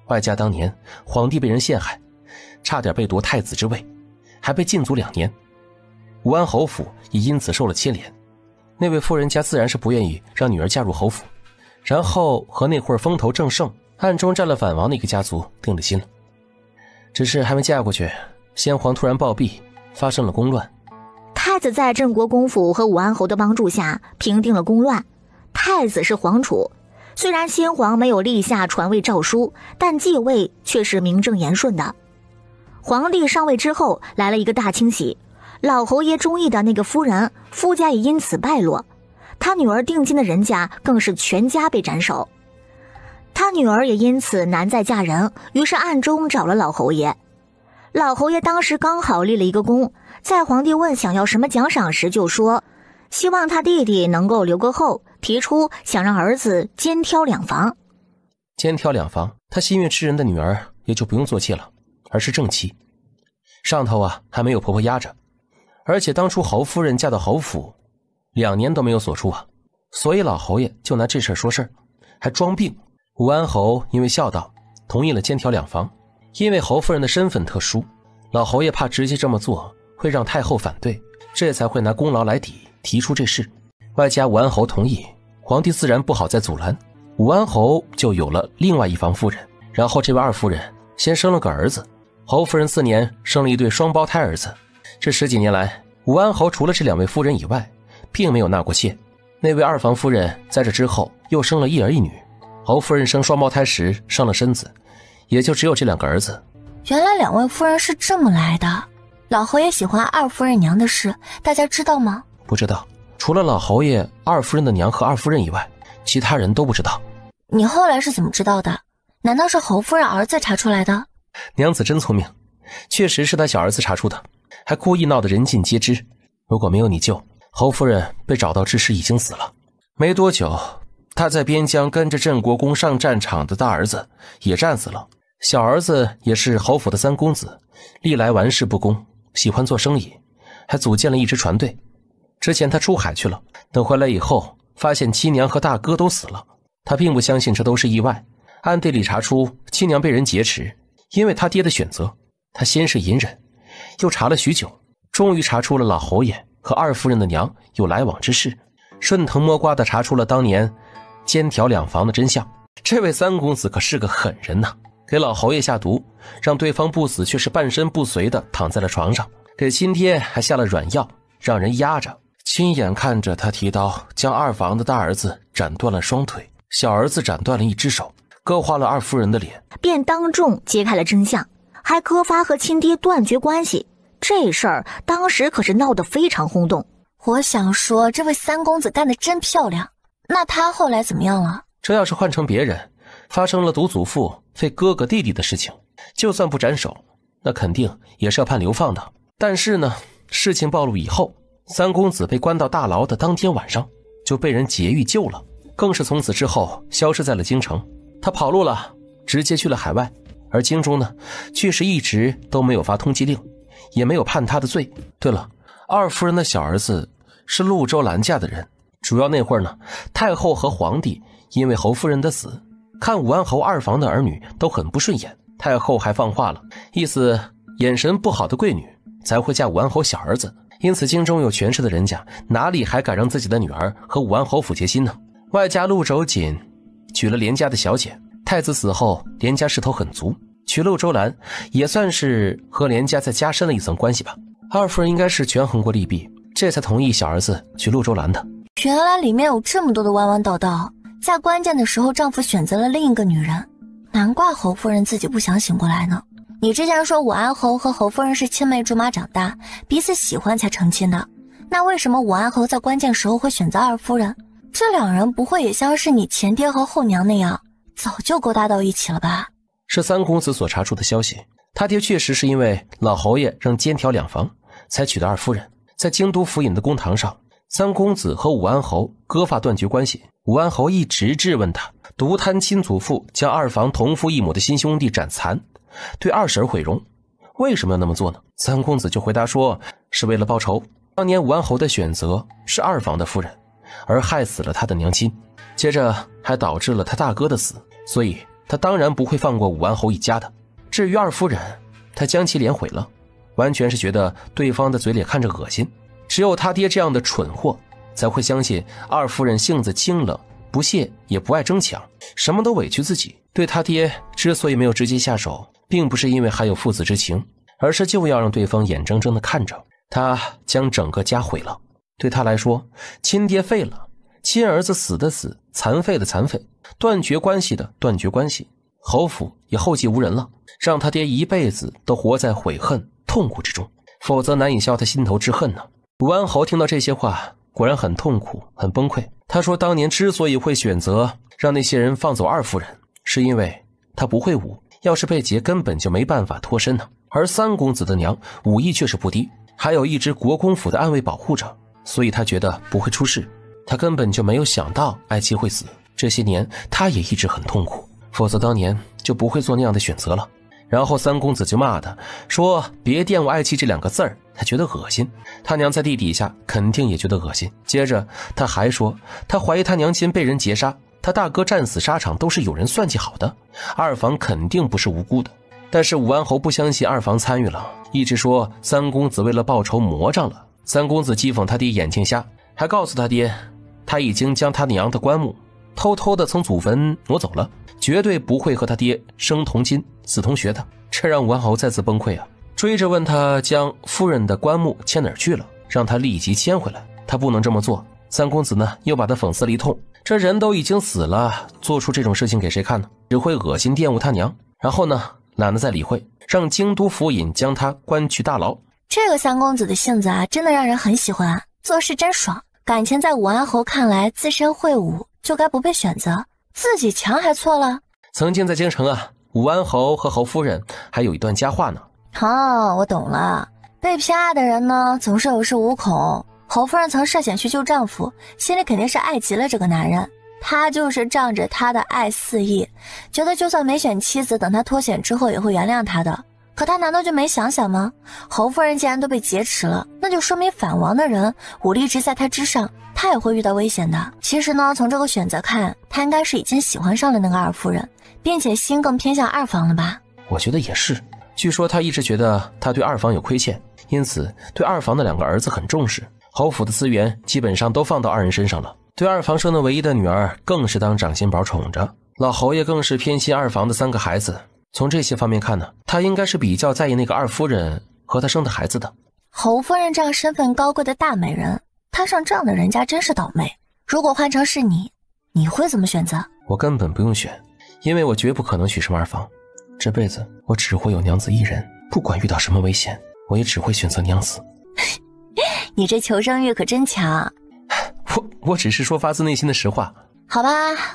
外加当年皇帝被人陷害，差点被夺太子之位，还被禁足2年。武安侯府也因此受了牵连。那位夫人家自然是不愿意让女儿嫁入侯府，然后和那会儿风头正盛暗中占了反王的一个家族定了心了。只是还没嫁过去，先皇突然暴毙，发生了宫乱。太子在镇国公府和武安侯的帮助下平定了宫乱，太子是皇储。虽然先皇没有立下传位诏书，但继位却是名正言顺的。皇帝上位之后来了一个大清洗，老侯爷中意的那个夫人夫家也因此败落，他女儿定亲的人家更是全家被斩首。他女儿也因此难再嫁人，于是暗中找了老侯爷。老侯爷当时刚好立了一个功，在皇帝问想要什么奖赏时就说希望他弟弟能够留个后，提出想让儿子肩挑2房。肩挑2房，他心悦之人的女儿也就不用做妾了，而是正妻。上头还没有婆婆压着，而且当初侯夫人嫁到侯府2年都没有所出所以老侯爷就拿这事说事，还装病。武安侯因为孝道同意了肩挑2房，因为侯夫人的身份特殊，老侯爷怕直接这么做会让太后反对，这才会拿功劳来抵，提出这事。外加武安侯同意，皇帝自然不好再阻拦，武安侯就有了另外1房夫人。然后这位2夫人先生了个儿子，侯夫人4年生了一对双胞胎儿子。这10几年来，武安侯除了这2位夫人以外并没有纳过妾。那位2房夫人在这之后又生了1儿1女，侯夫人生双胞胎时伤了身子，也就只有这2个儿子。原来2位夫人是这么来的。老侯爷喜欢2夫人娘的事，大家知道吗？不知道，除了老侯爷、2夫人的娘和2夫人以外，其他人都不知道。你后来是怎么知道的？难道是侯夫人儿子查出来的？娘子真聪明，确实是他小儿子查出的，还故意闹得人尽皆知。如果没有你救，侯夫人被找到之时已经死了。没多久，他在边疆跟着镇国公上战场的大儿子也战死了。小儿子也是侯府的3公子，历来玩世不恭，喜欢做生意，还组建了一支船队。之前他出海去了，等回来以后发现七娘和大哥都死了，他并不相信这都是意外，暗地里查出七娘被人劫持，因为他爹的选择，他先是隐忍，又查了许久，终于查出了老侯爷和2夫人的娘有来往之事，顺藤摸瓜地查出了当年肩挑2房的真相。这位3公子可是个狠人呐，给老侯爷下毒，让对方不死却是半身不遂地躺在了床上，给亲爹还下了软药，让人压着，亲眼看着他提刀将2房的大儿子斩断了双腿，小儿子斩断了1只手，割花了2夫人的脸，便当众揭开了真相，还割发和亲爹断绝关系。这事儿当时可是闹得非常轰动。我想说，这位3公子干得真漂亮。那他后来怎么样了？这要是换成别人，发生了毒祖父废哥哥弟弟的事情，就算不斩首，那肯定也是要判流放的。但是呢，事情暴露以后，3公子被关到大牢的当天晚上就被人劫狱救了，更是从此之后消失在了京城。他跑路了，直接去了海外，而京中呢，却是一直都没有发通缉令，也没有判他的罪。对了，2夫人的小儿子是潞州兰家的人，主要那会儿呢，太后和皇帝因为侯夫人的死，看武安侯2房的儿女都很不顺眼，太后还放话了，意思眼神不好的贵女才会嫁武安侯小儿子，因此京中有权势的人家哪里还敢让自己的女儿和武安侯府结亲呢？外加陆周瑾娶了连家的小姐，太子死后连家势头很足，娶潞州兰也算是和连家再加深了一层关系吧。2夫人应该是权衡过利弊，这才同意小儿子娶潞州兰的。原来里面有这么多的弯弯道道，在关键的时候丈夫选择了另一个女人，难怪侯夫人自己不想醒过来呢。你之前说武安侯和侯夫人是青梅竹马长大，彼此喜欢才成亲的，那为什么武安侯在关键时候会选择2夫人？这2人不会也像是你前爹和后娘那样早就勾搭到一起了吧？是3公子所查出的消息，他爹确实是因为老侯爷让肩挑2房才娶的2夫人。在京都府尹的公堂上，3公子和武安侯割发断绝关系，武安侯一直质问他独贪亲祖父将2房同父异母的亲兄弟斩残，对2婶毁容，为什么要那么做呢？3公子就回答说是为了报仇，当年武安侯的选择是2房的夫人，而害死了他的娘亲，接着还导致了他大哥的死，所以他当然不会放过武安侯一家的。至于二夫人，他将其脸毁了，完全是觉得对方的嘴里看着恶心。只有他爹这样的蠢货才会相信二夫人性子清冷，不屑也不爱争抢，什么都委屈自己。对他爹之所以没有直接下手，并不是因为还有父子之情，而是就要让对方眼睁睁地看着他将整个家毁了。对他来说，亲爹废了，亲儿子死的死，残废的残废，断绝关系的断绝关系，侯府也后继无人了，让他爹一辈子都活在悔恨痛苦之中，否则难以消他心头之恨呢。武安侯听到这些话，果然很痛苦，很崩溃。他说当年之所以会选择让那些人放走二夫人，是因为他不会武，要是被劫根本就没办法脱身呢。而三公子的娘武艺确实不低，还有一支国公府的暗卫保护着，所以他觉得不会出事。他根本就没有想到爱妻会死，这些年他也一直很痛苦，否则当年就不会做那样的选择了。然后三公子就骂他，说别惦我爱妻这2个字儿，他觉得恶心。他娘在地底下肯定也觉得恶心。接着他还说，他怀疑他娘亲被人劫杀，他大哥战死沙场都是有人算计好的，二房肯定不是无辜的。但是武安侯不相信二房参与了，一直说三公子为了报仇魔障了。三公子讥讽他爹眼睛瞎，还告诉他爹他已经将他娘的棺木偷偷的从祖坟挪走了，绝对不会和他爹生同亲死同学的。这让武安侯再次崩溃啊，追着问他将夫人的棺木迁哪儿去了，让他立即迁回来。他不能这么做。三公子呢又把他讽刺了一通，这人都已经死了，做出这种事情给谁看呢？只会恶心玷污他娘。然后呢懒得再理会，让京都府尹将他关去大牢。这个三公子的性子啊，真的让人很喜欢，做事真爽。感情在武安侯看来，自身会武就该不被选择，自己强还错了。曾经在京城啊，武安侯和侯夫人还有一段佳话呢。我懂了，被偏爱的人呢总是有恃无恐。侯夫人曾涉险去救丈夫，心里肯定是爱极了这个男人，她就是仗着他的爱肆意，觉得就算没选妻子，等他脱险之后也会原谅他的。可他难道就没想想吗？侯夫人既然都被劫持了，那就说明反王的人武力值在他之上，他也会遇到危险的。其实呢，从这个选择看，他应该是已经喜欢上了那个二夫人，并且心更偏向二房了吧。我觉得也是，据说他一直觉得他对二房有亏欠，因此对二房的2个儿子很重视，侯府的资源基本上都放到2人身上了。对二房生的唯一的女儿更是当掌心宝宠着，老侯爷更是偏心二房的3个孩子。从这些方面看呢，他应该是比较在意那个二夫人和他生的孩子的。侯夫人这样身份高贵的大美人，摊上这样的人家真是倒霉。如果换成是你，你会怎么选择？我根本不用选，因为我绝不可能娶什么二房。这辈子我只会有娘子一人，不管遇到什么危险，我也只会选择娘死。你这求生欲可真强。我只是说发自内心的实话。好吧，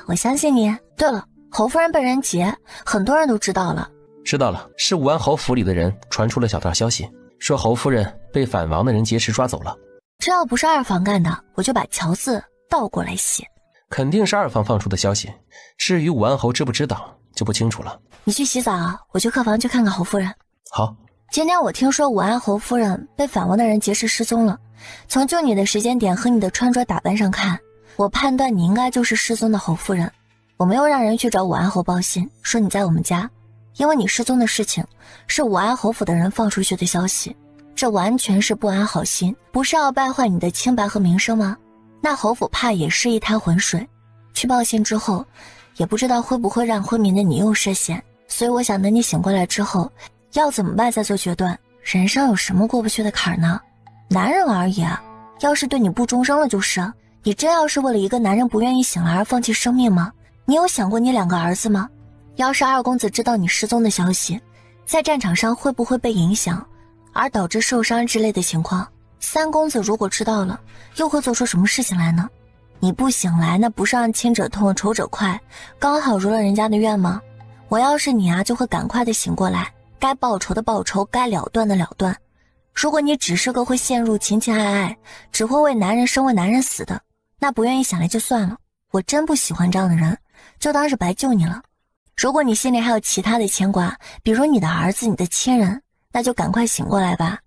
我相信你。对了，侯夫人被人劫，很多人都知道了。知道了，是武安侯府里的人传出了小道消息，说侯夫人被反王的人劫持抓走了。这要不是二房干的，我就把乔字倒过来写。肯定是二房放出的消息，至于武安侯知不知道就不清楚了。你去洗澡，我去客房去看看侯夫人。好。今天我听说武安侯夫人被反王的人劫持失踪了，从救你的时间点和你的穿着打扮上看，我判断你应该就是失踪的侯夫人。我没有让人去找武安侯报信，说你在我们家，因为你失踪的事情是武安侯府的人放出去的消息，这完全是不安好心，不是要败坏你的清白和名声吗？那侯府怕也是一滩浑水，去报信之后，也不知道会不会让昏迷的你又涉险，所以我想等你醒过来之后，要怎么办再做决断。人生有什么过不去的坎呢？男人而已啊，要是对你不忠贞了就是。你真要是为了一个男人不愿意醒来而放弃生命吗？你有想过你2个儿子吗？要是二公子知道你失踪的消息，在战场上会不会被影响而导致受伤之类的情况？三公子如果知道了，又会做出什么事情来呢？你不醒来，那不是让亲者痛仇者快，刚好如了人家的愿吗？我要是你啊，就会赶快的醒过来，该报仇的报仇，该了断的了断。如果你只是个会陷入情情爱爱，只会为男人生为男人死的，那不愿意想来就算了，我真不喜欢这样的人，就当是白救你了。如果你心里还有其他的牵挂，比如你的儿子、你的亲人，那就赶快醒过来吧。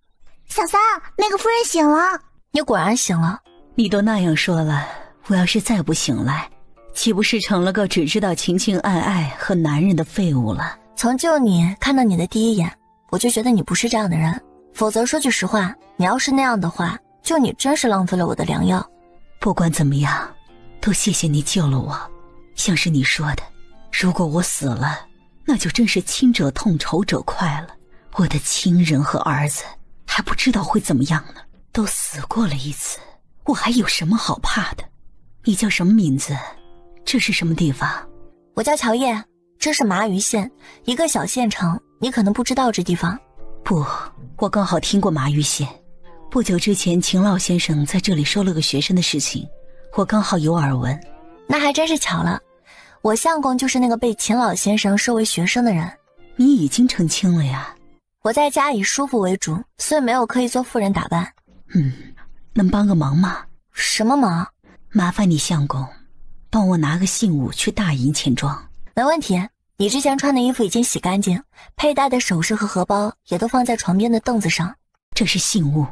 小三，那个夫人醒了。你果然醒了。你都那样说了，我要是再不醒来，岂不是成了个只知道情情爱爱和男人的废物了？从救你看到你的第一眼，我就觉得你不是这样的人。否则说句实话，你要是那样的话，就你真是浪费了我的良药。不管怎么样，都谢谢你救了我。像是你说的，如果我死了，那就真是亲者痛仇者快了。我的亲人和儿子还不知道会怎么样呢，都死过了一次，我还有什么好怕的？你叫什么名字？这是什么地方？我叫乔叶，这是麻鱼县，一个小县城，你可能不知道这地方。不，我刚好听过麻鱼县。不久之前秦老先生在这里收了个学生的事情，我刚好有耳闻。那还真是巧了，我相公就是那个被秦老先生收为学生的人。你已经成亲了呀？我在家以叔父为主，所以没有刻意做妇人打扮。能帮个忙吗？什么忙？麻烦你相公帮我拿个信物去大营钱庄。没问题，你之前穿的衣服已经洗干净，佩戴的首饰和荷包也都放在床边的凳子上。这是信物，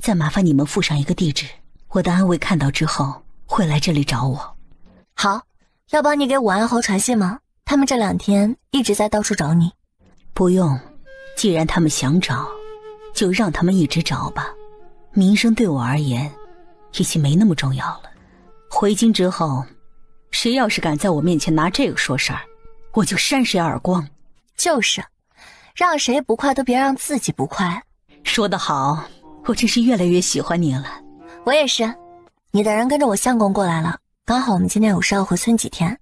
再麻烦你们附上一个地址，我的安卫看到之后会来这里找我。好，要帮你给武安侯传信吗？他们这2天一直在到处找你。不用，既然他们想找，就让他们一直找吧。名声对我而言已经没那么重要了。回京之后，谁要是敢在我面前拿这个说事儿，我就扇谁耳光。就是，让谁不快都别让自己不快。说得好，我真是越来越喜欢你了。我也是。你的人跟着我相公过来了，刚好我们今天有事要回村几天。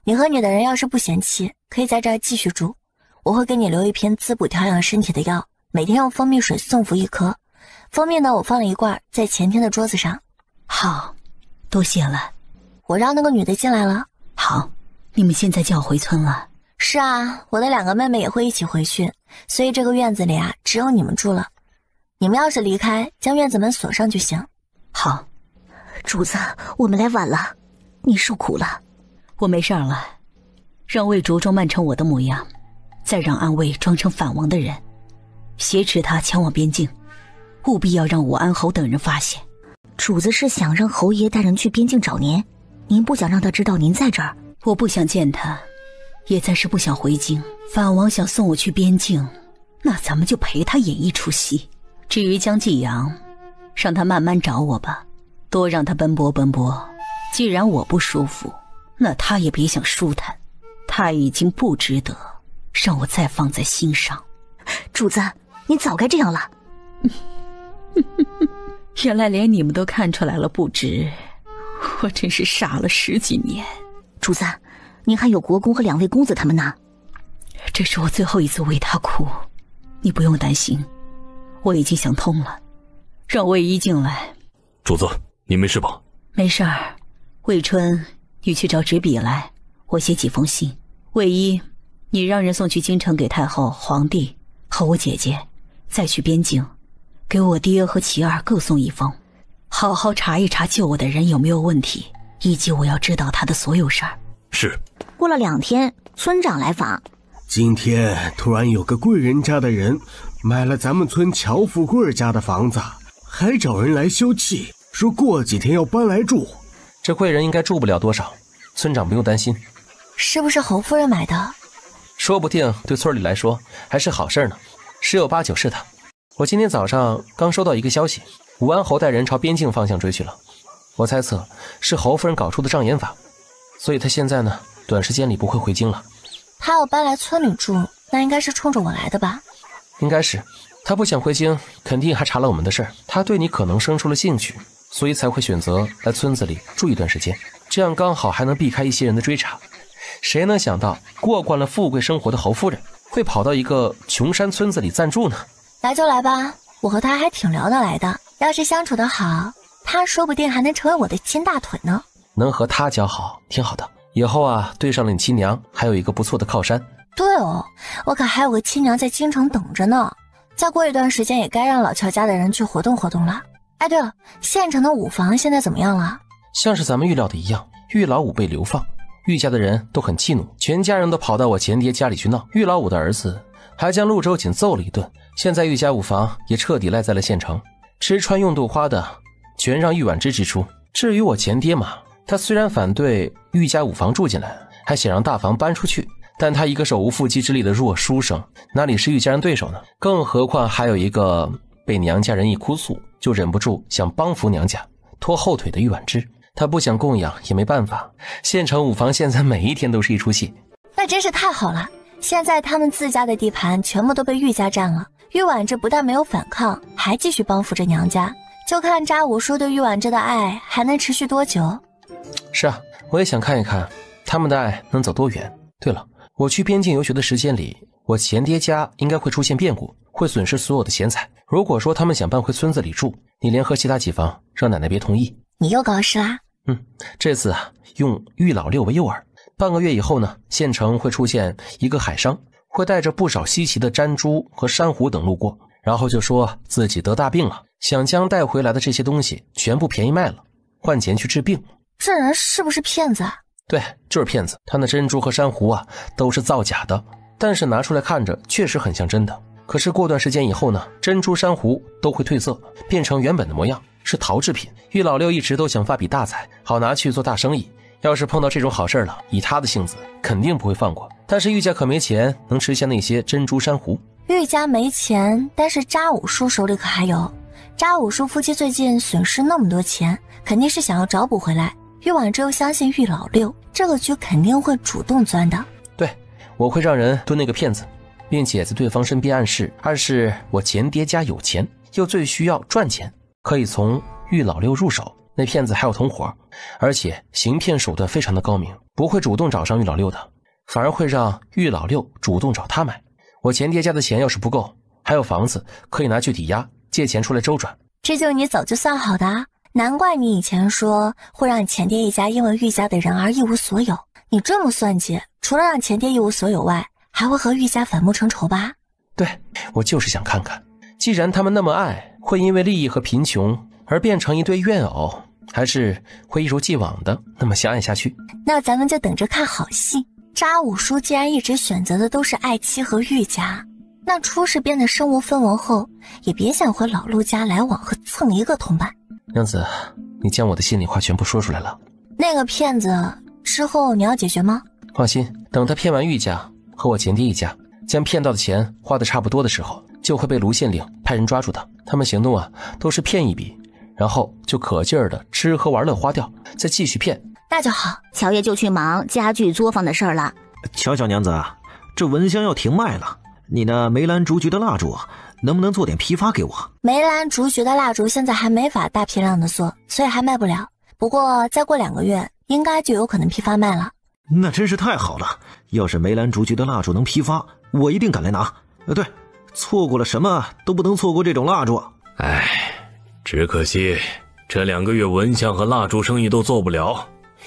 你和你的人要是不嫌弃，可以在这儿继续住。我会给你留一瓶滋补调养身体的药，每天用蜂蜜水送服1颗。蜂蜜呢，我放了1罐在前厅的桌子上。好，多谢了。我让那个女的进来了。好，你们现在就要回村了？是啊，我的2个妹妹也会一起回去，所以这个院子里啊，只有你们住了。你们要是离开，将院子门锁上就行。好。主子，我们来晚了，你受苦了。我没事了，让魏竹装扮成我的模样，再让安卫装成反王的人，挟持他前往边境，务必要让武安侯等人发现。主子是想让侯爷带人去边境找您，您不想让他知道您在这儿？我不想见他，也暂时不想回京。反王想送我去边境，那咱们就陪他演一出戏。至于江继阳，让他慢慢找我吧，多让他奔波奔波。既然我不舒服，那他也别想舒坦，他已经不值得让我再放在心上。主子，你早该这样了。原来连你们都看出来了不值，我真是傻了10几年。主子，您还有国公和2位公子他们呢。这是我最后一次为他哭，你不用担心，我已经想通了。让魏一进来。主子，你没事吧？没事儿。魏春，你去找纸笔来，我写几封信。魏一，你让人送去京城给太后、皇帝和我姐姐，再去边境给我爹和其二各送1封，好好查一查救我的人有没有问题，以及我要知道他的所有事儿。是。过了2天，村长来访。今天突然有个贵人家的人买了咱们村乔富贵家的房子，还找人来修葺，说过几天要搬来住。这贵人应该住不了多少，村长不用担心。是不是侯夫人买的？说不定对村里来说还是好事呢，十有八九是他。我今天早上刚收到一个消息，武安侯带人朝边境方向追去了。我猜测是侯夫人搞出的障眼法，所以他现在呢，短时间里不会回京了。他要搬来村里住，那应该是冲着我来的吧？应该是，他不想回京，肯定还查了我们的事儿。他对你可能生出了兴趣，所以才会选择来村子里住一段时间，这样刚好还能避开一些人的追查。谁能想到过惯了富贵生活的侯夫人会跑到一个穷山村子里暂住呢？来就来吧，我和他还挺聊得来的，要是相处得好，他说不定还能成为我的亲大腿呢。能和他交好挺好的，以后啊对上了你亲娘，还有一个不错的靠山。对哦，我可还有个亲娘在京城等着呢，再过一段时间也该让老乔家的人去活动活动了。哎，对了，县城的五房现在怎么样了？像是咱们预料的一样，玉老五被流放，玉家的人都很气怒，全家人都跑到我前爹家里去闹。玉老五的儿子还将陆周瑾揍了一顿，现在玉家五房也彻底赖在了县城，吃穿用度花的全让玉婉之支出。至于我前爹嘛，他虽然反对玉家五房住进来，还想让大房搬出去，但他一个手无缚鸡之力的弱书生，哪里是玉家人对手呢？更何况还有一个被娘家人一哭诉就忍不住想帮扶娘家拖后腿的玉婉之，他不想供养也没办法。县城五房现在每一天都是一出戏。那真是太好了，现在他们自家的地盘全部都被玉家占了，玉婉之不但没有反抗，还继续帮扶着娘家，就看查五叔对玉婉之的爱还能持续多久。是啊，我也想看一看他们的爱能走多远。对了，我去边境游学的时间里，我前爹家应该会出现变故，会损失所有的钱财。如果说他们想搬回村子里住，你联合其他几房，让奶奶别同意。你又搞事啦？这次啊，用玉老六为诱饵，半个月以后呢，县城会出现一个海商，会带着不少稀奇的珍珠和珊瑚等路过，然后就说自己得大病了，想将带回来的这些东西全部便宜卖了，换钱去治病。这人是不是骗子啊？对，就是骗子。他那珍珠和珊瑚啊，都是造假的，但是拿出来看着确实很像真的。可是过段时间以后呢，珍珠珊瑚都会褪色，变成原本的模样，是陶制品。玉老六一直都想发笔大财，好拿去做大生意。要是碰到这种好事了，以他的性子肯定不会放过。但是玉家可没钱能吃下那些珍珠珊瑚。玉家没钱，但是查五叔手里可还有。查五叔夫妻最近损失那么多钱，肯定是想要找补回来。玉婉之又相信玉老六，这个局肯定会主动钻的。对，我会让人蹲那个骗子，并且在对方身边暗示我前爹家有钱，又最需要赚钱，可以从玉老六入手。那骗子还有同伙，而且行骗手段非常的高明，不会主动找上玉老六的，反而会让玉老六主动找他买。我前爹家的钱要是不够，还有房子可以拿去抵押，借钱出来周转。这就是你早就算好的啊！难怪你以前说会让你前爹一家因为玉家的人而一无所有。你这么算计，除了让前爹一无所有外，还会和玉家反目成仇吧？对，我就是想看看，既然他们那么爱，会因为利益和贫穷而变成一对怨偶，还是会一如既往的那么相爱下去。那咱们就等着看好戏。查五叔既然一直选择的都是爱妻和玉家，那出事变得身无分文后，也别想回老陆家来往和蹭一个铜板。娘子，你将我的心里话全部说出来了。那个骗子之后你要解决吗？放心，等他骗完玉家和我前爹一家，将骗到的钱花得差不多的时候，就会被卢县令派人抓住的。他们行动啊，都是骗一笔，然后就可劲儿的吃喝玩乐花掉，再继续骗。那就好，乔爷就去忙家具作坊的事儿了。乔小娘子，这蚊香要停卖了，你那梅兰竹菊的蜡烛能不能做点批发给我？梅兰竹菊的蜡烛现在还没法大批量的做，所以还卖不了。不过再过2个月，应该就有可能批发卖了。那真是太好了！要是梅兰竹菊的蜡烛能批发，我一定赶来拿。对，错过了什么都不能错过这种蜡烛。唉，只可惜这2个月蚊香和蜡烛生意都做不了，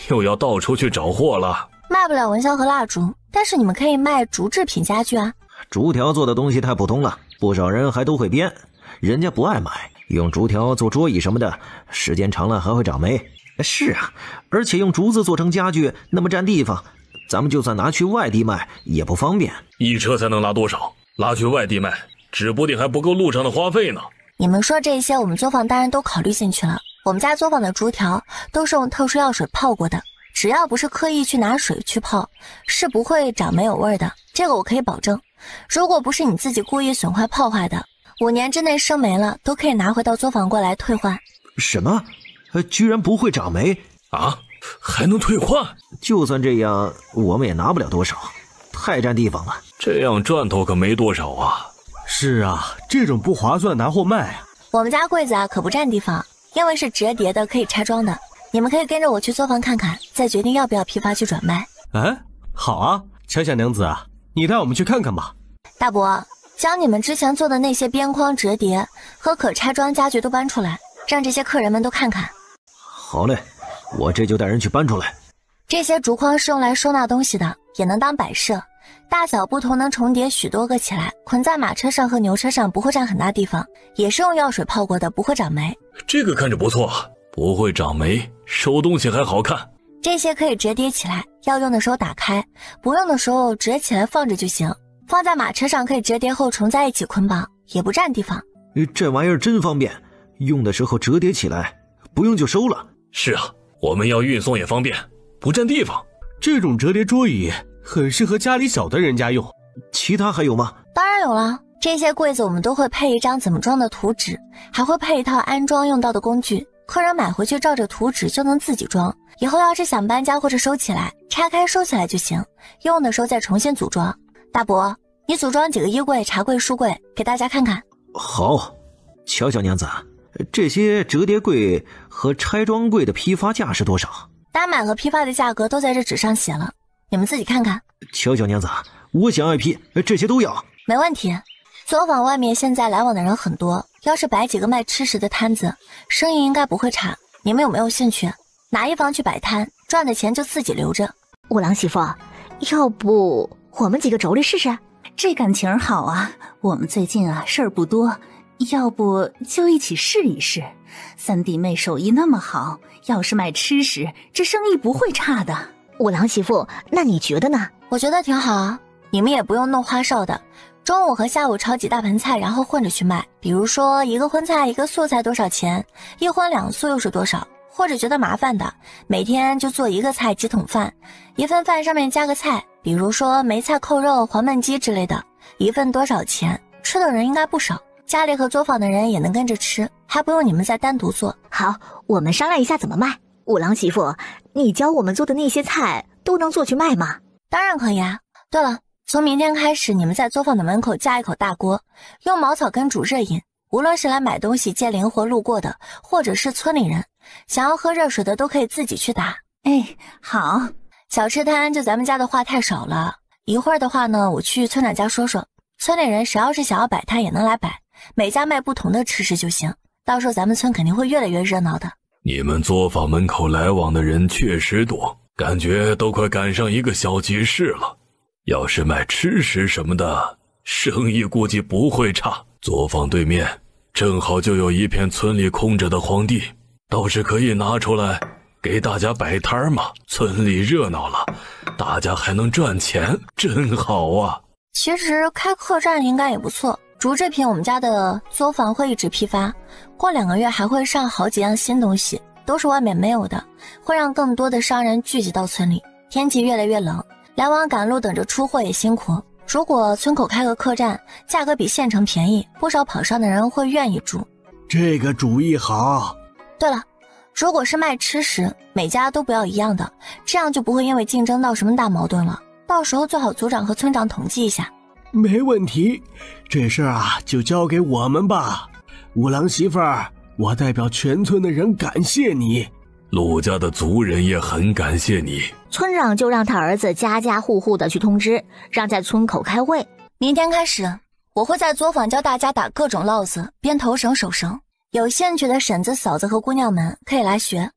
又要到处去找货了。卖不了蚊香和蜡烛，但是你们可以卖竹制品家具啊。竹条做的东西太普通了，不少人还都会编，人家不爱买。用竹条做桌椅什么的，时间长了还会长霉。是啊，而且用竹子做成家具那么占地方，咱们就算拿去外地卖也不方便。一车才能拉多少？拉去外地卖，指不定还不够路上的花费呢。你们说这些我们作坊当然都考虑进去了。我们家作坊的竹条都是用特殊药水泡过的，只要不是刻意去拿水去泡，是不会长没有味的，这个我可以保证。如果不是你自己故意损坏泡坏的，5年之内生霉了都可以拿回到作坊过来退换。什么？居然不会长霉啊？还能退换？就算这样，我们也拿不了多少，太占地方了。这样赚头可没多少啊。是啊，这种不划算拿货卖啊。我们家柜子啊可不占地方，因为是折叠的，可以拆装的。你们可以跟着我去作坊看看，再决定要不要批发去转卖。好啊，乔小娘子啊，你带我们去看看吧。大伯，将你们之前做的那些边框折叠和可拆装家具都搬出来，让这些客人们都看看。好嘞，我这就带人去搬出来。这些竹筐是用来收纳东西的，也能当摆设，大小不同，能重叠许多个起来，捆在马车上和牛车上不会占很大地方，也是用药水泡过的，不会长霉。这个看着不错，不会长霉，收东西还好看。这些可以折叠起来，要用的时候打开，不用的时候折起来放着就行。放在马车上可以折叠后重在一起捆绑，也不占地方。这玩意儿真方便，用的时候折叠起来，不用就收了。是啊，我们要运送也方便，不占地方。这种折叠桌椅很适合家里小的人家用。其他还有吗？当然有了，这些柜子我们都会配一张怎么装的图纸，还会配一套安装用到的工具，客人买回去照着图纸就能自己装。以后要是想搬家或者收起来，拆开收起来就行，用的时候再重新组装。大伯，你组装几个衣柜、茶柜、书柜给大家看看。好。乔小娘子，这些折叠柜和拆装柜的批发价是多少？单买和批发的价格都在这纸上写了，你们自己看看。乔小娘子，我想要一批，这些都要。没问题。作坊外面现在来往的人很多，要是摆几个卖吃食的摊子，生意应该不会差。你们有没有兴趣？拿一房去摆摊，赚的钱就自己留着。五郎媳妇，要不我们几个妯娌试试？这感情好啊！我们最近事儿不多，要不就一起试一试。三弟妹手艺那么好，要是卖吃食，这生意不会差的。五郎媳妇，那你觉得呢？我觉得挺好啊，你们也不用弄花哨的，中午和下午炒几大盆菜，然后混着去卖。比如说一个荤菜一个素菜多少钱，一荤两素又是多少。或者觉得麻烦的，每天就做一个菜几桶饭，一份饭上面加个菜，比如说梅菜扣肉、黄焖鸡之类的，一份多少钱？吃的人应该不少，家里和作坊的人也能跟着吃，还不用你们再单独做。好，我们商量一下怎么卖。五郎媳妇，你教我们做的那些菜都能做去卖吗？当然可以啊。对了，从明天开始，你们在作坊的门口架一口大锅，用茅草根煮热饮，无论是来买东西接灵活路过的，或者是村里人想要喝热水的，都可以自己去打。哎，好。小吃摊就咱们家的话太少了，一会儿的话呢，我去村长家说说，村里人谁要是想要摆摊也能来摆，每家卖不同的吃食就行，到时候咱们村肯定会越来越热闹的。你们作坊门口来往的人确实多，感觉都快赶上一个小集市了。要是卖吃食什么的，生意估计不会差。作坊对面正好就有一片村里空着的荒地，倒是可以拿出来给大家摆摊嘛，村里热闹了，大家还能赚钱，真好啊。其实开客栈应该也不错，竹制品我们家的作坊会一直批发，过2个月还会上好几样新东西，都是外面没有的，会让更多的商人聚集到村里。天气越来越冷，来往赶路等着出货也辛苦，如果村口开个客栈，价格比县城便宜，不少跑商的人会愿意住。这个主意好。对了，如果是卖吃食，每家都不要一样的，这样就不会因为竞争闹什么大矛盾了。到时候最好组长和村长统计一下。没问题，这事儿就交给我们吧。五郎媳妇儿，我代表全村的人感谢你。陆家的族人也很感谢你。村长就让他儿子家家户户的去通知，让在村口开会。明天开始，我会在作坊教大家打各种烙子、编头绳、手绳。有兴趣的婶子、嫂子和姑娘们可以来学。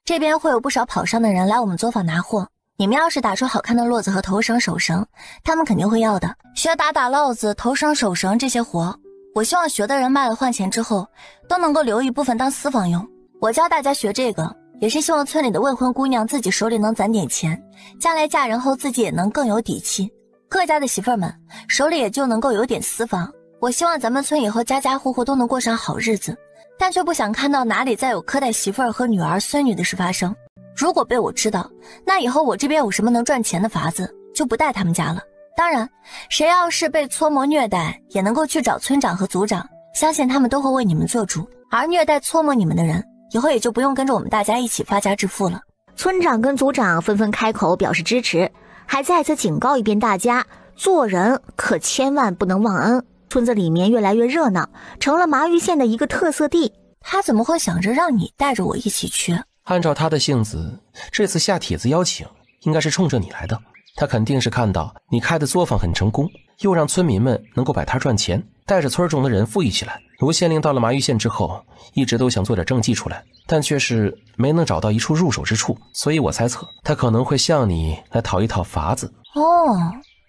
这边会有不少跑商的人来我们作坊拿货。你们要是打出好看的络子和头绳、手绳，他们肯定会要的。学打烙子、头绳、手绳这些活，我希望学的人卖了换钱之后，都能够留一部分当私房用。我教大家学这个，也是希望村里的未婚姑娘自己手里能攒点钱，将来嫁人后自己也能更有底气。各家的媳妇儿们手里也就能够有点私房。我希望咱们村以后家家户户都能过上好日子，但却不想看到哪里再有苛待媳妇儿和女儿、孙女的事发生。如果被我知道，那以后我这边有什么能赚钱的法子，就不带他们家了。当然，谁要是被搓磨虐待，也能够去找村长和族长，相信他们都会为你们做主。而虐待搓磨你们的人，以后也就不用跟着我们大家一起发家致富了。村长跟族长纷纷开口表示支持，还再次警告一遍大家，做人可千万不能忘恩。村子里面越来越热闹，成了麻玉县的一个特色地。他怎么会想着让你带着我一起去？按照他的性子，这次下帖子邀请应该是冲着你来的。他肯定是看到你开的作坊很成功，又让村民们能够摆摊赚钱，带着村中的人富裕起来。卢县令到了麻玉县之后，一直都想做点政绩出来，但却是没能找到一处入手之处，所以我猜测他可能会向你来讨一套法子。哦，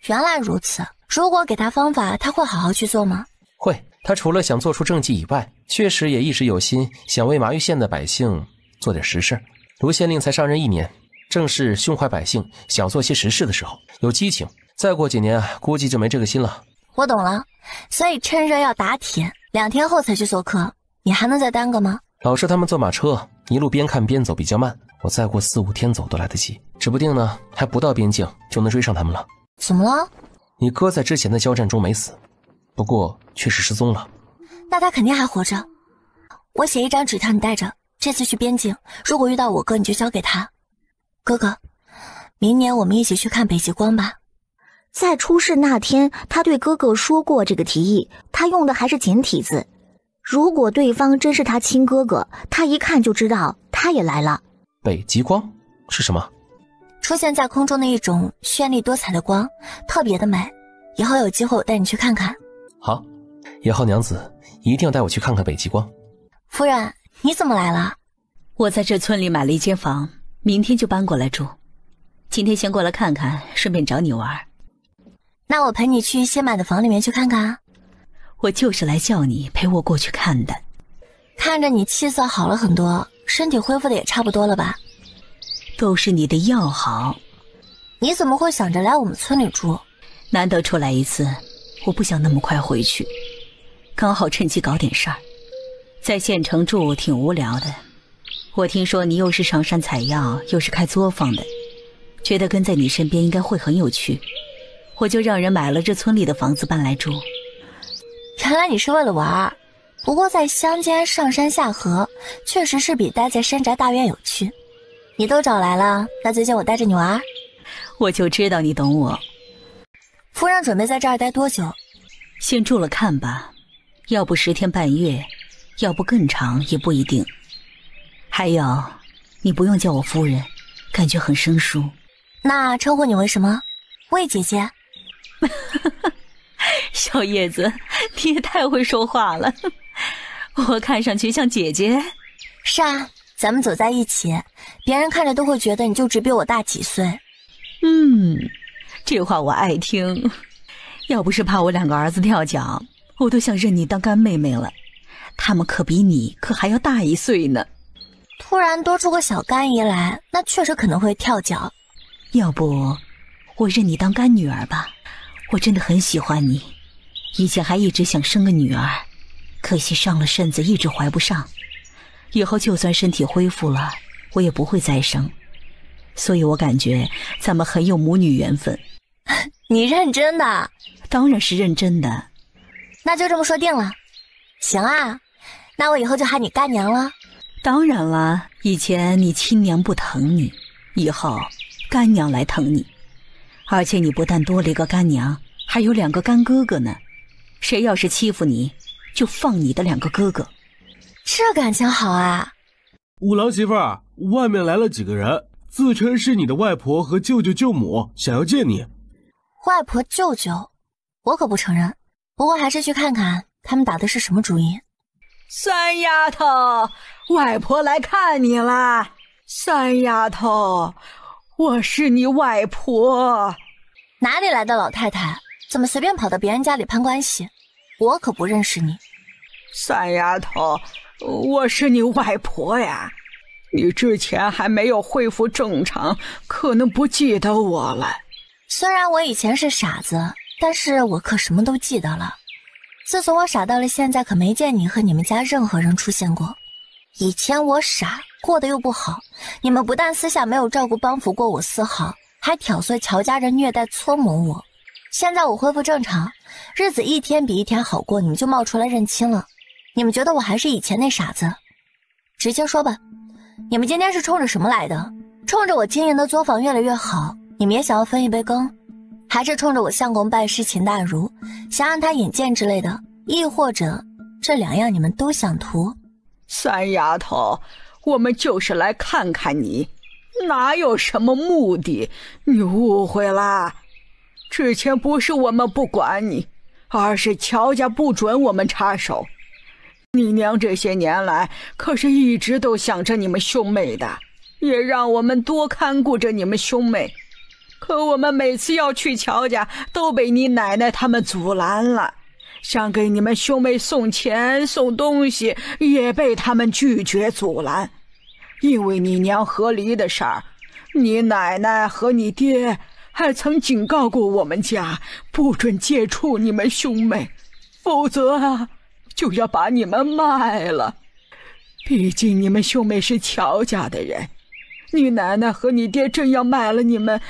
原来如此。如果给他方法，他会好好去做吗？会，他除了想做出政绩以外，确实也一直有心想为麻玉县的百姓做点实事。卢县令才上任1年，正是胸怀百姓，想做些实事的时候，有激情。再过几年，估计就没这个心了。我懂了，所以趁热要打铁，2天后才去做客。你还能再耽搁吗？老师他们坐马车，一路边看边走比较慢，我再过4、5天走都来得及，指不定呢还不到边境就能追上他们了。怎么了？你哥在之前的交战中没死，不过确实失踪了。那他肯定还活着。我写一张纸条你带着，这次去边境，如果遇到我哥你就交给他。哥哥，明年我们一起去看北极光吧。在出事那天，他对哥哥说过这个提议，他用的还是简体字。如果对方真是他亲哥哥，他一看就知道他也来了。北极光是什么？出现在空中的一种绚丽多彩的光，特别的美。以后有机会我带你去看看。好，以后娘子一定要带我去看看北极光。夫人，你怎么来了？我在这村里买了一间房，明天就搬过来住。今天先过来看看，顺便找你玩。那我陪你去新买的房里面去看看啊。我就是来叫你陪我过去看的。看着你气色好了很多，身体恢复的也差不多了吧？都是你的药好。你怎么会想着来我们村里住？难得出来一次，我不想那么快回去，刚好趁机搞点事儿。在县城住挺无聊的，我听说你又是上山采药，又是开作坊的，觉得跟在你身边应该会很有趣，我就让人买了这村里的房子搬来住。原来你是为了玩，不过在乡间上山下河，确实是比待在山宅大院有趣。你都找来了，那最近我带着你玩。我就知道你懂我。夫人准备在这儿待多久？先住了看吧，要不10天半月，要不更长也不一定。还有，你不用叫我夫人，感觉很生疏。那称呼你为什么？魏姐姐。小叶子，你也太会说话了。我看上去像姐姐。是啊，咱们走在一起，别人看着都会觉得你就只比我大几岁。这话我爱听。要不是怕我2个儿子跳脚，我都想认你当干妹妹了。他们可比你可还要大1岁呢。突然多出个小干姨来，那确实可能会跳脚。要不我认你当干女儿吧，我真的很喜欢你，以前还一直想生个女儿，可惜上了身子一直怀不上，以后就算身体恢复了，我也不会再生，所以我感觉咱们很有母女缘分。你认真的？当然是认真的。那就这么说定了。行啊，那我以后就喊你干娘了。当然了，以前你亲娘不疼你，以后干娘来疼你。而且你不但多了一个干娘，还有2个干哥哥呢。谁要是欺负你，就放你的2个哥哥。这感情好啊！五郎媳妇儿，外面来了几个人，自称是你的外婆和舅舅舅母，想要见你。外婆舅舅，我可不承认。不过还是去看看他们打的是什么主意。三丫头，外婆来看你啦。三丫头，我是你外婆。哪里来的老太太？怎么随便跑到别人家里攀关系？我可不认识你。三丫头，我是你外婆呀。你之前还没有恢复正常，可能不记得我了。虽然我以前是傻子，但是我可什么都记得了。自从我傻到了现在，可没见你和你们家任何人出现过。以前我傻，过得又不好，你们不但私下没有照顾帮扶过我丝毫，还挑唆乔家人虐待搓磨我。现在我恢复正常，日子一天比一天好过，你们就冒出来认亲了。你们觉得我还是以前那傻子？直接说吧，你们今天是冲着什么来的？冲着我经营的作坊越来越好，你们也想要分一杯羹？还是冲着我相公拜师秦大儒，想让他引荐之类的？亦或者这2样你们都想图？三丫头，我们就是来看看你，哪有什么目的？你误会啦。之前不是我们不管你，而是乔家不准我们插手。你娘这些年来可是一直都想着你们兄妹的，也让我们多看顾着你们兄妹。可我们每次要去乔家，都被你奶奶他们阻拦了。想给你们兄妹送钱送东西，也被他们拒绝阻拦。因为你娘和离的事儿，你奶奶和你爹还曾警告过我们家，不准接触你们兄妹，否则啊，就要把你们卖了。毕竟你们兄妹是乔家的人，你奶奶和你爹真要卖了你们，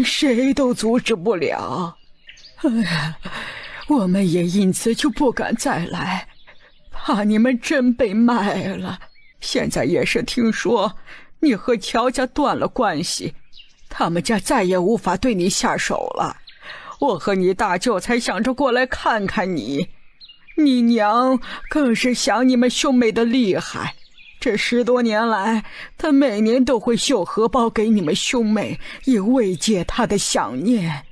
谁都阻止不了。哎呀，我们也因此就不敢再来，怕你们真被卖了。现在也是听说你和乔家断了关系，他们家再也无法对你下手了。我和你大舅才想着过来看看你，你娘更是想你们兄妹的厉害。这10多年来，她每年都会绣荷包给你们兄妹，以慰藉她的想念。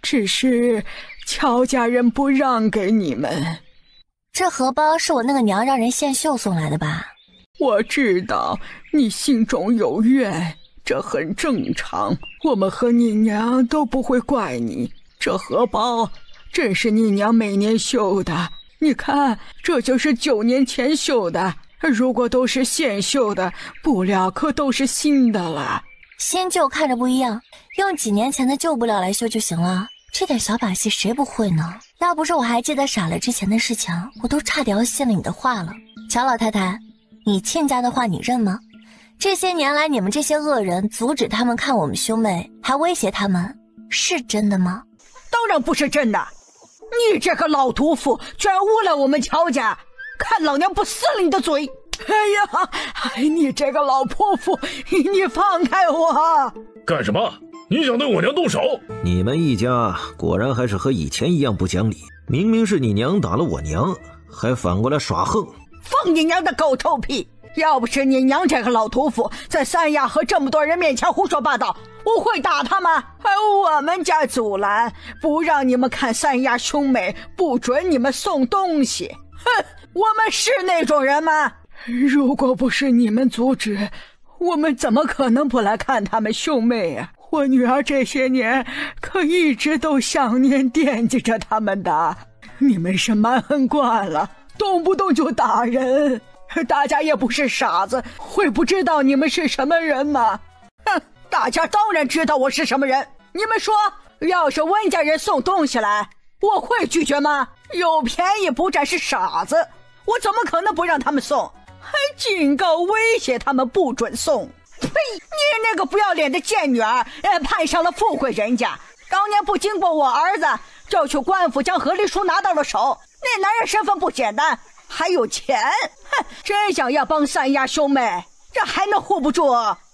只是乔家人不让给你们。这荷包是我那个娘让人现绣送来的吧？我知道你心中有怨，这很正常，我们和你娘都不会怪你。这荷包正是你娘每年绣的，你看，这就是9年前绣的，如果都是现绣的，布料可都是新的了。新旧看着不一样，用几年前的旧布料来绣就行了，这点小把戏谁不会呢？要不是我还记得傻了之前的事情，我都差点要信了你的话了。乔老太太，你亲家的话你认吗？这些年来你们这些恶人阻止他们看我们兄妹，还威胁他们，是真的吗？当然不是真的，你这个老屠夫居然诬赖我们乔家，看老娘不撕了你的嘴！哎呀，你这个老泼妇，你放开我！干什么？你想对我娘动手？你们一家果然还是和以前一样不讲理，明明是你娘打了我娘，还反过来耍横。放你娘的狗臭屁！要不是你娘这个老屠夫在三亚和这么多人面前胡说八道，我会打他吗？还我们家阻拦，不让你们看三亚兄妹，不准你们送东西。哼，我们是那种人吗？如果不是你们阻止，我们怎么可能不来看他们兄妹啊？我女儿这些年可一直都想念惦记着他们的。你们是蛮横惯了，动不动就打人，大家也不是傻子，会不知道你们是什么人吗？哼，大家当然知道我是什么人。你们说，要是温家人送东西来，我会拒绝吗？有便宜不占是傻子，我怎么可能不让他们送？还警告威胁他们不准送。呸！你那个不要脸的贱女儿，攀上了富贵人家，当年不经过我儿子就去官府将和离书拿到了手，那男人身份不简单，还有钱，哼，真想要帮三丫兄妹，这还能护不住？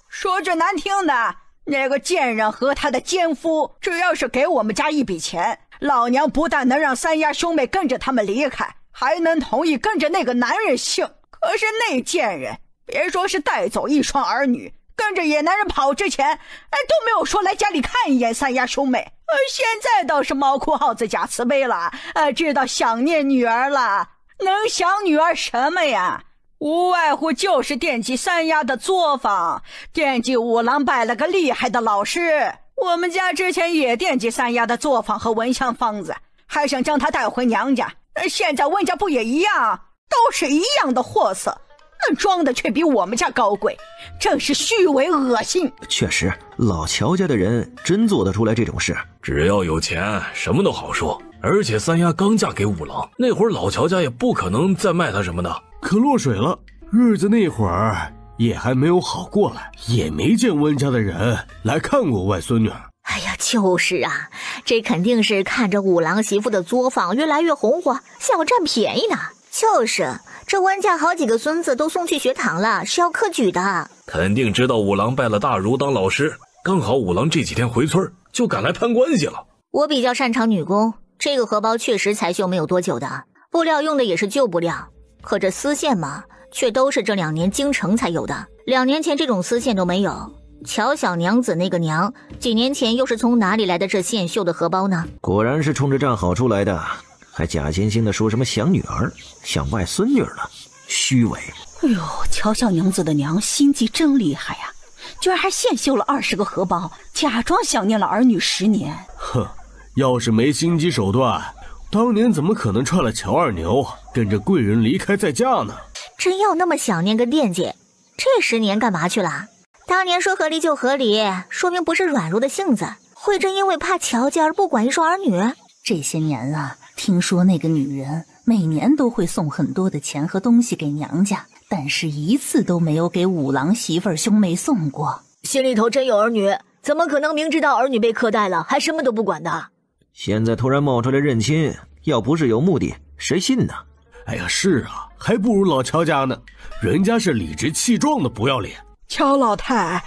说句难听的，那个贱人和他的奸夫，只要是给我们家一笔钱，老娘不但能让三丫兄妹跟着他们离开，还能同意跟着那个男人姓。可是那贱人，别说是带走一双儿女，跟着野男人跑之前，都没有说来家里看一眼三丫兄妹。现在倒是猫哭耗子假慈悲了，知道想念女儿了。能想女儿什么呀？无外乎就是惦记三丫的作坊，惦记五郎拜了个厉害的老师。我们家之前也惦记三丫的作坊和蚊香方子，还想将她带回娘家。现在温家不也一样，都是一样的货色，装的却比我们家高贵，正是虚伪恶心。确实，老乔家的人真做得出来这种事。只要有钱，什么都好说。而且三丫刚嫁给五郎，那会儿老乔家也不可能再卖她什么的。可落水了，日子那会儿也还没有好过来，也没见温家的人来看过外孙女。哎呀，就是啊，这肯定是看着五郎媳妇的作坊越来越红火，想占便宜呢。就是，这温家好几个孙子都送去学堂了，是要科举的。肯定知道五郎拜了大儒当老师，刚好五郎这几天回村，就赶来攀关系了。我比较擅长女工，这个荷包确实才绣没有多久的，布料用的也是旧布料，可这丝线嘛，却都是这2年京城才有的，2年前这种丝线都没有。乔小娘子那个娘，几年前又是从哪里来的这现绣的荷包呢？果然是冲着站好出来的，还假惺惺的说什么想女儿，想外孙女了，虚伪。哎呦，乔小娘子的娘心计真厉害呀，居然还现绣了20个荷包，假装想念了儿女10年。哼，要是没心机手段，当年怎么可能踹了乔二牛，跟着贵人离开在家呢？真要那么想念跟惦记，这10年干嘛去了？当年说合离就合离，说明不是软弱的性子，会真因为怕乔家而不管一双儿女？这些年啊，听说那个女人每年都会送很多的钱和东西给娘家，但是一次都没有给五郎媳妇儿兄妹送过。心里头真有儿女，怎么可能明知道儿女被苛待了还什么都不管的？现在突然冒出来认亲，要不是有目的，谁信呢？哎呀，是啊，还不如老乔家呢，人家是理直气壮的不要脸。乔老太，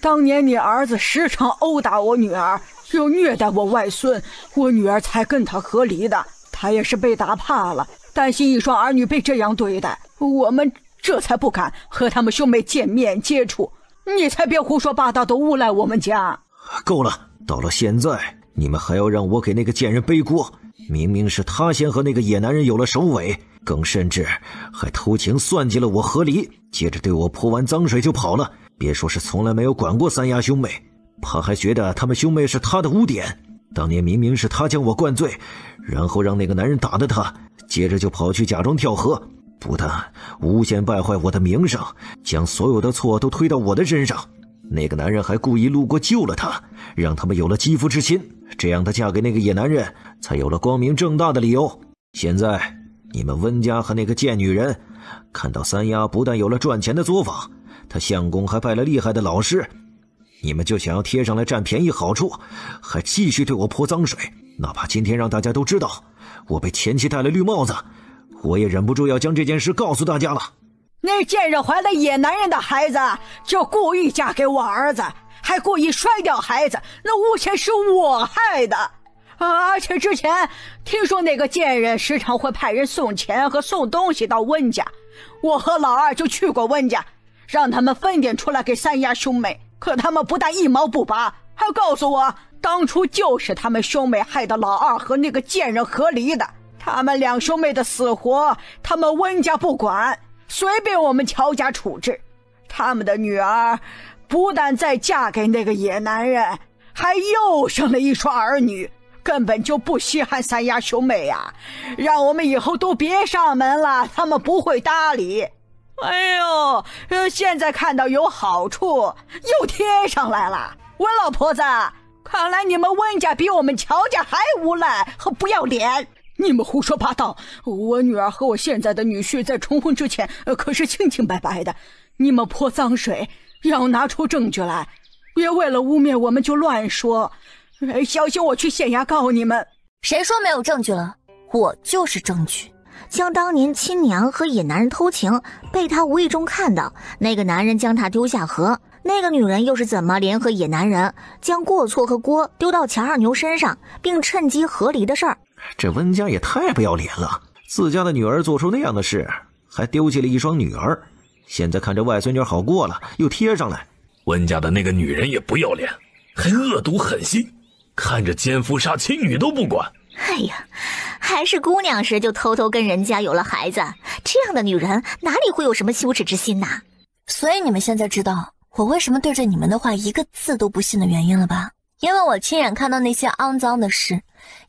当年你儿子时常殴打我女儿，又虐待我外孙，我女儿才跟他和离的。他也是被打怕了，担心一双儿女被这样对待，我们这才不敢和他们兄妹见面接触。你才别胡说八道，都诬赖我们家。够了，到了现在，你们还要让我给那个贱人背锅？明明是他先和那个野男人有了首尾，更甚至还偷情算计了我和离，接着对我泼完脏水就跑了。别说是从来没有管过三丫兄妹，他还觉得他们兄妹是他的污点。当年明明是他将我灌醉，然后让那个男人打的他，接着就跑去假装跳河，不但诬陷败坏我的名声，将所有的错都推到我的身上。那个男人还故意路过救了他，让他们有了肌肤之亲，这样他嫁给那个野男人才有了光明正大的理由。现在你们温家和那个贱女人看到三丫不但有了赚钱的作坊，他相公还拜了厉害的老师，你们就想要贴上来占便宜好处，还继续对我泼脏水。哪怕今天让大家都知道我被前妻戴了绿帽子，我也忍不住要将这件事告诉大家了。那贱人怀了野男人的孩子，就故意嫁给我儿子，还故意摔掉孩子，那诬陷是我害的。而且之前听说那个贱人时常会派人送钱和送东西到温家，我和老二就去过温家，让他们分点出来给三丫兄妹，可他们不但一毛不拔，还告诉我当初就是他们兄妹害得老二和那个贱人和离的，他们两兄妹的死活他们温家不管，随便我们乔家处置。他们的女儿不但再嫁给那个野男人，还又生了一双儿女，根本就不稀罕三丫兄妹呀，让我们以后都别上门了，他们不会搭理。哎呦，现在看到有好处又贴上来了。温老婆子，看来你们温家比我们乔家还无赖和不要脸。你们胡说八道，我女儿和我现在的女婿在重婚之前可是清清白白的，你们泼脏水要拿出证据来，别为了污蔑我们就乱说。小心我去县衙告你们。谁说没有证据了？我就是证据。将当年亲娘和野男人偷情被他无意中看到，那个男人将他丢下河，那个女人又是怎么联合野男人将过错和锅丢到钱二牛身上，并趁机和离的事儿。这温家也太不要脸了，自家的女儿做出那样的事，还丢弃了一双女儿，现在看着外孙女好过了又贴上来。温家的那个女人也不要脸，还恶毒狠心，看着奸夫杀亲女都不管。哎呀，还是姑娘时就偷偷跟人家有了孩子，这样的女人哪里会有什么羞耻之心呐？所以你们现在知道我为什么对着你们的话一个字都不信的原因了吧？因为我亲眼看到那些肮脏的事，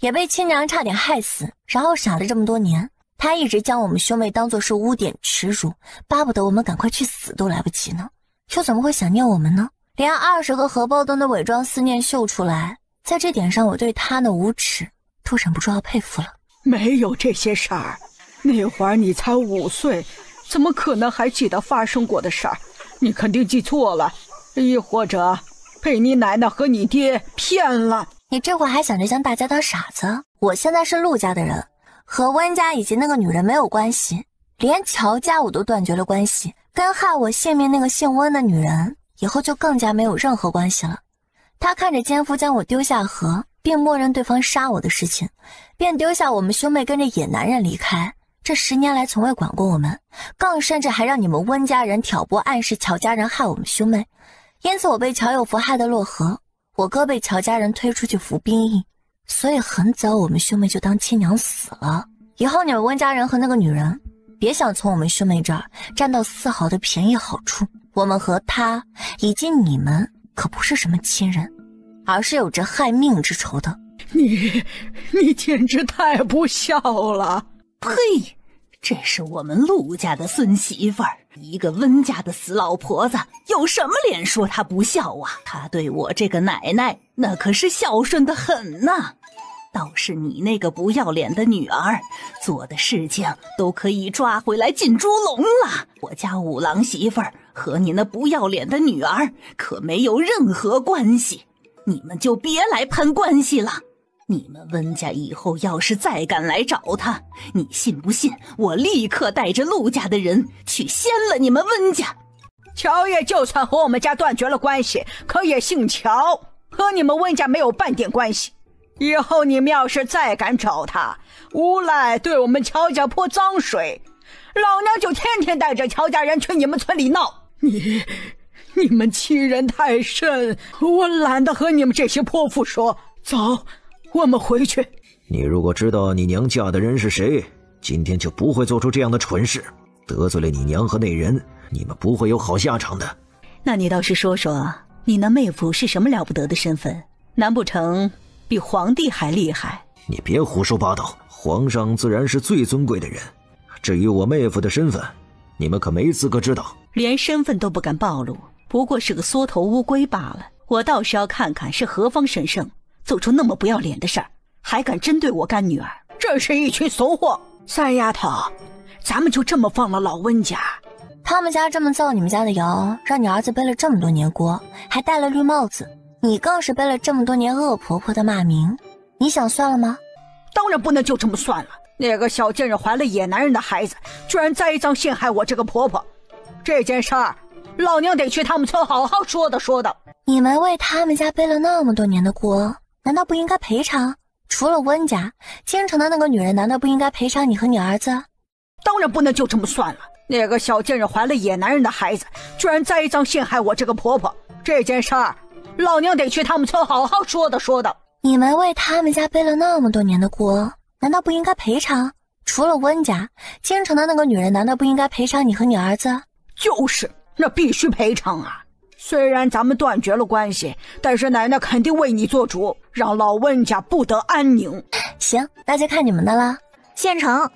也被亲娘差点害死，然后傻了这么多年。她一直将我们兄妹当作是污点耻辱，巴不得我们赶快去死都来不及呢，又怎么会想念我们呢？连20个荷包都能伪装思念秀出来，在这点上我对她的无耻都忍不住要佩服了。没有这些事儿，那会儿你才5岁，怎么可能还记得发生过的事儿？你肯定记错了，亦或者被你奶奶和你爹骗了。你这会儿还想着将大家当傻子？我现在是陆家的人，和温家以及那个女人没有关系，连乔家我都断绝了关系，跟害我性命那个姓温的女人以后就更加没有任何关系了。她看着奸夫将我丢下河，并默认对方杀我的事情，便丢下我们兄妹跟着野男人离开。这10年来从未管过我们，更甚至还让你们温家人挑拨暗示乔家人害我们兄妹。因此我被乔有福害得落河，我哥被乔家人推出去服兵役，所以很早我们兄妹就当亲娘死了。以后你们温家人和那个女人别想从我们兄妹这儿占到丝毫的便宜好处，我们和他以及你们可不是什么亲人，而是有着害命之仇的。你简直太不孝了！呸！这是我们陆家的孙媳妇儿，一个温家的死老婆子，有什么脸说她不孝啊？她对我这个奶奶那可是孝顺得很呐。倒是你那个不要脸的女儿，做的事情都可以抓回来进猪笼了。我家五郎媳妇儿和你那不要脸的女儿可没有任何关系，你们就别来攀关系了。你们温家以后要是再敢来找他，你信不信我立刻带着陆家的人去掀了你们温家。乔爷就算和我们家断绝了关系，可也姓乔，和你们温家没有半点关系。以后你们要是再敢找他，无赖对我们乔家泼脏水，老娘就天天带着乔家人去你们村里闹。你们欺人太甚，我懒得和你们这些泼妇说。走，我们回去。你如果知道你娘嫁的人是谁，今天就不会做出这样的蠢事。得罪了你娘和那人，你们不会有好下场的。那你倒是说说，你那妹夫是什么了不得的身份？难不成比皇帝还厉害？你别胡说八道，皇上自然是最尊贵的人。至于我妹夫的身份，你们可没资格知道。连身份都不敢暴露，不过是个缩头乌龟罢了。我倒是要看看是何方神圣，做出那么不要脸的事儿，还敢针对我干女儿。这是一群怂货。三丫头，咱们就这么放了老温家？他们家这么造你们家的谣，让你儿子背了这么多年锅，还戴了绿帽子，你更是背了这么多年恶婆婆的骂名，你想算了吗？当然不能就这么算了。那个小贱人怀了野男人的孩子，居然栽赃陷害我这个婆婆，这件事儿老娘得去他们村好好说道说道。你们为他们家背了那么多年的锅，难道不应该赔偿？除了温家，京城的那个女人难道不应该赔偿你和你儿子？当然不能就这么算了。那个小贱人怀了野男人的孩子，居然栽赃陷害我这个婆婆，这件事儿老娘得去他们村好好说道说道。你们为他们家背了那么多年的锅，难道不应该赔偿？除了温家，京城的那个女人难道不应该赔偿你和你儿子？就是，那必须赔偿啊！虽然咱们断绝了关系，但是奶奶肯定为你做主，让老温家不得安宁。行，那就看你们的了。县城，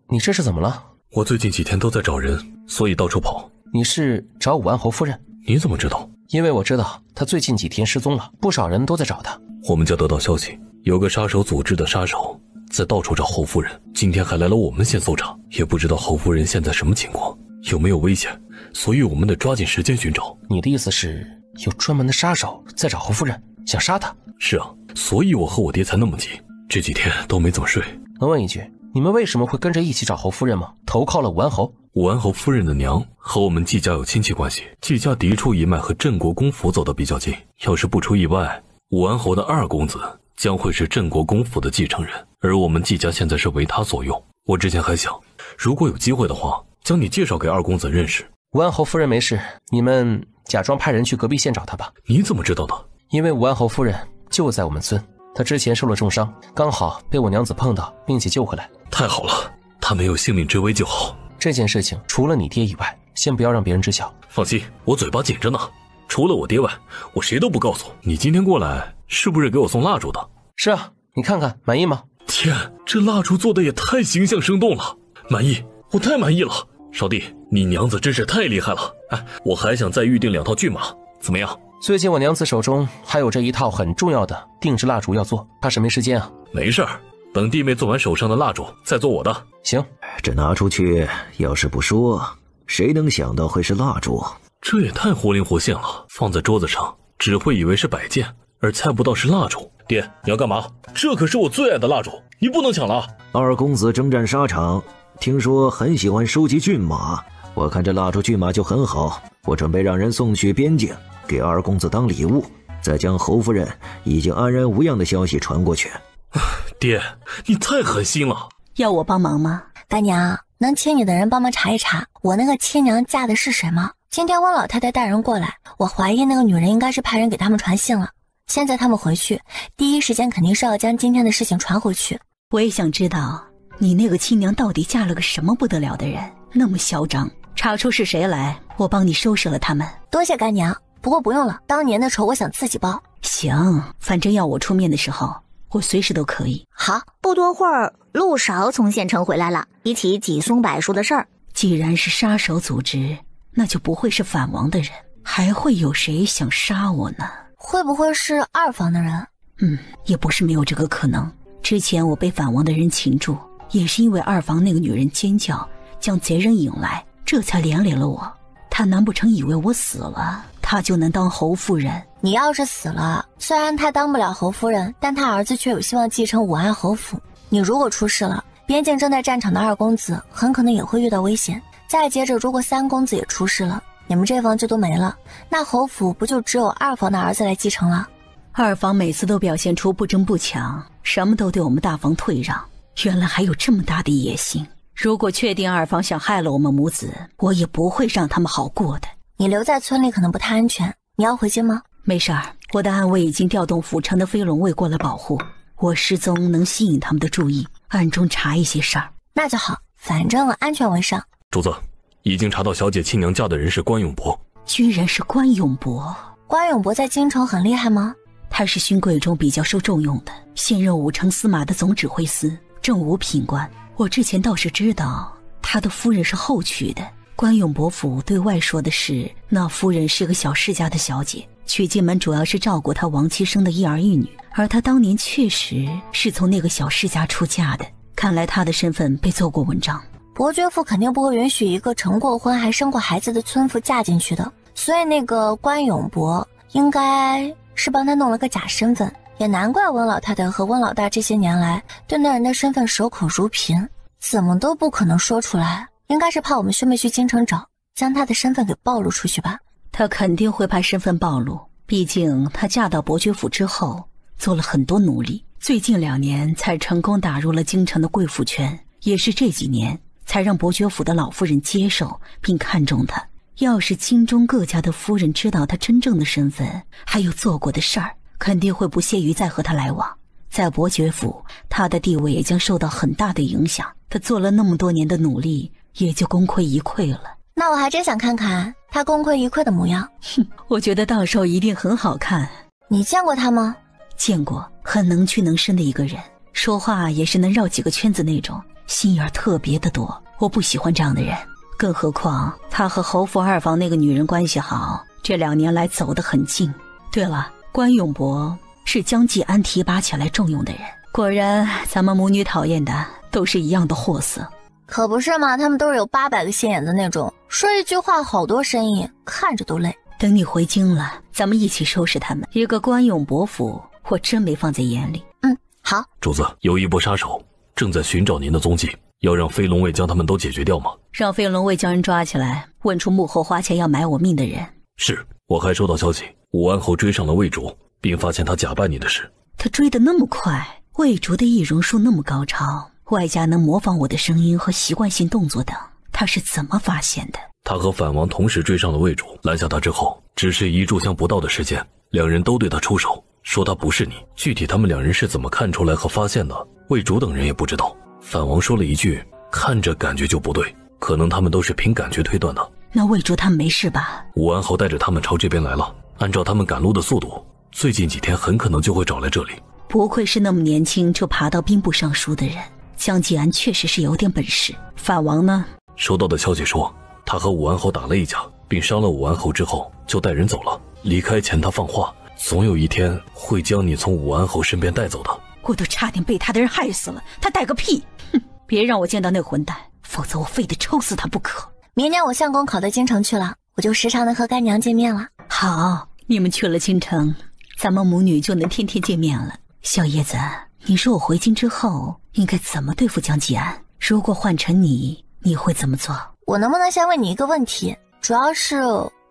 你这是怎么了？我最近几天都在找人，所以到处跑。你是找武安侯夫人？你怎么知道？因为我知道她最近几天失踪了，不少人都在找她。我们家得到消息，有个杀手组织的杀手在到处找侯夫人，今天还来了我们县搜查，也不知道侯夫人现在什么情况，有没有危险，所以我们得抓紧时间寻找。你的意思是有专门的杀手在找侯夫人，想杀她？是啊，所以我和我爹才那么急，这几天都没怎么睡。能问一句，你们为什么会跟着一起找侯夫人吗？投靠了武安侯？武安侯夫人的娘和我们季家有亲戚关系，季家嫡出一脉和镇国公府走得比较近，要是不出意外，武安侯的二公子将会是镇国公府的继承人，而我们季家现在是为他所用。我之前还想，如果有机会的话，将你介绍给二公子认识。武安侯夫人没事，你们假装派人去隔壁县找她吧。你怎么知道的？因为武安侯夫人就在我们村，她之前受了重伤，刚好被我娘子碰到，并且救回来。太好了，她没有性命之危就好。这件事情除了你爹以外，先不要让别人知晓。放心，我嘴巴紧着呢，除了我爹外，我谁都不告诉。你今天过来是不是给我送蜡烛的？是啊，你看看满意吗？天，这蜡烛做的也太形象生动了，满意，我太满意了。少帝，你娘子真是太厉害了。哎，我还想再预定2套骏马，怎么样？最近我娘子手中还有这一套很重要的定制蜡烛要做，怕是没时间啊。没事儿，等弟妹做完手上的蜡烛再做我的。行，这拿出去要是不说，谁能想到会是蜡烛？这也太活灵活现了，放在桌子上只会以为是摆件，而猜不到是蜡烛。爹，你要干嘛？这可是我最爱的蜡烛，你不能抢了。二公子征战沙场，听说很喜欢收集骏马，我看这蜡烛骏马就很好，我准备让人送去边境，给二公子当礼物，再将侯夫人已经安然无恙的消息传过去。爹，你太狠心了。要我帮忙吗？干娘，能请你的人帮忙查一查，我那个亲娘嫁的是谁吗？今天温老太太带人过来，我怀疑那个女人应该是派人给他们传信了。现在他们回去，第一时间肯定是要将今天的事情传回去。我也想知道你那个亲娘到底嫁了个什么不得了的人，那么嚣张。查出是谁来，我帮你收拾了他们。多谢干娘，不过不用了，当年的仇我想自己报。行，反正要我出面的时候，我随时都可以。好。不多会儿，陆勺从县城回来了，提起几松柏树的事儿。既然是杀手组织，那就不会是反王的人，还会有谁想杀我呢？会不会是二房的人？也不是没有这个可能。之前我被反王的人擒住，也是因为二房那个女人尖叫，将贼人引来，这才连累了我。他难不成以为我死了，他就能当侯夫人？你要是死了，虽然他当不了侯夫人，但他儿子却有希望继承武安侯府。你如果出事了，边境正在战场的二公子很可能也会遇到危险。再接着，如果三公子也出事了，你们这房就都没了，那侯府不就只有二房的儿子来继承了？二房每次都表现出不争不抢，什么都对我们大房退让，原来还有这么大的野心。如果确定二房想害了我们母子，我也不会让他们好过的。你留在村里可能不太安全，你要回京吗？没事儿，我的暗卫已经调动府城的飞龙卫过来保护，我失踪能吸引他们的注意，暗中查一些事儿。那就好，反正安全为上。主子，已经查到小姐亲娘嫁的人是关永伯。居然是关永伯？关永伯在京城很厉害吗？他是勋贵中比较受重用的，现任武城司马的总指挥司，正五品官。我之前倒是知道他的夫人是后娶的。关永伯府对外说的是那夫人是个小世家的小姐，娶进门主要是照顾他亡妻生的一儿一女，而他当年确实是从那个小世家出嫁的。看来他的身份被做过文章。伯爵府肯定不会允许一个成过婚还生过孩子的村妇嫁进去的，所以那个关永伯应该是帮他弄了个假身份，也难怪温老太太和温老大这些年来对那人的身份守口如瓶，怎么都不可能说出来，应该是怕我们兄妹去京城找，将他的身份给暴露出去吧。他肯定会怕身份暴露，毕竟他嫁到伯爵府之后做了很多努力，最近2年才成功打入了京城的贵妇圈，也是这几年才让伯爵府的老夫人接受并看重他。要是京中各家的夫人知道他真正的身份还有做过的事儿，肯定会不屑于再和他来往。在伯爵府，他的地位也将受到很大的影响，他做了那么多年的努力也就功亏一篑了。那我还真想看看他功亏一篑的模样。我觉得到时候一定很好看。你见过他吗？见过，很能屈能伸的一个人，说话也是能绕几个圈子那种，心眼特别的多，我不喜欢这样的人。更何况他和侯府二房那个女人关系好，这2年来走得很近。对了，关永伯是江继安提拔起来重用的人，果然咱们母女讨厌的都是一样的货色。可不是嘛，他们都是有800个心眼的那种，说一句话好多生意，看着都累。等你回京了，咱们一起收拾他们。一个关永伯府我真没放在眼里。好。主子，有一波杀手正在寻找您的踪迹，要让飞龙卫将他们都解决掉吗？让飞龙卫将人抓起来，问出幕后花钱要买我命的人。是，我还收到消息，武安侯追上了魏竹，并发现他假扮你的事。他追得那么快，魏竹的易容术那么高超，外加能模仿我的声音和习惯性动作等，他是怎么发现的？他和反王同时追上了魏主，拦下他之后，只是1炷香不到的时间，2人都对他出手，说他不是你。具体他们2人是怎么看出来和发现的，魏主等人也不知道。反王说了一句，看着感觉就不对，可能他们都是凭感觉推断的。那魏主他们没事吧？武安侯带着他们朝这边来了，按照他们赶路的速度，最近几天很可能就会找来这里。不愧是那么年轻就爬到兵部尚书的人，江继安确实是有点本事。反王呢？收到的消息说，他和武安侯打了一架，并伤了武安侯之后就带人走了。离开前他放话，总有一天会将你从武安侯身边带走的。我都差点被他的人害死了，他带个屁！哼，别让我见到那个混蛋，否则我非得抽死他不可。明年我相公考到京城去了，我就时常能和干娘见面了。好，你们去了京城，咱们母女就能天天见面了。小叶子，你说我回京之后应该怎么对付江继安？如果换成你，你会怎么做？我能不能先问你一个问题？主要是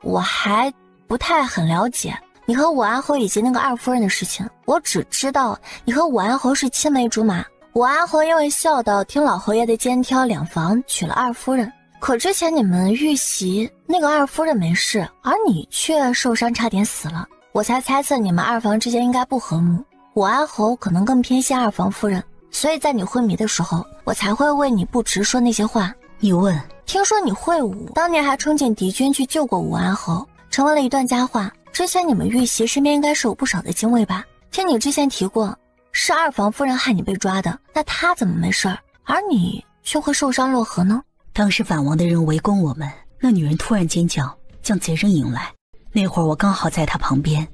我还不太很了解你和武安侯以及那个二夫人的事情。我只知道你和武安侯是青梅竹马，武安侯因为孝道听老侯爷的肩挑2房娶了二夫人，可之前你们遇袭那个二夫人没事，而你却受伤差点死了，我才猜测你们2房之间应该不和睦，武安侯可能更偏心2房夫人，所以在你昏迷的时候我才会为你不直说那些话。你问，听说你会武，当年还冲进敌军去救过武安侯，成为了一段佳话。之前你们遇袭身边应该是有不少的精卫吧？听你之前提过是2房夫人害你被抓的，那她怎么没事儿，而你却会受伤落河呢？当时反王的人围攻我们，那女人突然尖叫，将贼人引来，那会儿我刚好在她旁边，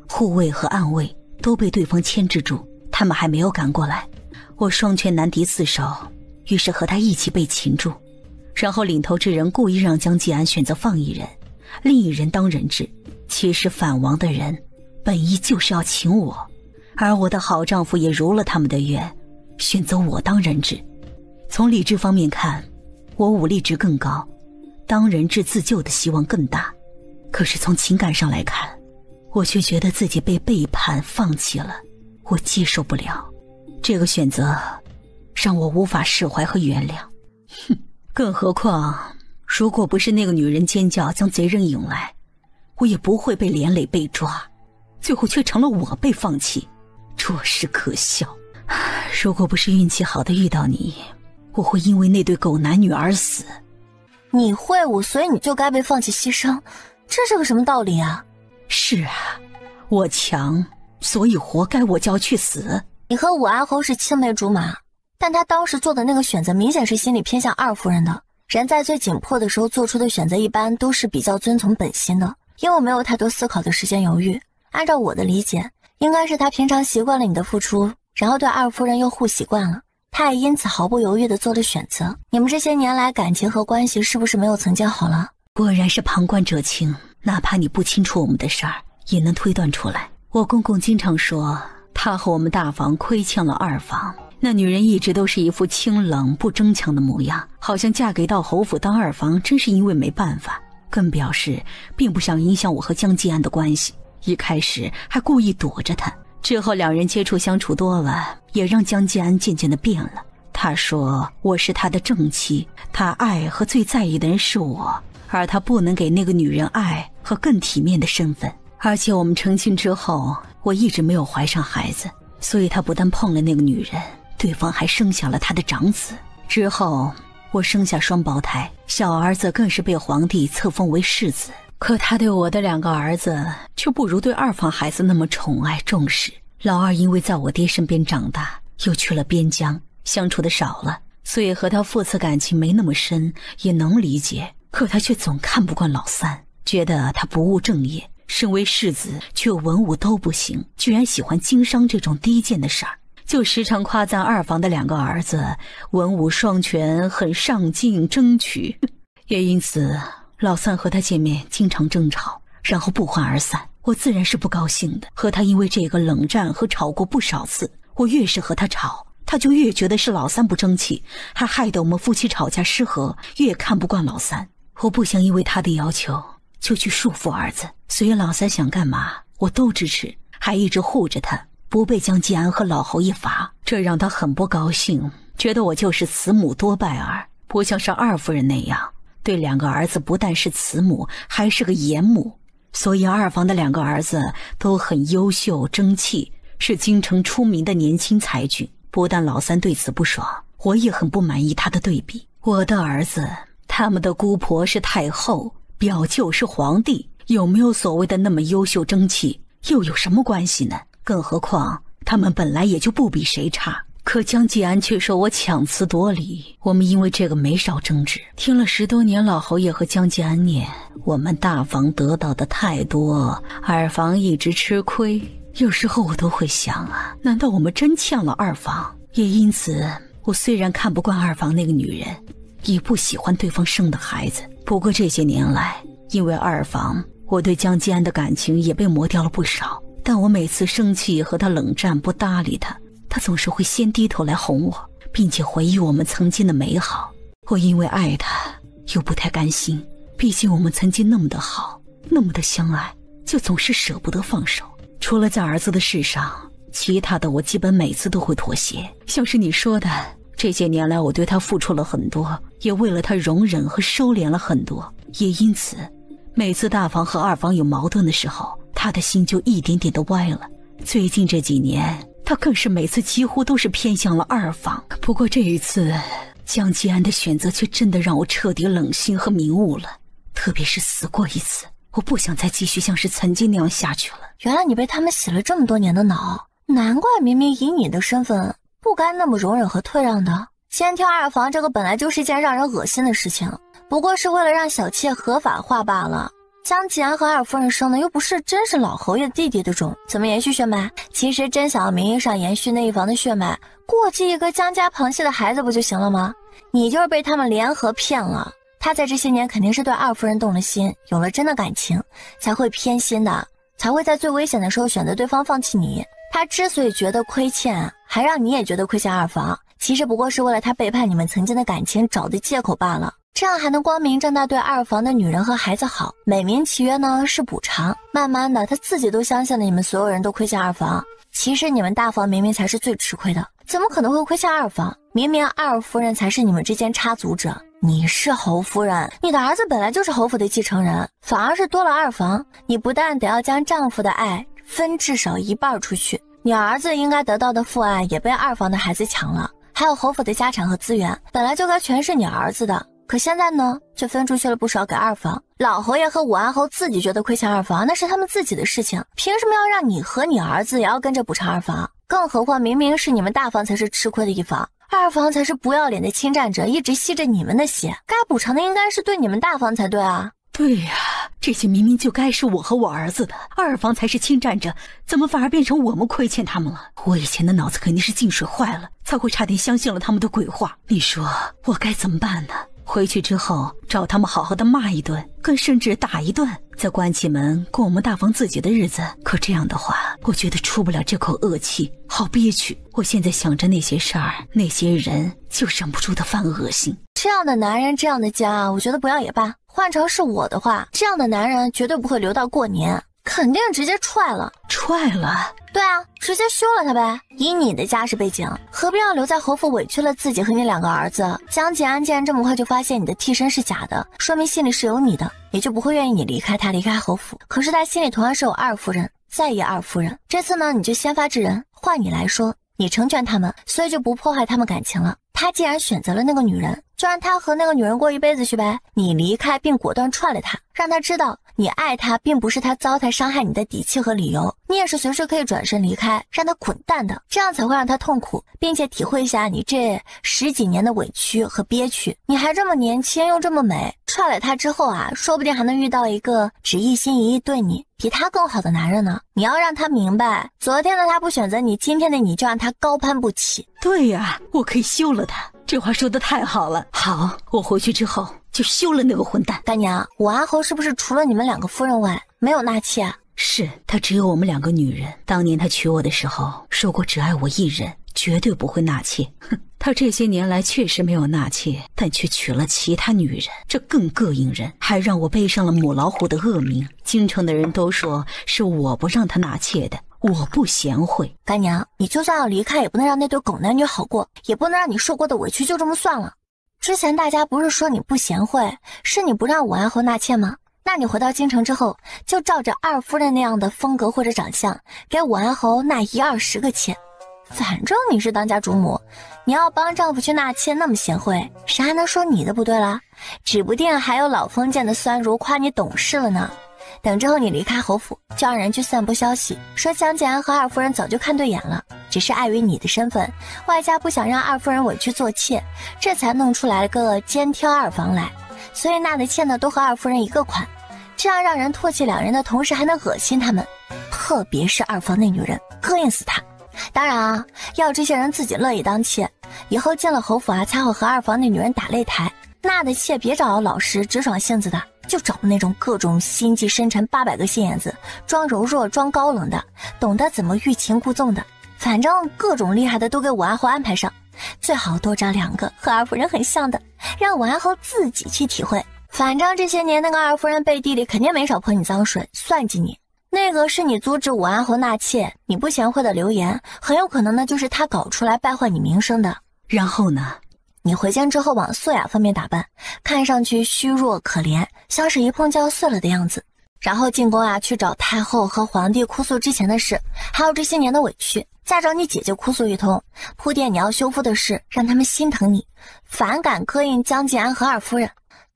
护卫和暗卫都被对方牵制住，他们还没有赶过来，我双拳难敌四手，于是和他一起被擒住，然后领头之人故意让江继安选择放一人，另一人当人质。其实反王的人本意就是要擒我，而我的好丈夫也如了他们的愿，选择我当人质。从理智方面看，我武力值更高，当人质自救的希望更大。可是从情感上来看，我却觉得自己被背叛放弃了，我接受不了。这个选择让我无法释怀和原谅。哼，更何况如果不是那个女人尖叫将贼人引来，我也不会被连累被抓，最后却成了我被放弃，着实可笑。如果不是运气好的遇到你，我会因为那对狗男女而死。你会武，所以你就该被放弃牺牲，这是个什么道理啊？是啊，我强，所以活该我就要去死。你和武安侯是青梅竹马，但他当时做的那个选择明显是心里偏向二夫人的。人在最紧迫的时候做出的选择一般都是比较遵从本心的，因为我没有太多思考的时间犹豫。按照我的理解，应该是他平常习惯了你的付出，然后对二夫人又护习惯了，他也因此毫不犹豫地做了选择。你们这些年来感情和关系是不是没有曾见好了？果然是旁观者清，哪怕你不清楚我们的事儿，也能推断出来。我公公经常说，他和我们大房亏欠了二房，那女人一直都是一副清冷不争强的模样，好像嫁给到侯府当二房真是因为没办法，更表示并不想影响我和江继安的关系。一开始还故意躲着他，之后两人接触相处多了，也让江继安渐渐的变了。他说我是他的正妻，他爱和最在意的人是我，而他不能给那个女人爱和更体面的身份。而且我们成亲之后，我一直没有怀上孩子，所以他不但碰了那个女人，对方还生下了他的长子。之后我生下双胞胎，小儿子更是被皇帝册封为世子。可他对我的两个儿子却不如对二房孩子那么宠爱重视。老二因为在我爹身边长大，又去了边疆，相处的少了，所以和他父子感情没那么深，也能理解。可他却总看不惯老三，觉得他不务正业，身为世子却文武都不行，居然喜欢经商这种低贱的事儿，就时常夸赞二房的两个儿子文武双全，很上进争取。也因此老三和他见面经常争吵，然后不欢而散。我自然是不高兴的，和他因为这个冷战和吵过不少次。我越是和他吵，他就越觉得是老三不争气，还害得我们夫妻吵架失和，越看不惯老三。我不想因为他的要求就去束缚儿子，所以老三想干嘛我都支持，还一直护着他，不被江继安和老侯一罚。这让他很不高兴，觉得我就是慈母多败儿，不像是二夫人那样对两个儿子不但是慈母，还是个严母。所以二房的两个儿子都很优秀争气，是京城出名的年轻才俊。不但老三对此不爽，我也很不满意他的对比。我的儿子，他们的姑婆是太后，表舅是皇帝，有没有所谓的那么优秀争气又有什么关系呢？更何况他们本来也就不比谁差。可江继安却说我强词夺理，我们因为这个没少争执。听了10多年老侯爷和江继安念我们大房得到的太多，二房一直吃亏，有时候我都会想啊，难道我们真欠了二房？也因此我虽然看不惯二房那个女人，也不喜欢对方生的孩子。不过这些年来因为二房，我对江继安的感情也被磨掉了不少。但我每次生气和他冷战不搭理他，他总是会先低头来哄我，并且回忆我们曾经的美好。我因为爱他又不太甘心，毕竟我们曾经那么的好，那么的相爱，就总是舍不得放手。除了在儿子的事上，其他的我基本每次都会妥协。像是你说的，这些年来我对他付出了很多，也为了他容忍和收敛了很多。也因此每次大房和二房有矛盾的时候，他的心就一点点的歪了。最近这几年他更是每次几乎都是偏向了二房。不过这一次江继安的选择却真的让我彻底冷心和明悟了，特别是死过一次，我不想再继续像是曾经那样下去了。原来你被他们洗了这么多年的脑，难怪明明以你的身份不该那么容忍和退让的。先挑二房这个本来就是一件让人恶心的事情，不过是为了让小妾合法化罢了。江吉安和二夫人生的又不是真是老侯爷弟弟的种，怎么延续血脉？其实真想要名义上延续那一房的血脉，过继一个江家旁系的孩子不就行了吗？你就是被他们联合骗了。他在这些年肯定是对二夫人动了心，有了真的感情，才会偏心的，才会在最危险的时候选择对方放弃你。他之所以觉得亏欠，还让你也觉得亏欠二房，其实不过是为了他背叛你们曾经的感情找的借口罢了。这样还能光明正大对二房的女人和孩子好，美名其曰呢是补偿。慢慢的他自己都相信了你们所有人都亏欠二房，其实你们大房明明才是最吃亏的，怎么可能会亏欠二房？明明二夫人才是你们之间插足者，你是侯夫人，你的儿子本来就是侯府的继承人，反而是多了二房，你不但得要将丈夫的爱分至少一半出去，你儿子应该得到的父爱也被二房的孩子抢了，还有侯府的家产和资源本来就该全是你儿子的，可现在呢却分出去了不少给二房。老侯爷和武安侯自己觉得亏欠二房，那是他们自己的事情，凭什么要让你和你儿子也要跟着补偿二房？更何况明明是你们大房才是吃亏的一方，二房才是不要脸的侵占者，一直吸着你们的血，该补偿的应该是对你们大房才对啊。对呀，这些明明就该是我和我儿子的，二房才是侵占者，怎么反而变成我们亏欠他们了？我以前的脑子肯定是进水坏了，才会差点相信了他们的鬼话。你说我该怎么办呢？回去之后找他们好好的骂一顿，更甚至打一顿，再关起门过我们大房自己的日子。可这样的话，我觉得出不了这口恶气，好憋屈。我现在想着那些事儿，那些人，就忍不住的犯恶心。这样的男人，这样的家，我觉得不要也罢。换成是我的话，这样的男人绝对不会留到过年，肯定直接踹了。踹了？对啊，直接休了他呗。以你的家世背景，何必要留在侯府委屈了自己和你两个儿子？江吉安既然这么快就发现你的替身是假的，说明心里是有你的，也就不会愿意你离开他，离开侯府。可是他心里同样是有二夫人，在意二夫人。这次呢，你就先发制人，换你来说，你成全他们，所以就不破坏他们感情了。他既然选择了那个女人，就让他和那个女人过一辈子去呗。你离开并果断踹了他，让他知道你爱他并不是他糟蹋伤害你的底气和理由，你也是随时可以转身离开，让他滚蛋的，这样才会让他痛苦，并且体会一下你这10几年的委屈和憋屈。你还这么年轻又这么美，踹了他之后啊，说不定还能遇到一个只一心一意对你比他更好的男人呢。你要让他明白，昨天的他不选择你，今天的你就让他高攀不起。对呀，我可以休了他。这话说得太好了。好，我回去之后就休了那个混蛋。干娘，武安侯是不是除了你们两个夫人外没有纳妾啊？是，他只有我们2个女人。当年他娶我的时候说过只爱我一人，绝对不会纳妾。哼，他这些年来确实没有纳妾，但却娶了其他女人，这更膈应人，还让我背上了母老虎的恶名。京城的人都说是我不让他纳妾的，我不贤惠。干娘，你就算要离开，也不能让那对狗男女好过，也不能让你受过的委屈就这么算了。之前大家不是说你不贤惠，是你不让武安侯纳妾吗？那你回到京城之后，就照着二夫人那样的风格或者长相，给武安侯纳10-20个妾。反正你是当家主母，你要帮丈夫去纳妾那么贤惠，谁还能说你的不对了？指不定还有老封建的酸儒夸你懂事了呢。等之后你离开侯府，就让人去散布消息，说江吉安和二夫人早就看对眼了，只是碍于你的身份，外加不想让二夫人委屈做妾，这才弄出来个肩挑二房来，所以纳的妾呢都和二夫人一个款，这样让人唾弃两人的同时还能恶心他们，特别是二房那女人，膈应死她。当然啊，要这些人自己乐意当妾，以后进了侯府啊，才好和二房那女人打擂台。纳的妾别找老实直爽性子的，就找那种各种心计深沉800个心眼子，装柔弱装高冷的，懂得怎么欲擒故纵的，反正各种厉害的都给武安侯安排上，最好多找2个和二夫人很像的，让武安侯自己去体会。反正这些年那个二夫人背地里肯定没少泼你脏水，算计你。那个是你阻止武安侯纳妾，你不贤惠的流言，很有可能呢就是他搞出来败坏你名声的。然后呢？你回京之后往素雅方面打扮，看上去虚弱可怜，像是一碰就要碎了的样子。然后进宫啊，去找太后和皇帝哭诉之前的事，还有这些年的委屈，再找你姐姐哭诉一通，铺垫你要修复的事，让他们心疼你，反感膈应江吉安和二夫人。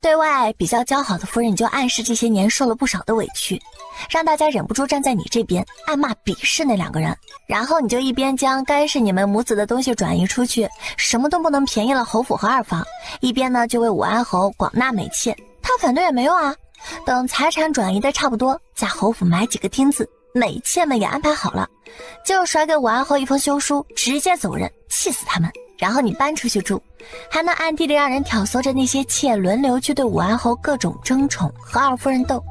对外比较交好的夫人，你就暗示这些年受了不少的委屈，让大家忍不住站在你这边，暗骂鄙视那2个人。然后你就一边将该是你们母子的东西转移出去，什么都不能便宜了侯府和二房，一边呢就为武安侯广纳美妾。他反对也没用啊，等财产转移的差不多，在侯府埋几个钉子，美妾们也安排好了，就甩给武安侯一封休书，直接走人，气死他们。然后你搬出去住，还能暗地里让人挑唆着那些妾轮流去对武安侯各种争宠和二夫人斗，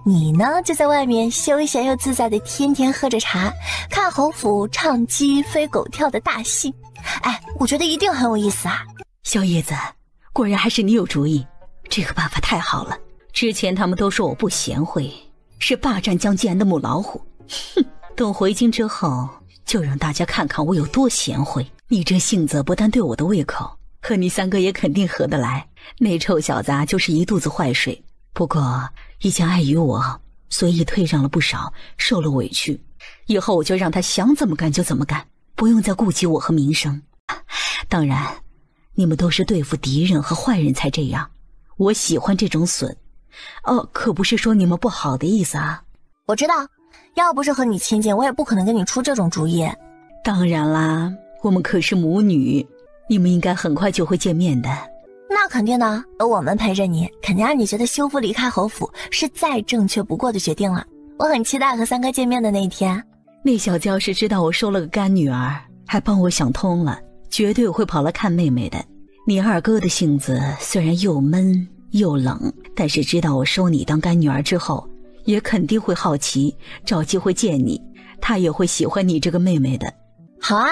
你呢就在外面休闲又自在的天天喝着茶，看侯府唱鸡飞狗跳的大戏。哎，我觉得一定很有意思啊。小叶子，果然还是你有主意，这个办法太好了。之前他们都说我不贤惠，是霸占江继安的母老虎。哼，等回京之后，就让大家看看我有多贤惠。你这性子不但对我的胃口，和你三哥也肯定合得来。那臭小子就是一肚子坏水，不过以前碍于我，所以退让了不少，受了委屈。以后我就让他想怎么干就怎么干，不用再顾及我和名声。当然，你们都是对付敌人和坏人才这样，我喜欢这种损。可不是说你们不好的意思啊。我知道，要不是和你亲近，我也不可能给你出这种主意。当然啦，我们可是母女，你们应该很快就会见面的。那肯定的，我们陪着你，肯定让你觉得修复离开侯府是再正确不过的决定了。我很期待和三哥见面的那一天。那小子要是知道我收了个干女儿，还帮我想通了，绝对会跑来看妹妹的。你二哥的性子虽然又闷又冷，但是知道我收你当干女儿之后，也肯定会好奇，找机会见你，他也会喜欢你这个妹妹的。好啊，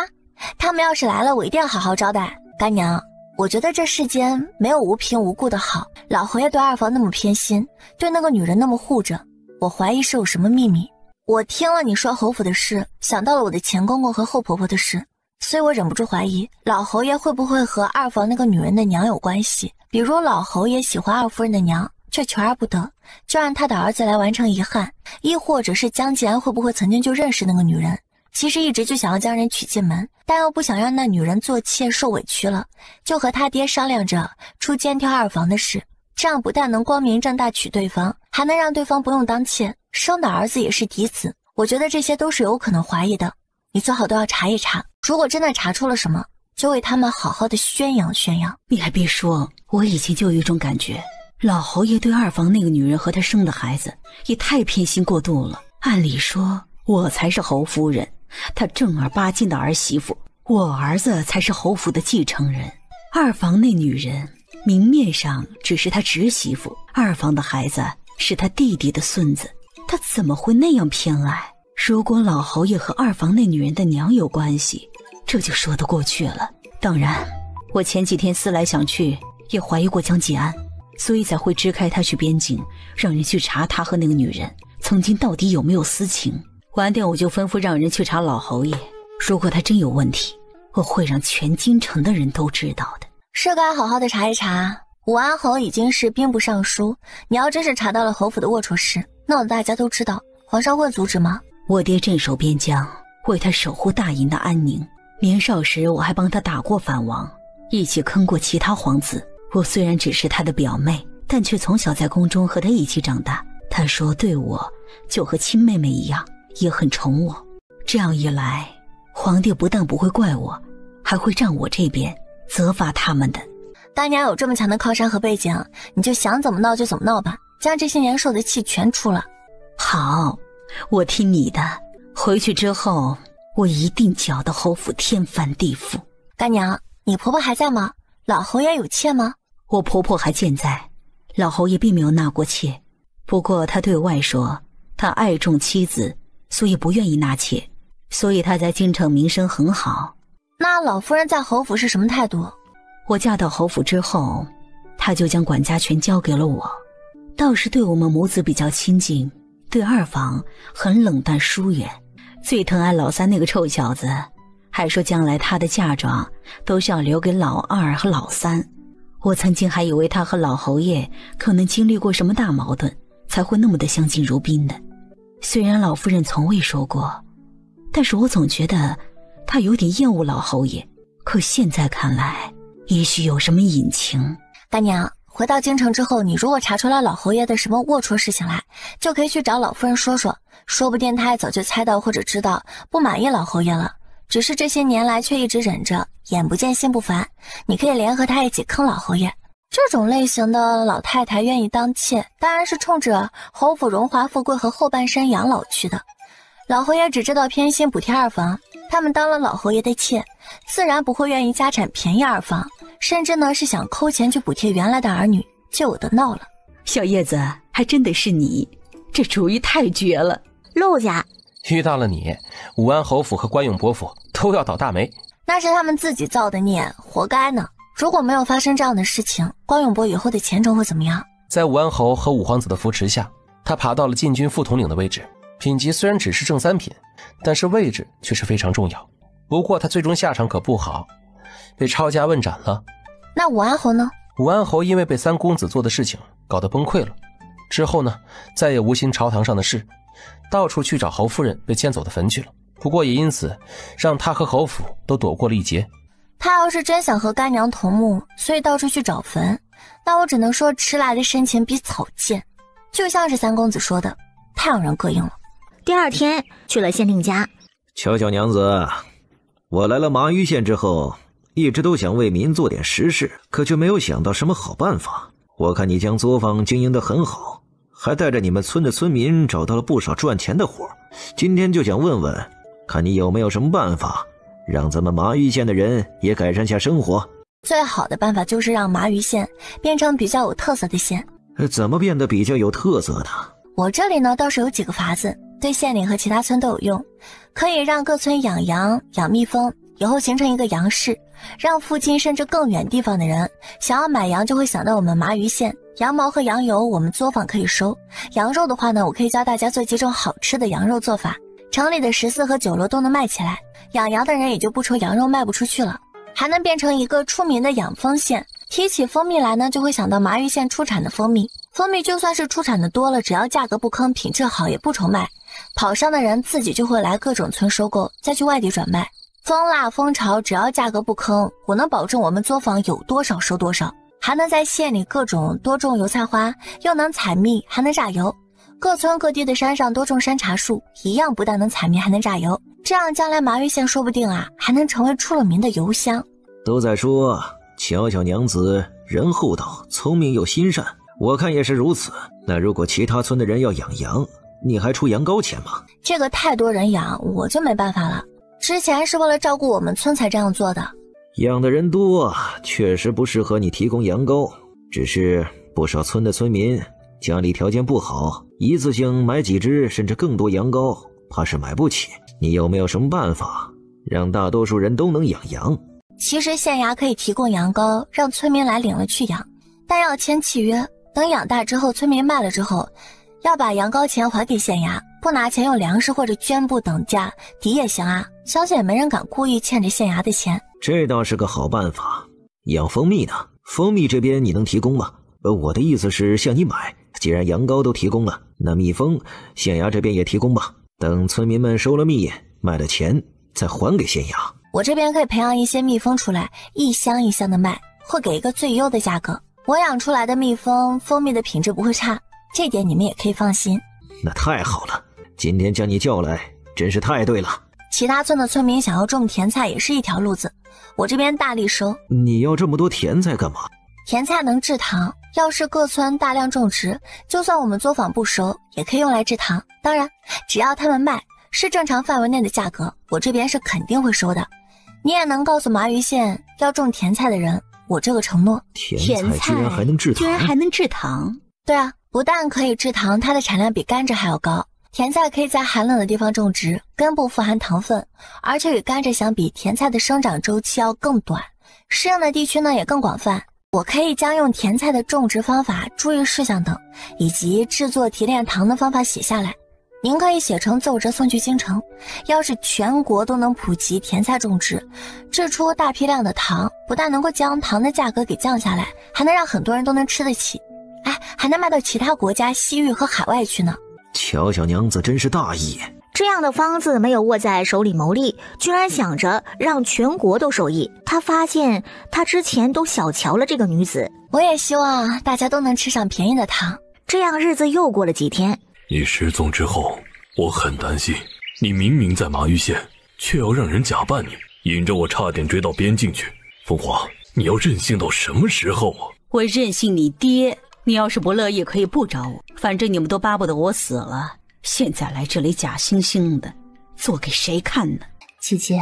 他们要是来了，我一定要好好招待。干娘，我觉得这世间没有无凭无故的好。老侯爷对二房那么偏心，对那个女人那么护着，我怀疑是有什么秘密。我听了你说侯府的事，想到了我的前公公和后婆婆的事，所以我忍不住怀疑老侯爷会不会和二房那个女人的娘有关系。比如老侯爷喜欢二夫人的娘，却求而不得，就让他的儿子来完成遗憾。亦或者是江继安会不会曾经就认识那个女人，其实一直就想要将人娶进门，但又不想让那女人做妾受委屈了，就和他爹商量着出监挑二房的事。这样不但能光明正大娶对方，还能让对方不用当妾，生的儿子也是嫡子。我觉得这些都是有可能怀疑的，你最好都要查一查，如果真的查出了什么，就为他们好好的宣扬宣扬。你还别说，我以前就有一种感觉，老侯爷对二房那个女人和他生的孩子也太偏心过度了。按理说我才是侯夫人，他正儿八经的儿媳妇，我儿子才是侯府的继承人。二房那女人明面上只是他侄媳妇，二房的孩子是他弟弟的孙子，他怎么会那样偏爱？如果老侯爷和二房那女人的娘有关系，这就说得过去了。当然，我前几天思来想去，也怀疑过江继安，所以才会支开他去边境，让人去查他和那个女人曾经到底有没有私情。晚点我就吩咐让人去查老侯爷，如果他真有问题，我会让全京城的人都知道的。是该好好的查一查。武安侯已经是兵部尚书，你要真是查到了侯府的龌龊事，闹得大家都知道，皇上会阻止吗？我爹镇守边疆，为他守护大营的安宁。年少时我还帮他打过反王，一起坑过其他皇子。我虽然只是他的表妹，但却从小在宫中和他一起长大。他说对我就和亲妹妹一样，也很宠我。这样一来，皇帝不但不会怪我，还会站我这边，责罚他们的。干娘有这么强的靠山和背景，你就想怎么闹就怎么闹吧，将这些年受的气全出了。好，我听你的。回去之后，我一定搅得侯府天翻地覆。干娘，你婆婆还在吗？老侯爷有妾吗？我婆婆还健在，老侯爷并没有纳过妾。不过他对外说，他爱重妻子，所以不愿意纳妾，所以他在京城名声很好。那老夫人在侯府是什么态度？我嫁到侯府之后，他就将管家权交给了我，倒是对我们母子比较亲近，对二房很冷淡疏远。最疼爱老三那个臭小子，还说将来他的嫁妆都是要留给老二和老三。我曾经还以为他和老侯爷可能经历过什么大矛盾，才会那么的相敬如宾的。虽然老夫人从未说过，但是我总觉得他有点厌恶老侯爷。可现在看来，也许有什么隐情。干娘，回到京城之后，你如果查出来老侯爷的什么龌龊事情来，就可以去找老夫人说说，说不定他也早就猜到或者知道不满意老侯爷了，只是这些年来却一直忍着，眼不见心不烦。你可以联合他一起坑老侯爷，这种类型的老太太愿意当妾，当然是冲着侯府荣华富贵和后半生养老去的。老侯爷只知道偏心补贴二房，他们当了老侯爷的妾，自然不会愿意家产便宜二房，甚至呢是想抠钱去补贴原来的儿女，就有的闹了。小叶子，还真得是你，这主意太绝了。陆家遇到了你，武安侯府和关永伯府都要倒大霉。那是他们自己造的孽，活该呢。如果没有发生这样的事情，关永伯以后的前程会怎么样？在武安侯和五皇子的扶持下，他爬到了禁军副统领的位置。品级虽然只是正三品，但是位置却是非常重要。不过他最终下场可不好，被抄家问斩了。那武安侯呢？武安侯因为被三公子做的事情搞得崩溃了，之后呢，再也无心朝堂上的事，到处去找侯夫人被迁走的坟去了。不过也因此让他和侯府都躲过了一劫。他要是真想和干娘同墓，所以到处去找坟，那我只能说迟来的深情比草贱，就像是三公子说的，太让人膈应了。第二天去了县令家。巧巧娘子，我来了麻鱼县之后，一直都想为民做点实事，可却没有想到什么好办法。我看你将作坊经营得很好，还带着你们村的村民找到了不少赚钱的活，今天就想问问，看你有没有什么办法让咱们麻鱼县的人也改善下生活。最好的办法就是让麻鱼县变成比较有特色的县。怎么变得比较有特色呢？我这里呢倒是有几个法子，对县里和其他村都有用。可以让各村养羊养蜜蜂，以后形成一个羊市，让附近甚至更远地方的人想要买羊就会想到我们麻鱼县。羊毛和羊油我们作坊可以收，羊肉的话呢，我可以教大家做几种好吃的羊肉做法，城里的食肆和酒楼都能卖起来，养羊的人也就不愁羊肉卖不出去了，还能变成一个出名的养蜂县。提起蜂蜜来呢，就会想到麻鱼县出产的蜂蜜。蜂蜜就算是出产的多了，只要价格不坑，品质好，也不愁卖。跑商的人自己就会来各种村收购，再去外地转卖。蜂蜡蜂巢只要价格不坑，我能保证我们作坊有多少收多少，还能在县里各种多种油菜花，又能采蜜，还能榨油。各村各地的山上多种山茶树，一样不但能采蜜，还能榨油。这样将来麻鱼县说不定啊，还能成为出了名的油乡。都在说巧巧娘子人厚道，聪明又心善，我看也是如此。那如果其他村的人要养羊，你还出羊羔钱吗？这个太多人养，我就没办法了。之前是为了照顾我们村才这样做的。养的人多，确实不适合你提供羊羔，只是不少村的村民家里条件不好，一次性买几只甚至更多羊羔，怕是买不起。你有没有什么办法让大多数人都能养羊？其实县衙可以提供羊羔，让村民来领了去养，但要签契约，等养大之后，村民卖了之后，要把羊羔钱还给县衙，不拿钱用粮食或者绢布等价抵也行啊。相信也没人敢故意欠着县衙的钱。这倒是个好办法。养蜂蜜呢？蜂蜜这边你能提供吗？我的意思是向你买，既然羊羔都提供了，那蜜蜂县衙这边也提供吧。等村民们收了蜜，卖了钱再还给县衙。我这边可以培养一些蜜蜂出来，一箱一箱的卖，会给一个最优的价格。我养出来的蜜蜂，蜂蜜的品质不会差，这点你们也可以放心。那太好了，今天将你叫来真是太对了。其他村的村民想要种甜菜也是一条路子，我这边大力收。你要这么多甜菜干嘛？甜菜能制糖，要是各村大量种植，就算我们作坊不收，也可以用来制糖。当然，只要他们卖是正常范围内的价格，我这边是肯定会收的。你也能告诉麻鱼县要种甜菜的人，我这个承诺。甜菜居然还能制糖？居然还能制糖？对啊，不但可以制糖，它的产量比甘蔗还要高。甜菜可以在寒冷的地方种植，根部富含糖分，而且与甘蔗相比，甜菜的生长周期要更短，适应的地区呢也更广泛。我可以将用甜菜的种植方法、注意事项等，以及制作提炼糖的方法写下来，您可以写成奏折送去京城。要是全国都能普及甜菜种植，制出大批量的糖，不但能够将糖的价格给降下来，还能让很多人都能吃得起，还能卖到其他国家、西域和海外去呢。巧巧娘子真是大义。这样的方子没有握在手里牟利，居然想着让全国都受益。他发现他之前都小瞧了这个女子。我也希望大家都能吃上便宜的糖。这样日子又过了几天。你失踪之后，我很担心，你明明在麻鱼县，却要让人假扮你，引着我差点追到边境去。凤凰，你要任性到什么时候啊？我任性你爹，你要是不乐意可以不找我，反正你们都巴不得我死了，现在来这里假惺惺的，做给谁看呢？姐姐，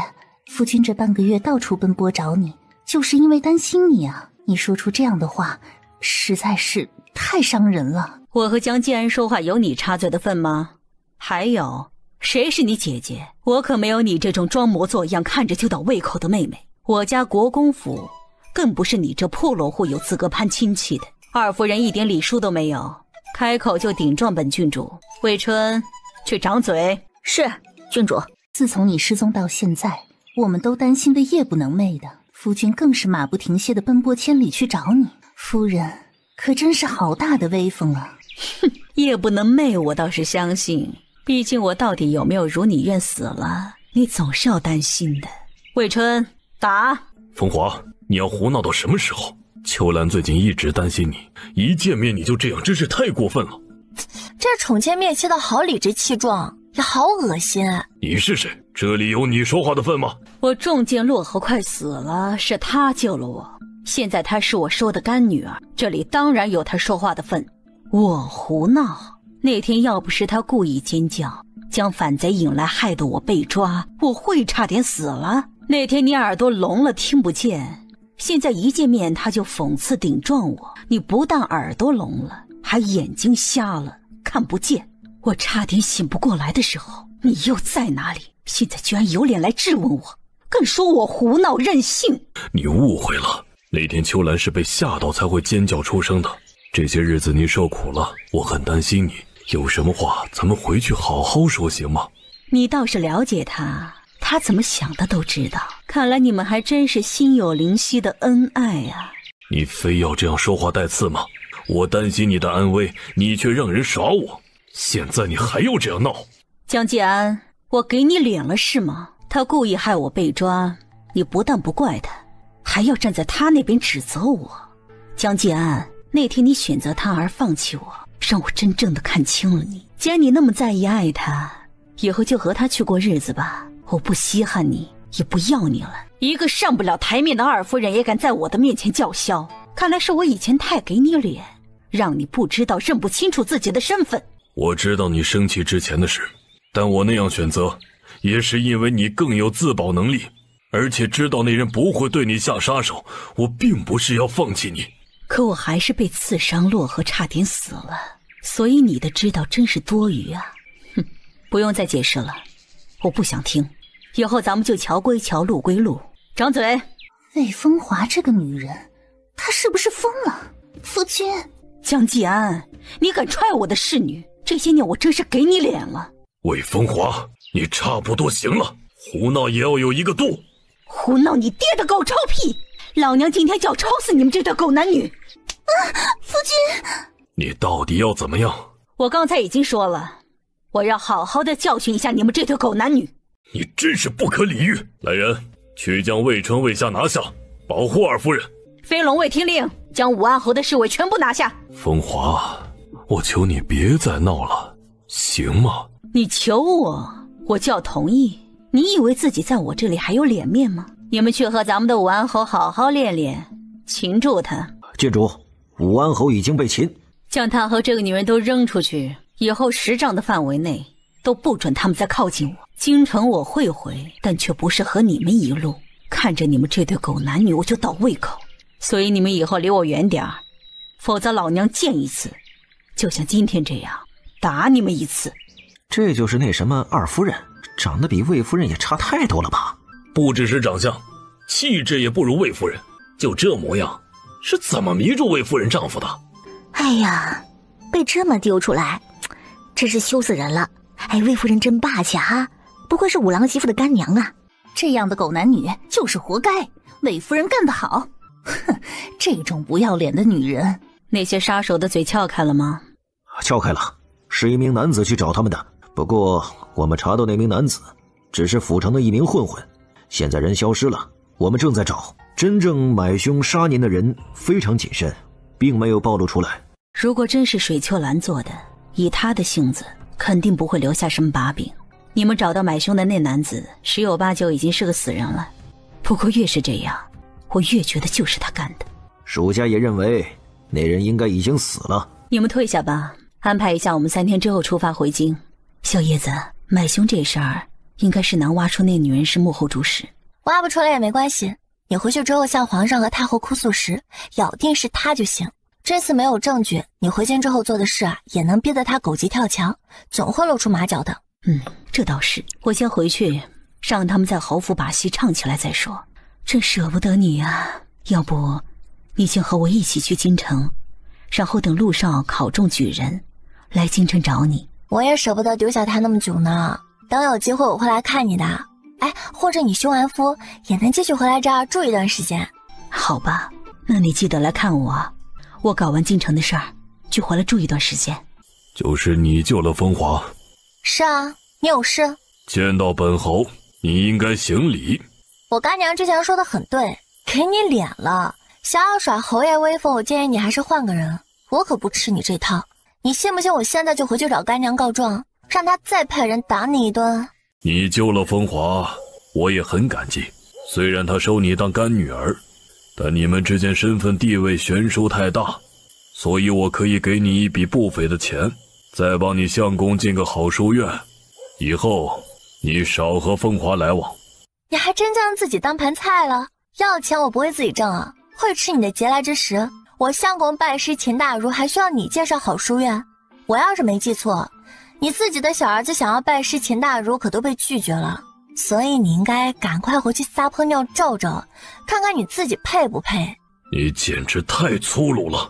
夫君这半个月到处奔波找你，就是因为担心你啊！你说出这样的话，实在是太伤人了。我和江建安说话有你插嘴的份吗？还有，谁是你姐姐？我可没有你这种装模作样看着就倒胃口的妹妹。我家国公府更不是你这破落户有资格攀亲戚的。二夫人一点礼数都没有，开口就顶撞本郡主。魏春，去掌嘴。是，郡主。自从你失踪到现在，我们都担心的夜不能寐的，夫君更是马不停歇的奔波千里去找你。夫人可真是好大的威风啊！哼，夜不能寐我倒是相信，毕竟我到底有没有如你愿死了，你总是要担心的。魏春，打！风华，你要胡闹到什么时候？秋兰最近一直担心你，一见面你就这样，真是太过分了。这宠妾灭妻的好理直气壮，也好恶心。你是谁？这里有你说话的份吗？我中箭落后快死了，是他救了我，现在她是我收的干女儿，这里当然有她说话的份。我胡闹，那天要不是他故意尖叫，将反贼引来，害得我被抓，我会差点死了。那天你耳朵聋了听不见，现在一见面他就讽刺顶撞我，你不但耳朵聋了，还眼睛瞎了，看不见。我差点醒不过来的时候，你又在哪里？现在居然有脸来质问我，更说我胡闹任性。你误会了，那天秋兰是被吓到才会尖叫出声的。这些日子你受苦了，我很担心你，有什么话咱们回去好好说行吗？你倒是了解他，他怎么想的都知道，看来你们还真是心有灵犀的恩爱啊。你非要这样说话带刺吗？我担心你的安危，你却让人耍我，现在你还要这样闹。江建安，我给你脸了是吗？他故意害我被抓，你不但不怪他，还要站在他那边指责我。江建安，那天你选择他而放弃我，让我真正的看清了你。既然你那么在意爱他，以后就和他去过日子吧，我不稀罕你，也不要你了。一个上不了台面的二夫人也敢在我的面前叫嚣，看来是我以前太给你脸，让你不知道认不清楚自己的身份。我知道你生气之前的事，但我那样选择也是因为你更有自保能力，而且知道那人不会对你下杀手，我并不是要放弃你。可我还是被刺伤落河，差点死了，所以你的知道真是多余啊。哼，不用再解释了，我不想听，以后咱们就桥归桥，路归路。掌嘴！魏风华这个女人，她是不是疯了？夫君，江继安，你敢踹我的侍女，这些年我真是给你脸了。魏风华，你差不多行了，胡闹也要有一个度。胡闹你爹的狗臭屁！老娘今天就要抽死你们这对狗男女！夫君，你到底要怎么样？我刚才已经说了，我要好好的教训一下你们这对狗男女。你真是不可理喻！来人，去将魏春、魏夏拿下，保护二夫人。飞龙卫听令，将武安侯的侍卫全部拿下。风华，我求你别再闹了，行吗？你求我，我就要同意。你以为自己在我这里还有脸面吗？你们去和咱们的武安侯好好练练，擒住他。郡主，武安侯已经被擒，将他和这个女人都扔出去，以后10丈的范围内都不准他们再靠近我。京城我会回，但却不是和你们一路。看着你们这对狗男女，我就倒胃口。所以你们以后离我远点儿，否则老娘见一次，就像今天这样打你们一次。这就是那什么二夫人，长得比魏夫人也差太多了吧？不只是长相，气质也不如魏夫人，就这模样，是怎么迷住魏夫人丈夫的？哎呀，被这么丢出来，真是羞死人了。哎，魏夫人真霸气啊，不愧是五郎媳妇的干娘啊。这样的狗男女就是活该，魏夫人干得好。哼，这种不要脸的女人。那些杀手的嘴撬开了吗？撬开了，是一名男子去找他们的，不过我们查到那名男子只是府城的一名混混，现在人消失了，我们正在找。真正买凶杀您的人非常谨慎，并没有暴露出来。如果真是水秋兰做的，以他的性子肯定不会留下什么把柄。你们找到买凶的那男子10有8九已经是个死人了，不过越是这样，我越觉得就是他干的。属下也认为那人应该已经死了。你们退下吧，安排一下我们3天之后出发回京。小叶子，买凶这事儿应该是难挖出那女人是幕后主使。挖不出来也没关系，你回去之后向皇上和太后哭诉时，咬定是他就行。这次没有证据，你回京之后做的事啊，也能逼得他狗急跳墙，总会露出马脚的。这倒是。我先回去，让他们在侯府把戏唱起来再说。真舍不得你啊，要不你先和我一起去京城，然后等陆少考中举人，来京城找你。我也舍不得丢下他那么久呢，等有机会我会来看你的。哎，或者你修完夫也能继续回来这儿住一段时间。好吧，那你记得来看我。我搞完京城的事儿，就回来住一段时间。就是你救了风华。是啊，你有事？见到本侯，你应该行礼。我干娘之前说的很对，给你脸了。想要耍侯爷威风，我建议你还是换个人。我可不吃你这套。你信不信我现在就回去找干娘告状，让她再派人打你一顿？你救了风华，我也很感激。虽然她收你当干女儿，但你们之间身份地位悬殊太大，所以我可以给你一笔不菲的钱，再帮你相公进个好书院。以后你少和风华来往。你还真将自己当盘菜了？要钱我不会自己挣啊，会吃你的嗟来之食。我相公拜师秦大儒，还需要你介绍好书院？我要是没记错，你自己的小儿子想要拜师秦大儒可都被拒绝了，所以你应该赶快回去撒泡尿照照，看看你自己配不配。你简直太粗鲁了。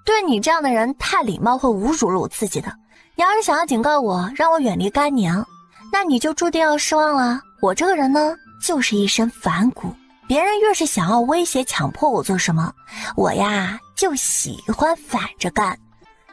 对你这样的人太礼貌会侮辱了我自己的。你要是想要警告我，让我远离干娘，那你就注定要失望了。我这个人呢，就是一身反骨，别人越是想要威胁强迫我做什么，我呀就喜欢反着干。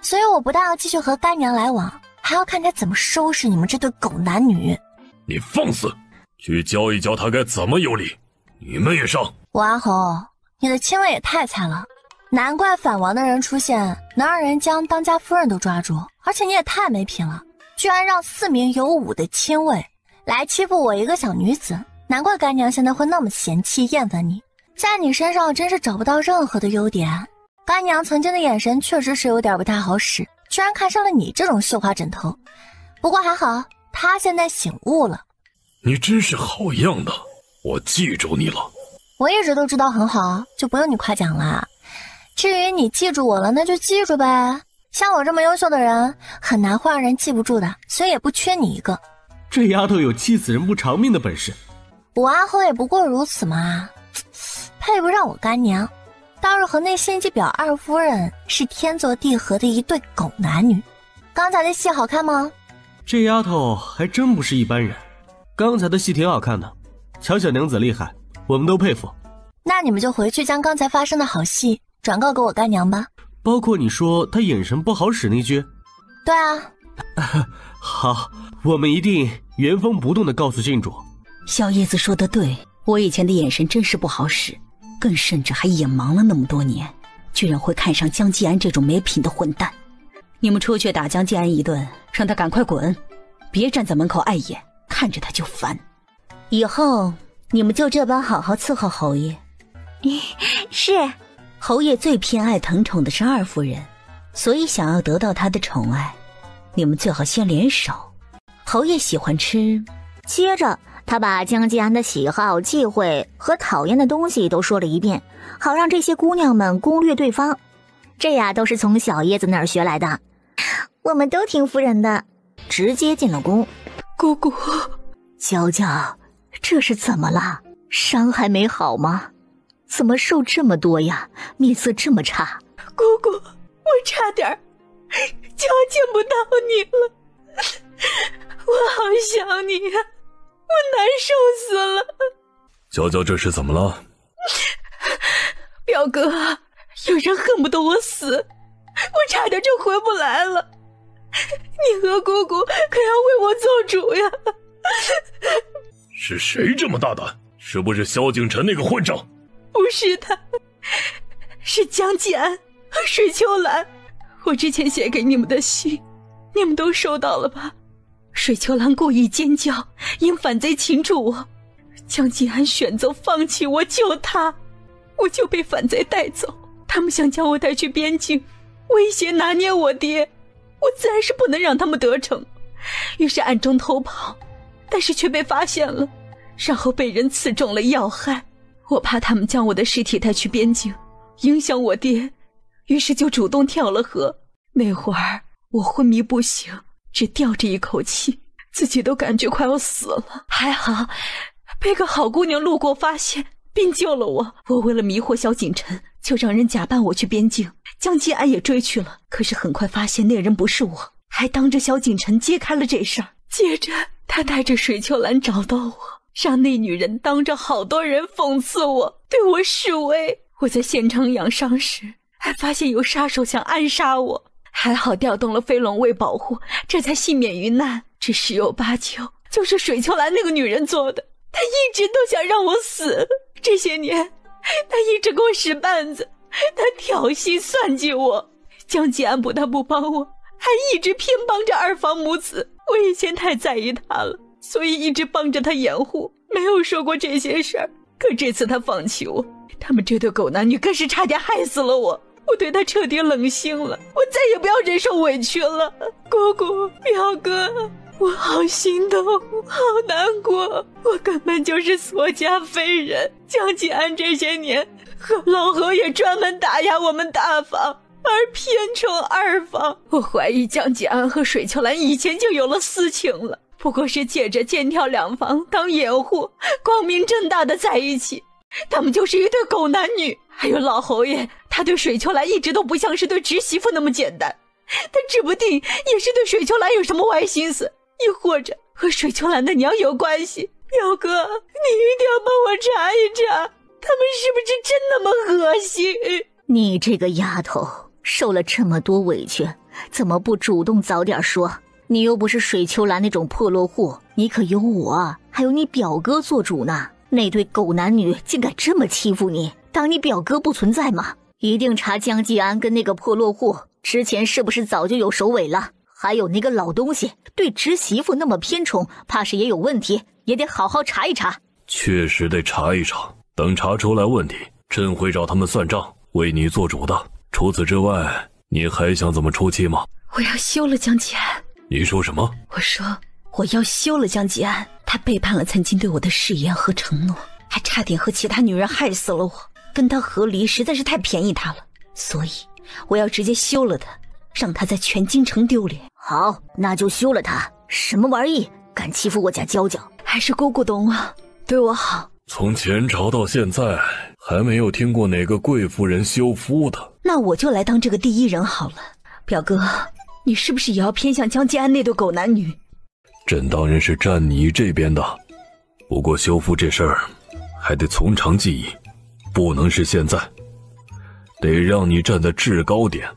所以我不但要继续和干娘来往，还要看他怎么收拾你们这对狗男女。你放肆，去教一教他该怎么有礼。你们也上。我阿侯，你的亲卫也太菜了，难怪反王的人出现能让人将当家夫人都抓住，而且你也太没品了，居然让4名有武的亲卫来欺负我一个小女子，难怪干娘现在会那么嫌弃厌烦你，在你身上真是找不到任何的优点。干娘曾经的眼神确实是有点不太好使，居然看上了你这种绣花枕头。不过还好，她现在醒悟了。你真是好样的，我记住你了。我一直都知道很好，就不用你夸奖了。至于你记住我了，那就记住呗。像我这么优秀的人，很难会让人记不住的，所以也不缺你一个。这丫头有气死人不偿命的本事。我阿后也不过如此嘛，配不上我干娘。倒是和那心机婊二夫人是天作地合的一对狗男女。刚才的戏好看吗？这丫头还真不是一般人。刚才的戏挺好看的，乔小娘子厉害，我们都佩服。那你们就回去将刚才发生的好戏转告给我干娘吧。包括你说她眼神不好使那句。对啊。好，我们一定原封不动地告诉郡主。小叶子说得对，我以前的眼神真是不好使，更甚至还眼盲了那么多年，居然会看上江继安这种没品的混蛋。你们出去打江继安一顿，让他赶快滚，别站在门口碍眼，看着他就烦。以后你们就这般好好伺候侯爷。是。侯爷最偏爱疼宠的是二夫人，所以想要得到她的宠爱，你们最好先联手。侯爷喜欢吃。接着他把江继安的喜好、忌讳和讨厌的东西都说了一遍，好让这些姑娘们攻略对方。这呀都是从小叶子那儿学来的。我们都听夫人的，直接进了宫。姑姑，娇娇，这是怎么了？伤还没好吗？怎么瘦这么多呀？面色这么差。姑姑，我差点就要见不到你了，我好想你呀，我难受死了。娇娇这是怎么了？表哥，有人恨不得我死，我差点就回不来了。你和姑姑可要为我做主呀。是谁这么大胆？是不是萧景琛那个混账？不是他，是江继安和水秋兰。我之前写给你们的信，你们都收到了吧？水秋兰故意尖叫，因反贼擒住我，江继安选择放弃我救他，我就被反贼带走。他们想将我带去边境，威胁拿捏我爹，我自然是不能让他们得逞，于是暗中偷跑，但是却被发现了，然后被人刺中了要害。我怕他们将我的尸体带去边境，影响我爹，于是就主动跳了河。那会儿我昏迷不醒，只吊着一口气，自己都感觉快要死了。还好被个好姑娘路过发现并救了我。我为了迷惑萧景琛，就让人假扮我去边境，江继安也追去了，可是很快发现那人不是我，还当着萧景琛揭开了这事儿。接着他带着水秋兰找到我，让那女人当着好多人讽刺我，对我示威。我在现场养伤时还发现有杀手想暗杀我，还好调动了飞龙卫保护，这才幸免于难。这十有八九就是水秋兰那个女人做的，她一直都想让我死。这些年她一直给我使绊子，她挑衅算计我，江继安不但不帮我，还一直偏帮着二房母子。我以前太在意她了，所以一直帮着她掩护，没有说过这些事儿。可这次她放弃我，他们这对狗男女更是差点害死了我。我对他彻底冷心了，我再也不要忍受委屈了。姑姑，表哥，我好心动，好难过，我根本就是所家非人。江继安这些年和老侯也专门打压我们大房，而偏宠二房。我怀疑江继安和水秋兰以前就有了私情了，不过是借着肩挑两房当掩护，光明正大的在一起。他们就是一对狗男女。还有老侯爷，他对水秋兰一直都不像是对侄媳妇那么简单，他指不定也是对水秋兰有什么歪心思，亦或者和水秋兰的娘有关系。表哥，你一定要帮我查一查，他们是不是真那么恶心？你这个丫头，受了这么多委屈，怎么不主动早点说？你又不是水秋兰那种破落户，你可有我还有你表哥做主呢。那对狗男女竟敢这么欺负你，当你表哥不存在吗？一定查江继安跟那个破落户之前是不是早就有首尾了？还有那个老东西对侄媳妇那么偏宠，怕是也有问题，也得好好查一查。确实得查一查，等查出来问题，朕会找他们算账，为你做主的。除此之外，你还想怎么出气吗？我要休了江继安。你说什么？我说我要休了江继安，他背叛了曾经对我的誓言和承诺，还差点和其他女人害死了我。跟他和离实在是太便宜他了，所以我要直接休了他，让他在全京城丢脸。好，那就休了他。什么玩意，敢欺负我家娇娇？还是姑姑懂啊，对我好。从前朝到现在，还没有听过哪个贵夫人休夫的。那我就来当这个第一人好了。表哥，你是不是也要偏向江继安那对狗男女？朕当然是站你这边的，不过修复这事儿还得从长计议，不能是现在，得让你站在制高点。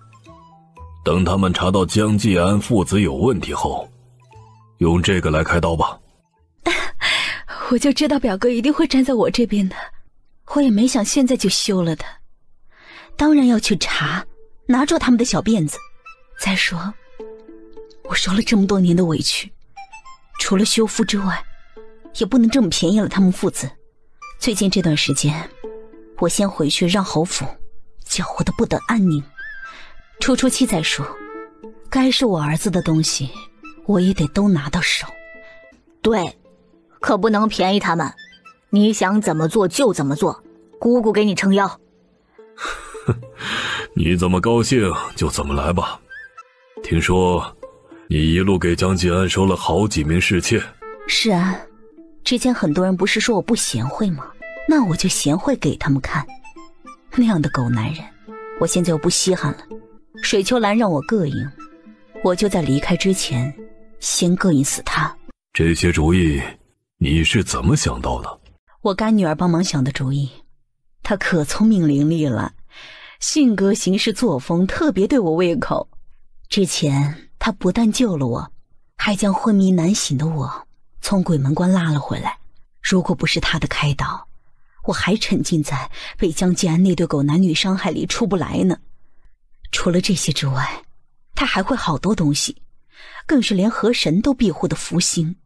等他们查到江继安父子有问题后，用这个来开刀吧。我就知道表哥一定会站在我这边的，我也没想现在就休了他。当然要去查，拿住他们的小辫子。再说，我受了这么多年的委屈，除了修复之外，也不能这么便宜了他们父子。最近这段时间，我先回去让侯府搅和得不得安宁，出气再说。该是我儿子的东西，我也得都拿到手。对，可不能便宜他们。你想怎么做就怎么做，姑姑给你撑腰。你怎么高兴就怎么来吧。听说你一路给江继安收了好几名侍妾。是啊，之前很多人不是说我不贤惠吗？那我就贤惠给他们看。那样的狗男人，我现在又不稀罕了。水秋兰让我膈应，我就在离开之前先膈应死他。这些主意你是怎么想到的？我干女儿帮忙想的主意，她可聪明伶俐了，性格行事作风特别对我胃口。之前她不但救了我，还将昏迷难醒的我从鬼门关拉了回来。如果不是她的开导，我还沉浸在被江继安那对狗男女伤害里出不来呢。除了这些之外，她还会好多东西，更是连河神都庇护的福星。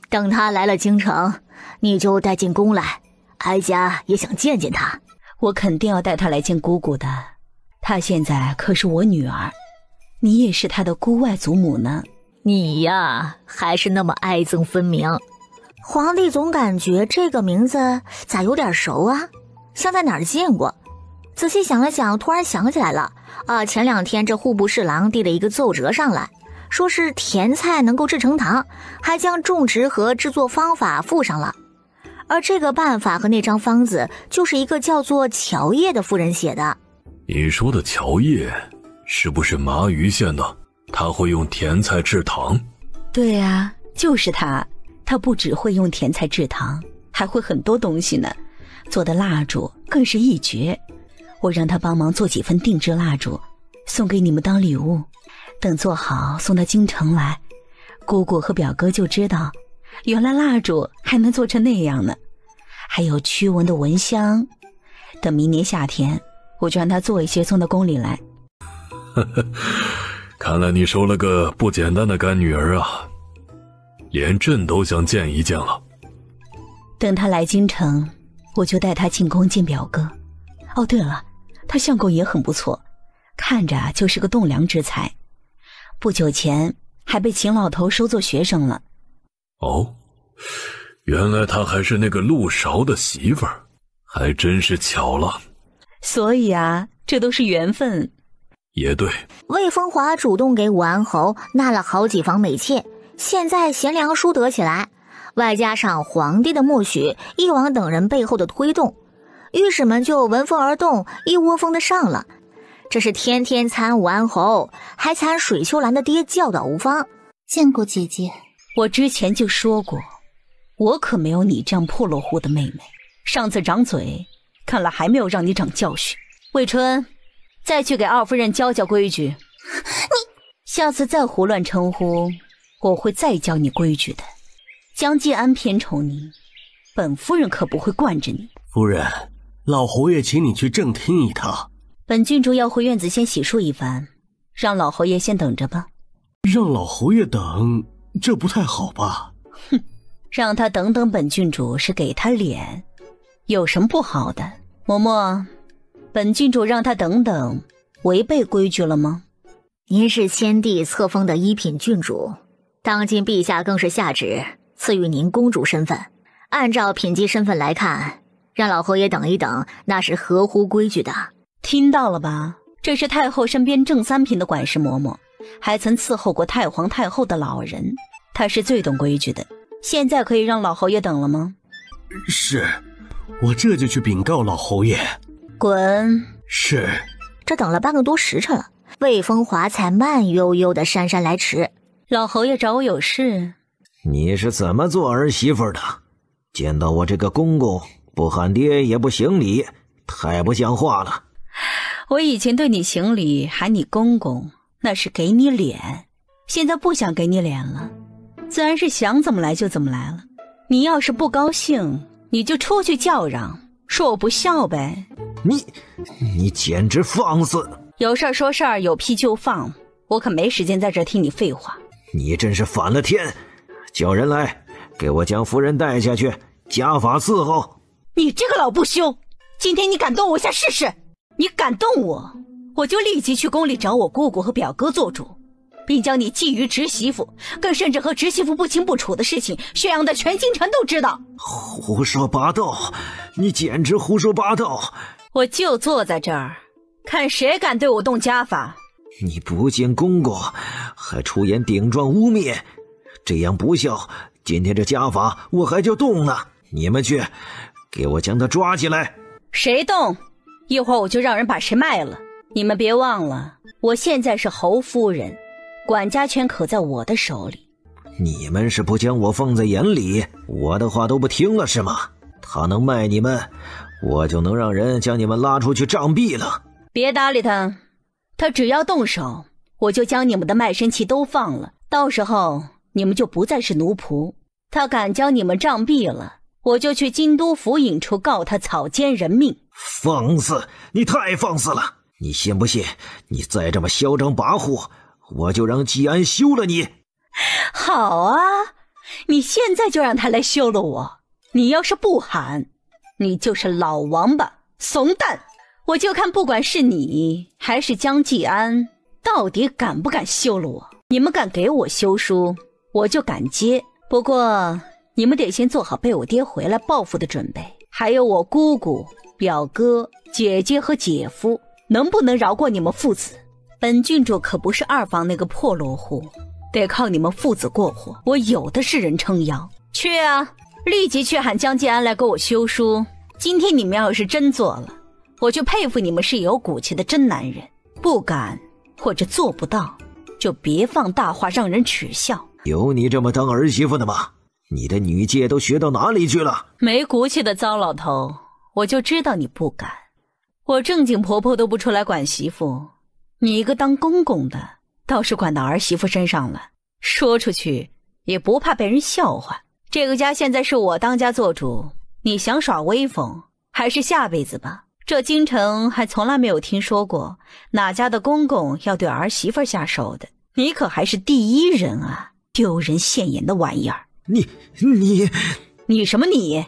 等他来了京城，你就带进宫来，哀家也想见见他。我肯定要带她来见姑姑的。她现在可是我女儿，你也是她的姑外祖母呢。你呀，还是那么爱憎分明。皇帝总感觉这个名字咋有点熟啊，像在哪儿见过。仔细想了想，突然想起来了前2天这户部侍郎递了一个奏折上来，说是甜菜能够制成糖，还将种植和制作方法附上了。而这个办法和那张方子就是一个叫做乔叶的妇人写的。你说的乔叶是不是麻鱼县的？他会用甜菜制糖？对啊，就是他。他不只会用甜菜制糖，还会很多东西呢，做的蜡烛更是一绝。我让他帮忙做几份定制蜡烛，送给你们当礼物。等做好送到京城来，姑姑和表哥就知道，原来蜡烛还能做成那样呢。还有驱蚊的蚊香，等明年夏天，我就让他做一些送到宫里来。看来你收了个不简单的干女儿啊，连朕都想见一见了。等他来京城，我就带他进宫见表哥。哦，对了，他相公也很不错，看着就是个栋梁之才，不久前还被秦老头收做学生了。哦，原来他还是那个陆韶的媳妇儿，还真是巧了。所以啊，这都是缘分。也对，魏风华主动给武安侯纳了好几房美妾，现在贤良淑德起来，外加上皇帝的默许，翼王等人背后的推动，御史们就闻风而动，一窝蜂的上了。这是天天参武安侯，还参水秋兰的爹教导无方。见过姐姐。我之前就说过，我可没有你这样破落户的妹妹。上次长嘴，看来还没有让你长教训。魏春，再去给二夫人教规矩。你下次再胡乱称呼，我会再教你规矩的。江继安偏宠你，本夫人可不会惯着你。夫人，老侯爷请你去正厅一趟。本郡主要回院子先洗漱一番，让老侯爷先等着吧。让老侯爷等，这不太好吧？哼，让他等等本郡主是给他脸，有什么不好的？嬷嬷，本郡主让他等等，违背规矩了吗？您是先帝册封的一品郡主，当今陛下更是下旨赐予您公主身份。按照品级身份来看，让老侯爷等一等，那是合乎规矩的。听到了吧？这是太后身边正三品的管事嬷嬷，还曾伺候过太皇太后的老人，她是最懂规矩的。现在可以让老侯爷等了吗？是，我这就去禀告老侯爷。滚！是。这等了半个多时辰了，魏风华才慢悠悠的姗姗来迟。老侯爷找我有事？你是怎么做儿媳妇的？见到我这个公公不喊爹也不行礼，太不像话了。我以前对你行礼喊你公公，那是给你脸，现在不想给你脸了，自然是想怎么来就怎么来了。你要是不高兴，你就出去叫嚷，说我不孝呗。你简直放肆！有事儿说事儿，有屁就放，我可没时间在这儿听你废话。你真是反了天！叫人来，给我将夫人带下去，家法伺候。你这个老不休，今天你敢动我一下试试？你敢动我，我就立即去宫里找我姑姑和表哥做主，并将你觊觎侄媳妇，更甚至和侄媳妇不清不楚的事情宣扬的全京城都知道。胡说八道！你简直胡说八道！我就坐在这儿，看谁敢对我动家法。你不见公公，还出言顶撞污蔑，这样不孝，今天这家法我还就动呢。你们去，给我将他抓起来。谁动？一会儿我就让人把谁卖了。你们别忘了，我现在是侯夫人，管家权可在我的手里。你们是不将我放在眼里，我的话都不听了是吗？他能卖你们，我就能让人将你们拉出去杖毙了。别搭理他，他只要动手，我就将你们的卖身契都放了，到时候你们就不再是奴仆。他敢将你们杖毙了，我就去京都府尹处告他草菅人命。放肆！你太放肆了！你信不信你再这么嚣张跋扈，我就让季安休了你。好啊，你现在就让他来休了我。你要是不喊，你就是老王八怂蛋！我就看不管是你还是江继安，到底敢不敢休了我？你们敢给我休书，我就敢接。不过你们得先做好被我爹回来报复的准备，还有我姑姑、表哥、姐姐和姐夫，能不能饶过你们父子？本郡主可不是二房那个破落户，得靠你们父子过活，我有的是人撑腰。去啊，立即去喊江继安来给我休书。今天你们要是真做了，我就佩服你们是有骨气的真男人。不敢或者做不到，就别放大话让人耻笑。有你这么当儿媳妇的吗？你的女戒都学到哪里去了？没骨气的糟老头，我就知道你不敢。我正经婆婆都不出来管媳妇，你一个当公公的倒是管到儿媳妇身上了，说出去也不怕被人笑话。这个家现在是我当家做主，你想耍威风还是下辈子吧。这京城还从来没有听说过哪家的公公要对儿媳妇下手的，你可还是第一人啊！丢人现眼的玩意儿！你什么你？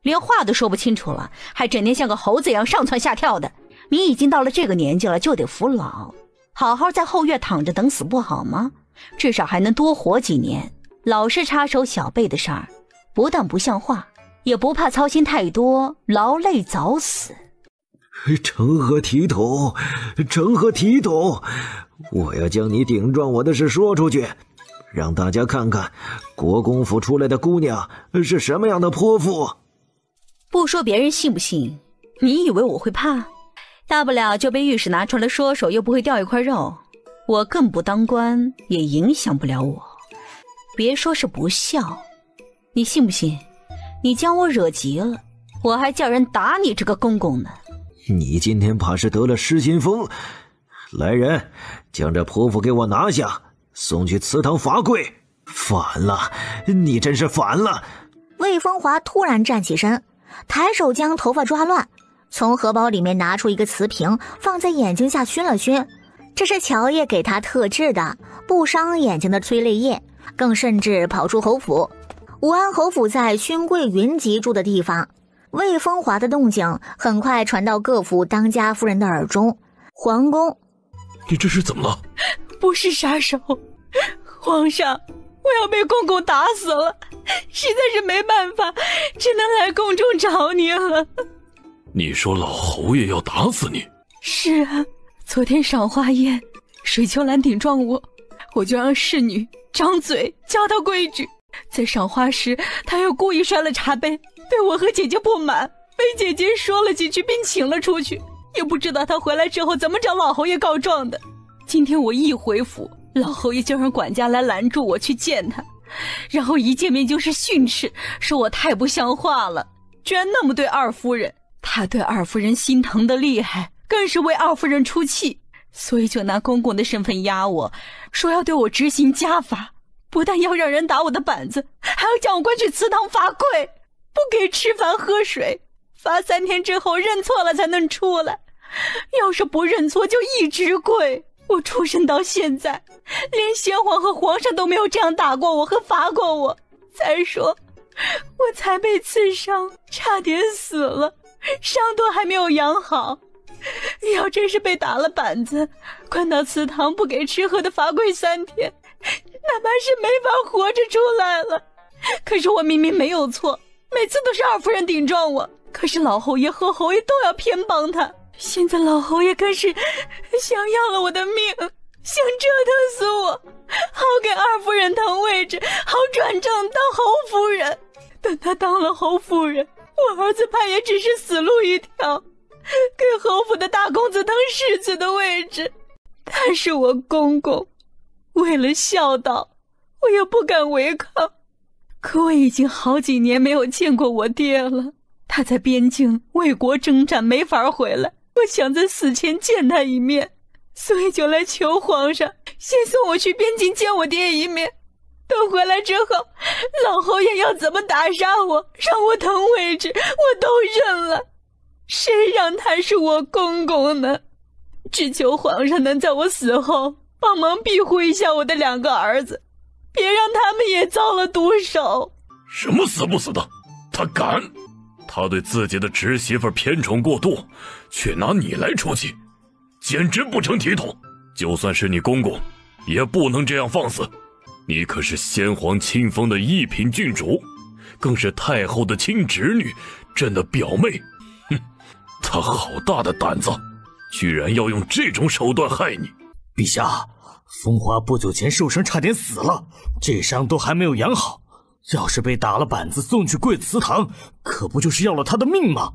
连话都说不清楚了，还整天像个猴子一样上蹿下跳的。你已经到了这个年纪了，就得服老，好好在后院躺着等死不好吗？至少还能多活几年。老是插手小辈的事儿，不但不像话，也不怕操心太多，劳累早死。成何体统，成何体统！我要将你顶撞我的事说出去，让大家看看国公府出来的姑娘是什么样的泼妇。不说别人信不信，你以为我会怕？大不了就被御史拿出来说说，又不会掉一块肉。我更不当官，也影响不了我。别说是不孝，你信不信？你将我惹急了，我还叫人打你这个公公呢。你今天怕是得了失心疯。来人，将这泼妇给我拿下，送去祠堂罚跪。反了，你真是反了！魏风华突然站起身，抬手将头发抓乱，从荷包里面拿出一个瓷瓶，放在眼睛下熏了熏。这是乔爷给他特制的不伤眼睛的催泪液，更甚至跑出侯府。武安侯府在勋贵云集住的地方，魏风华的动静很快传到各府当家夫人的耳中。皇宫，你这是怎么了？不是杀手，皇上，我要被公公打死了，实在是没办法，只能来宫中找你了。你说老侯爷要打死你？是啊，昨天赏花宴，水秋兰顶撞我，我就让侍女张嘴教她规矩。在赏花时，她又故意摔了茶杯，对我和姐姐不满，被姐姐说了几句并请了出去。也不知道她回来之后怎么找老侯爷告状的。今天我一回府，老侯爷就让管家来拦住我去见他，然后一见面就是训斥，说我太不像话了，居然那么对二夫人。他对二夫人心疼的厉害，更是为二夫人出气，所以就拿公公的身份压我，说要对我执行家法，不但要让人打我的板子，还要叫我关去祠堂罚跪，不给吃饭喝水，罚3天之后认错了才能出来，要是不认错就一直跪。我出生到现在，连先皇和皇上都没有这样打过我和罚过我。再说我才被刺伤，差点死了，伤都还没有养好，要真是被打了板子，关到祠堂不给吃喝的罚跪3天，哪怕是没法活着出来了。可是我明明没有错，每次都是二夫人顶撞我，可是老侯爷和侯爷都要偏帮他。现在老侯爷更是想要了我的命，想折腾死我，好给二夫人腾位置，好转正当侯夫人。等他当了侯夫人，我儿子怕也只是死路一条，给侯府的大公子腾世子的位置。他是我公公，为了孝道，我也不敢违抗。可我已经好几年没有见过我爹了，他在边境为国征战，没法回来，我想在死前见他一面，所以就来求皇上先送我去边境见我爹一面。等回来之后，老侯爷要怎么打杀我，让我腾位置，我都认了。谁让他是我公公呢？只求皇上能在我死后帮忙庇护一下我的2个儿子，别让他们也遭了毒手。什么死不死的？他敢他对自己的侄媳妇偏宠过度，却拿你来出气，简直不成体统。就算是你公公，也不能这样放肆。你可是先皇亲封的一品郡主，更是太后的亲侄女，朕的表妹。哼，他好大的胆子，居然要用这种手段害你。陛下，风华不久前受伤差点死了，这伤都还没有养好，要是被打了板子送去贵祠堂，可不就是要了他的命吗？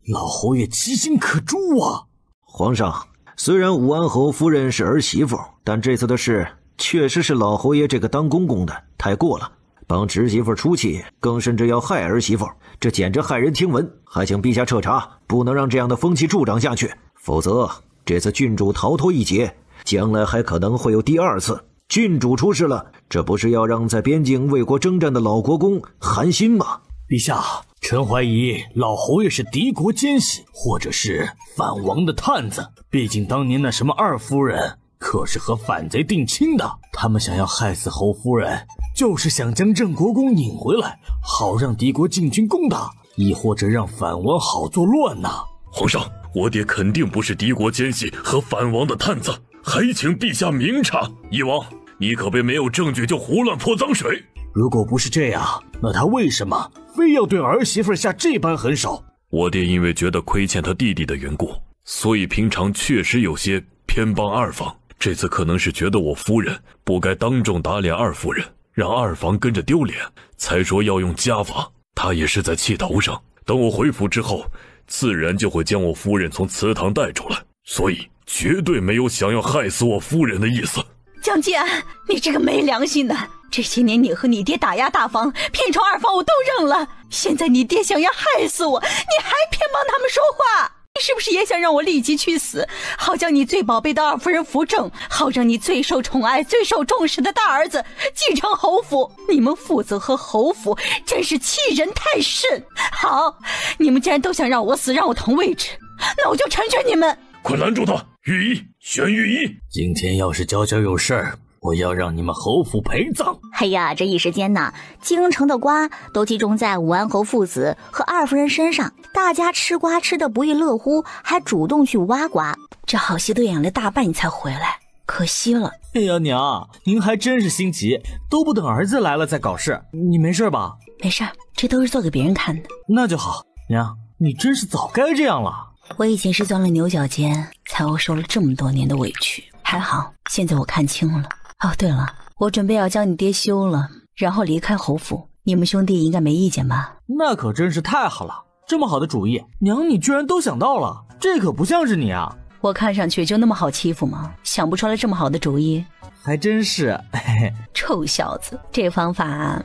老侯爷其心可诛啊！皇上，虽然武安侯夫人是儿媳妇，但这次的事确实是老侯爷这个当公公的太过了，帮侄媳妇出气，更甚至要害儿媳妇，这简直骇人听闻。还请陛下彻查，不能让这样的风气助长下去，否则这次郡主逃脱一劫，将来还可能会有第二次。郡主出事了，这不是要让在边境为国征战的老国公寒心吗？陛下，臣怀疑老侯爷是敌国奸细，或者是反王的探子。毕竟当年那什么二夫人可是和反贼定亲的，他们想要害死侯夫人，就是想将郑国公引回来，好让敌国进军攻打，亦或者让反王好作乱呐。皇上，我爹肯定不是敌国奸细和反王的探子，还请陛下明察。以往你可别没有证据就胡乱泼脏水。如果不是这样，那他为什么非要对儿媳妇下这般狠手？我爹因为觉得亏欠他弟弟的缘故，所以平常确实有些偏帮二房。这次可能是觉得我夫人不该当众打脸二夫人，让二房跟着丢脸，才说要用家法。他也是在气头上，等我回府之后，自然就会将我夫人从祠堂带出来，所以绝对没有想要害死我夫人的意思。江建，你这个没良心的！这些年你和你爹打压大房，偏宠二房我都认了，现在你爹想要害死我，你还偏帮他们说话，你是不是也想让我立即去死，好将你最宝贝的二夫人扶正，好让你最受宠爱最受重视的大儿子继承侯府？你们父子和侯府真是欺人太甚！好，你们既然都想让我死，让我腾位置，那我就成全你们。快拦住他！御医，选御医！今天要是娇娇有事儿，我要让你们侯府陪葬。哎呀，这一时间呢，京城的瓜都集中在武安侯父子和二夫人身上，大家吃瓜吃得不亦乐乎，还主动去挖瓜。这好戏都演了大半你才回来，可惜了。哎呀，娘，您还真是心急，都不等儿子来了再搞事。你没事吧？没事，这都是做给别人看的。那就好。娘，你真是早该这样了。我以前是钻了牛角尖，才会受了这么多年的委屈。还好，现在我看清了。哦，对了，我准备要将你爹休了，然后离开侯府。你们兄弟应该没意见吧？那可真是太好了，这么好的主意，娘你居然都想到了，这可不像是你啊！我看上去就那么好欺负吗？想不出来这么好的主意？还真是，嘿嘿。臭小子，这方法，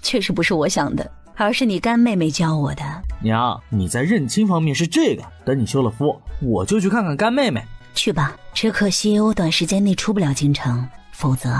确实不是我想的。而是你干妹妹教我的。娘，你在认亲方面是这个，等你休了夫，我就去看看干妹妹。去吧，只可惜我短时间内出不了京城，否则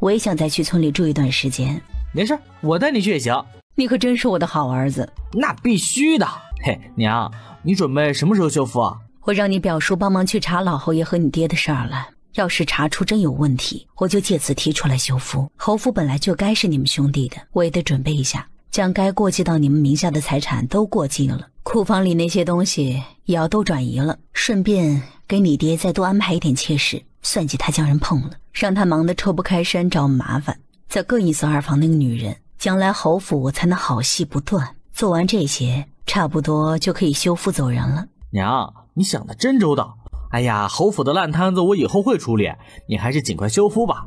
我也想再去村里住一段时间。没事，我带你去也行。你可真是我的好儿子。那必须的。嘿，娘，你准备什么时候休夫啊？我让你表叔帮忙去查老侯爷和你爹的事儿了，要是查出真有问题，我就借此提出来休夫。侯府本来就该是你们兄弟的，我也得准备一下，将该过继到你们名下的财产都过继了，库房里那些东西也要都转移了，顺便给你爹再多安排一点妾室，算计他将人碰了，让他忙得抽不开身找麻烦，再更一次二房那个女人，将来侯府我才能好戏不断。做完这些，差不多就可以休夫走人了。娘，你想得真周到。哎呀，侯府的烂摊子我以后会处理，你还是尽快休夫吧。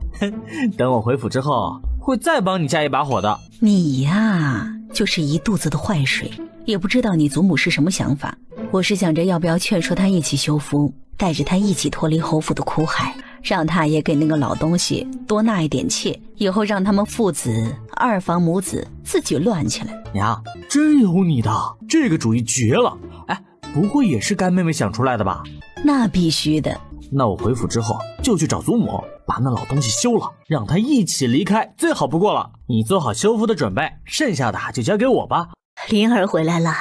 等我回府之后，会再帮你加一把火的。你呀，就是一肚子的坏水，也不知道你祖母是什么想法。我是想着要不要劝说他一起休夫，带着他一起脱离侯府的苦海，让他也给那个老东西多纳一点妾，以后让他们父子二房母子自己乱起来。娘，真有你的，这个主意绝了。哎，不会也是干妹妹想出来的吧？那必须的。那我回府之后就去找祖母，把那老东西休了，让他一起离开，最好不过了。你做好休夫的准备，剩下的就交给我吧。灵儿回来了。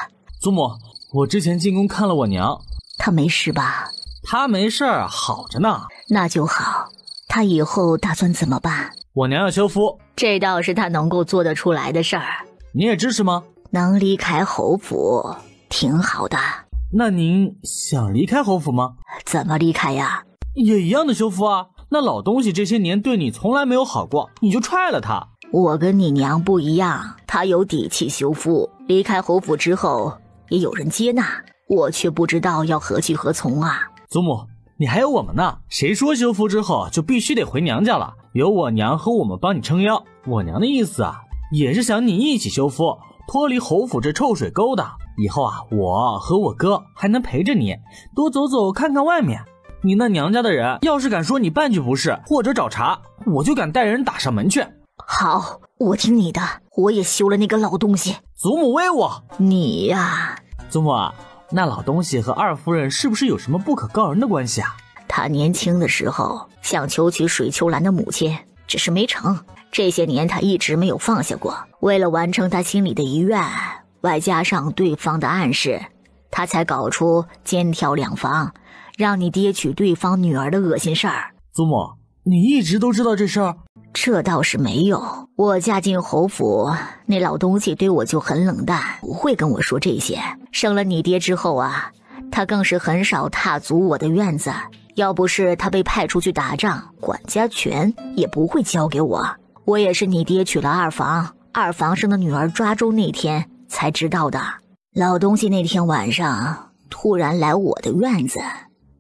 祖母，我之前进宫看了我娘，她没事吧？她没事，好着呢。那就好。她以后打算怎么办？我娘要休夫，这倒是她能够做得出来的事儿。你也支持吗？能离开侯府挺好的。那您想离开侯府吗？怎么离开呀？也一样的修复啊。那老东西这些年对你从来没有好过，你就踹了他。我跟你娘不一样，她有底气修复，离开侯府之后也有人接纳，我却不知道要何去何从啊。祖母，你还有我们呢，谁说修复之后就必须得回娘家了？有我娘和我们帮你撑腰。我娘的意思啊，也是想你一起修复，脱离侯府这臭水沟的。以后啊，我和我哥还能陪着你，多走走看看外面。你那娘家的人要是敢说你半句不是，或者找茬，我就敢带人打上门去。好，我听你的，我也休了那个老东西。祖母威我。你呀，祖母啊，那老东西和二夫人是不是有什么不可告人的关系啊？他年轻的时候想求娶水秋兰的母亲，只是没成。这些年他一直没有放下过，为了完成他心里的遗愿，外加上对方的暗示，他才搞出肩挑两房，让你爹娶对方女儿的恶心事儿。祖母，你一直都知道这事儿？这倒是没有，我嫁进侯府，那老东西对我就很冷淡，不会跟我说这些。生了你爹之后啊，他更是很少踏足我的院子，要不是他被派出去打仗，管家权也不会交给我。我也是你爹娶了二房，二房生的女儿抓周那天才知道的。老东西那天晚上突然来我的院子，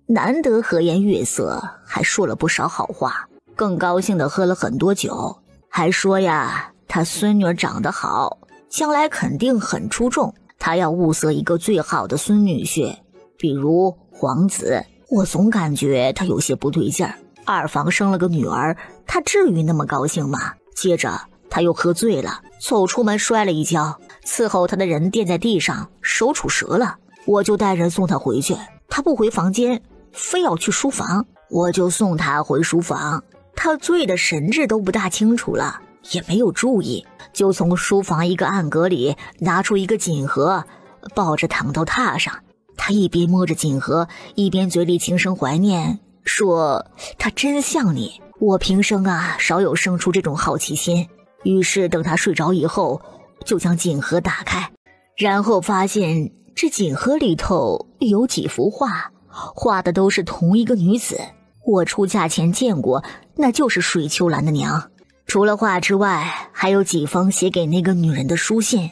难得和颜悦色，还说了不少好话，更高兴地喝了很多酒，还说呀，他孙女长得好，将来肯定很出众，他要物色一个最好的孙女婿，比如皇子。我总感觉他有些不对劲儿，二房生了个女儿，他至于那么高兴吗？接着他又喝醉了，走出门摔了一跤，伺候他的人垫在地上，手杵折了。我就带人送他回去，他不回房间，非要去书房，我就送他回书房。他醉的神志都不大清楚了，也没有注意，就从书房一个暗格里拿出一个锦盒，抱着躺到榻上。他一边摸着锦盒，一边嘴里轻声怀念，说他真像你。我平生啊少有生出这种好奇心，于是等他睡着以后，就将锦盒打开，然后发现这锦盒里头有几幅画，画的都是同一个女子，我出嫁前见过，那就是水秋兰的娘。除了画之外，还有几封写给那个女人的书信，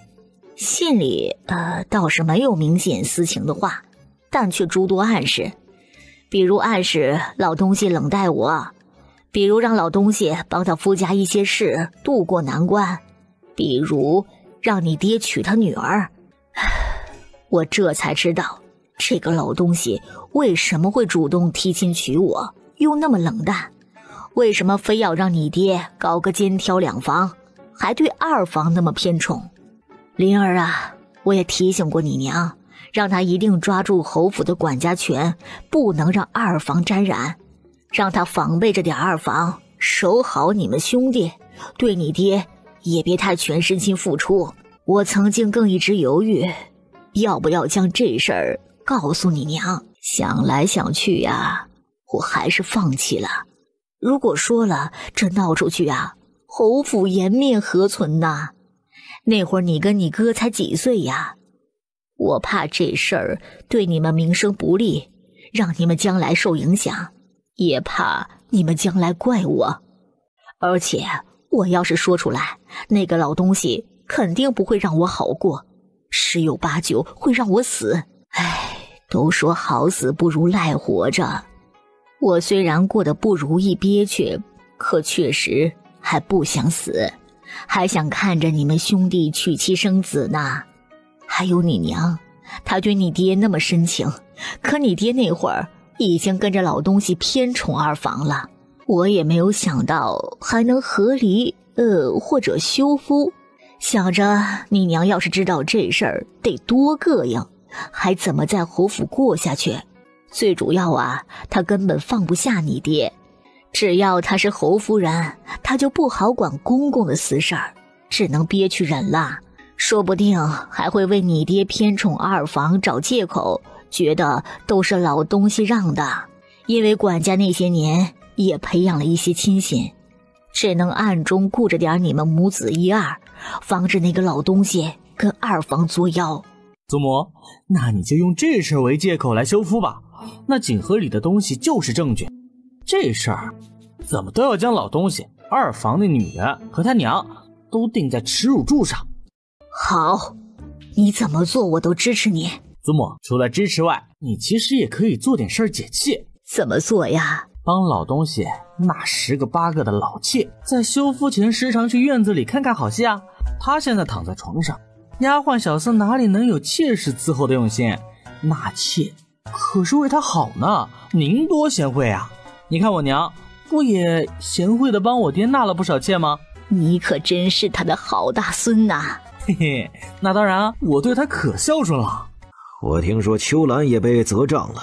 信里倒是没有明显私情的话，但却诸多暗示，比如暗示老东西冷待我，比如让老东西帮他夫家一些事渡过难关，比如让你爹娶他女儿。我这才知道这个老东西为什么会主动提亲娶我，又那么冷淡，为什么非要让你爹搞个肩挑两房，还对二房那么偏宠。灵儿啊，我也提醒过你娘，让她一定抓住侯府的管家权，不能让二房沾染，让她防备着点二房，守好你们兄弟，对你爹也别太全身心付出。我曾经更一直犹豫，要不要将这事儿告诉你娘，想来想去呀，我还是放弃了。如果说了，这闹出去啊，侯府颜面何存呐？那会儿你跟你哥才几岁呀？我怕这事儿对你们名声不利，让你们将来受影响，也怕你们将来怪我。而且我要是说出来，那个老东西肯定不会让我好过，十有八九会让我死。唉，都说好死不如赖活着，我虽然过得不如意憋屈，可确实还不想死，还想看着你们兄弟娶妻生子呢。还有你娘，她对你爹那么深情，可你爹那会儿已经跟着老东西偏宠二房了。我也没有想到还能和离或者休夫，想着你娘要是知道这事儿得多膈应，还怎么在侯府过下去。最主要啊，她根本放不下你爹，只要她是侯夫人，她就不好管公公的私事儿，只能憋屈忍了，说不定还会为你爹偏宠二房找借口，觉得都是老东西让的。因为管家那些年也培养了一些亲信，只能暗中顾着点你们母子一二，防止那个老东西跟二房作妖。祖母，那你就用这事儿为借口来修复吧。那锦盒里的东西就是证据。这事儿怎么都要将老东西二房的女人和他娘都钉在耻辱柱上。好，你怎么做我都支持你。祖母，除了支持外，你其实也可以做点事儿解气。怎么做呀？帮老东西那10个8个的老妾在修复前时常去院子里看看好戏啊。他现在躺在床上，丫鬟小厮哪里能有妾室伺候的用心？那妾可是为他好呢。您多贤惠啊！你看我娘不也贤惠的帮我爹纳了不少妾吗？你可真是他的好大孙呐！嘿嘿，那当然啊，我对他可孝顺了。我听说秋兰也被责杖了，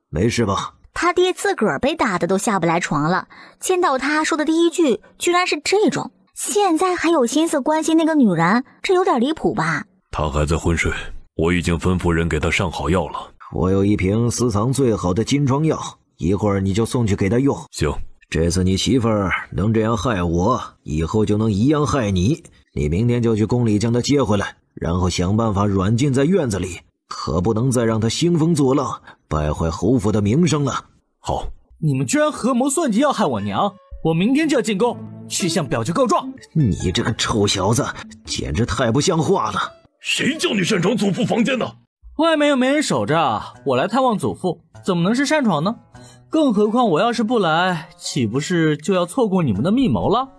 没事吧？他爹自个儿被打的都下不来床了，见到他说的第一句居然是这种，现在还有心思关心那个女人，这有点离谱吧？他还在昏睡，我已经吩咐人给他上好药了。我有一瓶私藏最好的金疮药，一会儿你就送去给他用。行，这次你媳妇儿能这样害我，以后就能一样害你。你明天就去宫里将她接回来，然后想办法软禁在院子里，可不能再让她兴风作浪，败坏侯府的名声了。好，你们居然合谋算计要害我娘，我明天就要进宫去向表舅告状。你这个臭小子简直太不像话了。谁叫你擅闯祖父房间的？外面又没人守着，我来探望祖父怎么能是擅闯呢？更何况我要是不来，岂不是就要错过你们的密谋了？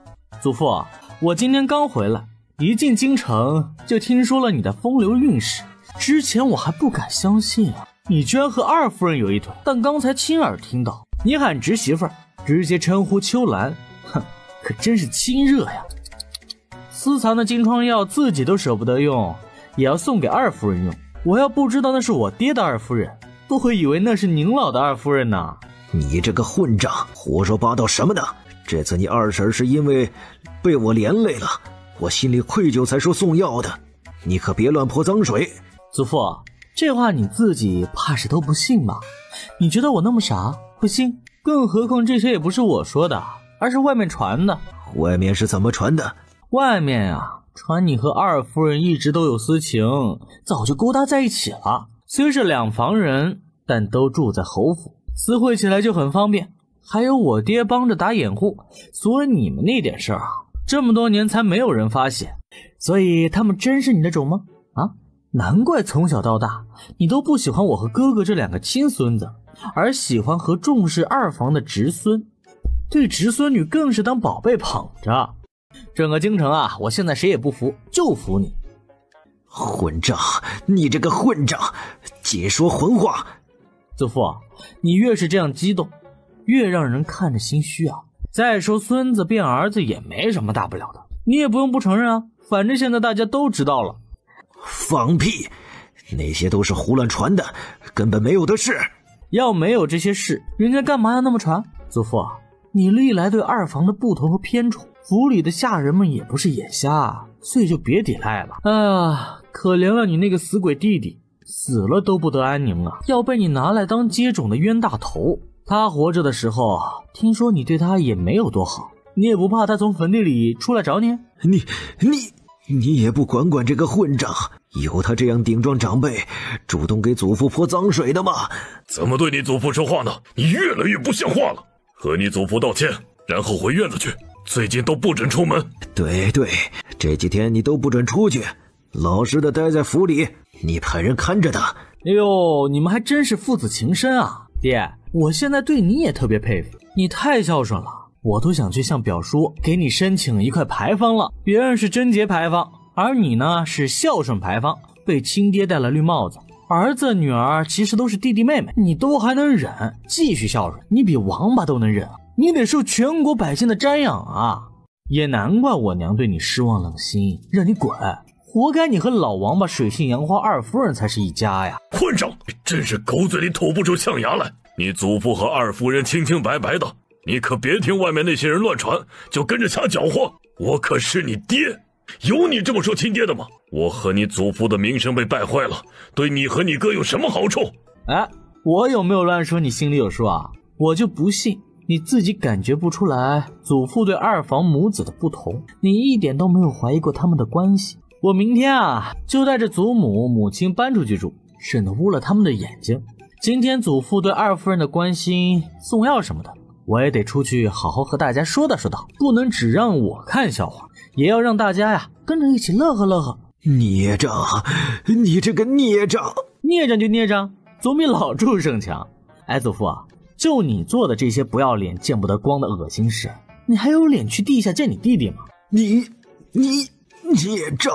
祖父，我今天刚回来，一进京城就听说了你的风流韵事，之前我还不敢相信啊，你居然和二夫人有一腿，但刚才亲耳听到你喊侄媳妇儿，直接称呼秋兰，哼，可真是亲热呀。私藏的金疮药自己都舍不得用，也要送给二夫人用。我要不知道那是我爹的二夫人，都会以为那是您老的二夫人呢。你这个混账，胡说八道什么的！这次你二婶是因为被我连累了，我心里愧疚才说送药的，你可别乱泼脏水。祖父，这话你自己怕是都不信吧？你觉得我那么傻会信？更何况这些也不是我说的，而是外面传的。外面是怎么传的？外面啊，传你和二夫人一直都有私情，早就勾搭在一起了。虽是两房人，但都住在侯府，私会起来就很方便。还有我爹帮着打掩护，所以你们那点事儿啊，这么多年才没有人发现。所以他们真是你的种吗？啊，难怪从小到大你都不喜欢我和哥哥这两个亲孙子，而喜欢和重视二房的侄孙，对侄孙女更是当宝贝捧着。整个京城啊，我现在谁也不服，就服你。混账，你这个混账，尽说混话。祖父，你越是这样激动，越让人看着心虚啊。再说孙子变儿子也没什么大不了的，你也不用不承认啊，反正现在大家都知道了。放屁，那些都是胡乱传的，根本没有的事。要没有这些事，人家干嘛要那么传？祖父，你历来对二房的不同和偏宠，府里的下人们也不是眼瞎，所以就别抵赖了。哎呀，可怜了你那个死鬼弟弟，死了都不得安宁啊，要被你拿来当接种的冤大头。他活着的时候，听说你对他也没有多好，你也不怕他从坟地里出来找你？你也不管管这个混账，有他这样顶撞长辈，主动给祖父泼脏水的吗？怎么对你祖父说话呢？你越来越不像话了。和你祖父道歉，然后回院子去，最近都不准出门。对，这几天你都不准出去，老实的待在府里，你派人看着他。哎呦，你们还真是父子情深啊。爹，我现在对你也特别佩服，你太孝顺了，我都想去向表叔给你申请一块牌坊了。别人是贞节牌坊，而你呢是孝顺牌坊，被亲爹戴了绿帽子，儿子女儿其实都是弟弟妹妹，你都还能忍，继续孝顺，你比王八都能忍啊，你得受全国百姓的瞻仰啊。也难怪我娘对你失望冷心，让你滚，活该你和老王八水性杨花二夫人才是一家呀！混账，真是狗嘴里吐不出象牙来。你祖父和二夫人清清白白的，你可别听外面那些人乱传，就跟着瞎搅和。我可是你爹，有你这么说亲爹的吗？我和你祖父的名声被败坏了，对你和你哥有什么好处？哎，我有没有乱说你心里有数啊？我就不信你自己感觉不出来祖父对二房母子的不同，你一点都没有怀疑过他们的关系。我明天啊就带着祖母、母亲搬出去住，省得污了他们的眼睛。今天祖父对二夫人的关心、送药什么的，我也得出去好好和大家说道说道，不能只让我看笑话，也要让大家呀跟着一起乐呵乐呵。孽障，你这个孽障！孽障就孽障，总比老畜生强。哎，祖父啊，就你做的这些不要脸、见不得光的恶心事，你还有脸去地下见你弟弟吗？你孽障！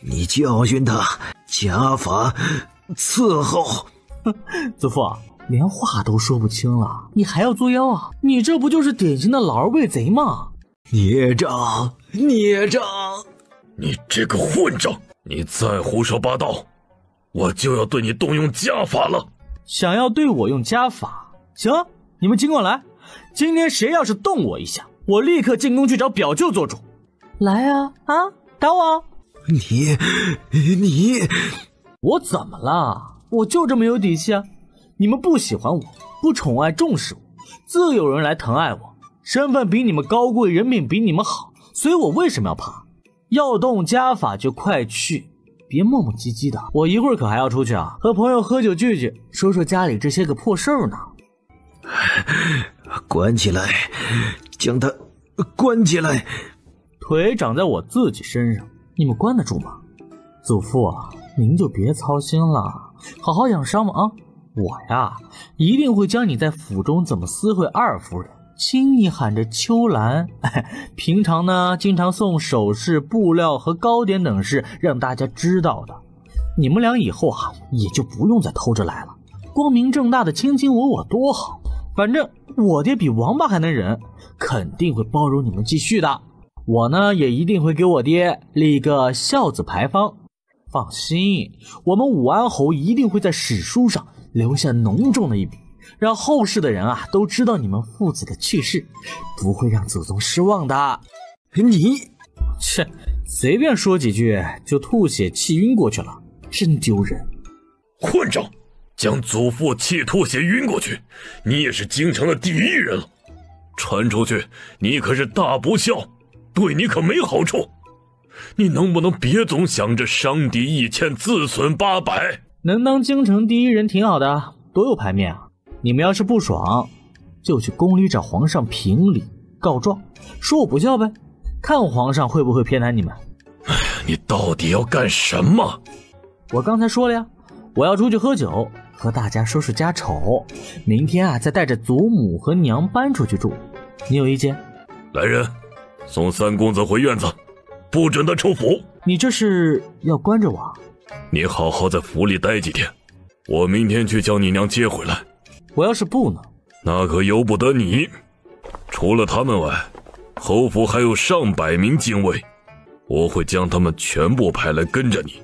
你教训他，家法伺候。祖父，连话都说不清了，你还要作妖啊？你这不就是典型的老而为贼吗？孽障！你这个混账！你再胡说八道，我就要对你动用家法了。想要对我用家法？行，你们尽管来。今天谁要是动我一下，我立刻进宫去找表舅做主。来啊，打我啊！你，我怎么了？我就这么有底气啊！你们不喜欢我，不宠爱重视我，自有人来疼爱我。身份比你们高贵，人品比你们好，所以我为什么要怕？要动家法就快去，别磨磨唧唧的。我一会儿可还要出去啊，和朋友喝酒聚聚，说说家里这些个破事儿呢。关起来，将他关起来。腿长在我自己身上，你们关得住吗？祖父啊，您就别操心了，好好养伤嘛啊！我呀，一定会教你在府中怎么私会二夫人，轻易喊着秋兰。平常呢，经常送首饰、布料和糕点等事，让大家知道的。你们俩以后啊，也就不用再偷着来了，光明正大的卿卿我我多好。反正我爹比王八还能忍，肯定会包容你们继续的。我呢，也一定会给我爹立一个孝子牌坊。放心，我们武安侯一定会在史书上留下浓重的一笔，让后世的人啊都知道你们父子的去世，不会让祖宗失望的。切，随便说几句就吐血气晕过去了，真丢人！混账，将祖父气吐血晕过去，你也是京城的第一人了。传出去，你可是大不孝，对你可没好处。你能不能别总想着伤敌1000自损800？能当京城第一人挺好的，多有排面啊！你们要是不爽，就去宫里找皇上评理告状，说我不孝呗，看皇上会不会偏袒你们。哎呀，你到底要干什么？我刚才说了呀，我要出去喝酒，和大家说说家丑，明天啊再带着祖母和娘搬出去住，你有意见？来人，送三公子回院子，不准他出府。你这是要关着我？你好好在府里待几天，我明天去将你娘接回来。我要是不呢？那可由不得你。除了他们外，侯府还有上百名禁卫，我会将他们全部派来跟着你，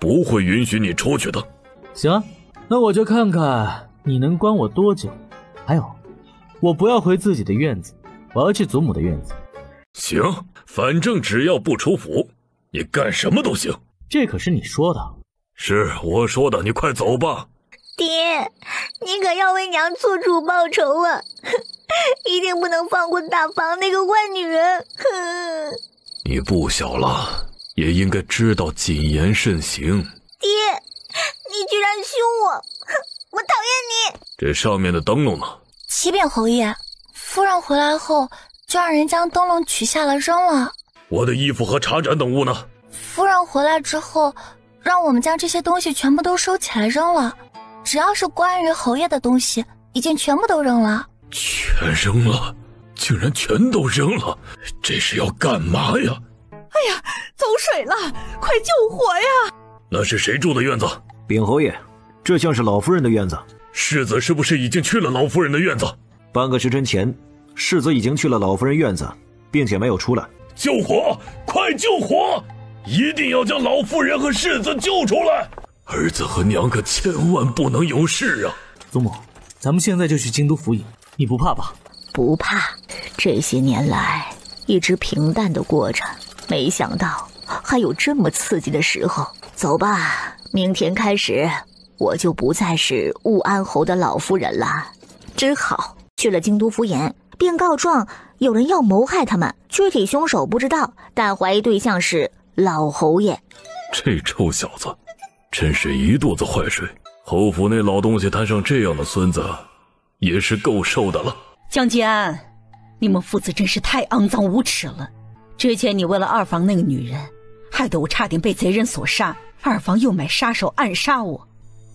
不会允许你出去的。行，那我就看看你能关我多久。还有，我不要回自己的院子，我要去祖母的院子。行，反正只要不出府，你干什么都行。这可是你说的。是我说的，你快走吧。爹，你可要为娘做主报仇啊！一定不能放过大房那个坏女人。你不小了，也应该知道谨言慎行。爹，你居然凶我，我讨厌你！这上面的灯笼呢？启禀侯爷，夫人回来后就让人将灯笼取下了扔了。我的衣服和茶盏等物呢？夫人回来之后让我们将这些东西全部都收起来扔了，只要是关于侯爷的东西已经全部都扔了。全扔了？竟然全都扔了？这是要干嘛呀？哎呀，走水了，快救火呀！那是谁住的院子？禀侯爷，这像是老夫人的院子。世子是不是已经去了老夫人的院子？半个时辰前，世子已经去了老夫人院子，并且没有出来。救火！快救火！一定要将老夫人和世子救出来！儿子和娘可千万不能有事啊！祖母，咱们现在就去京都府尹，你不怕吧？不怕，这些年来一直平淡的过着，没想到还有这么刺激的时候。走吧，明天开始我就不再是武安侯的老夫人了。真好，去了京都府尹，便告状有人要谋害他们，具体凶手不知道，但怀疑对象是老侯爷。这臭小子真是一肚子坏水，侯府那老东西摊上这样的孙子也是够受的了。江继安，你们父子真是太肮脏无耻了。之前你为了二房那个女人，害得我差点被贼人所杀，二房又买杀手暗杀我。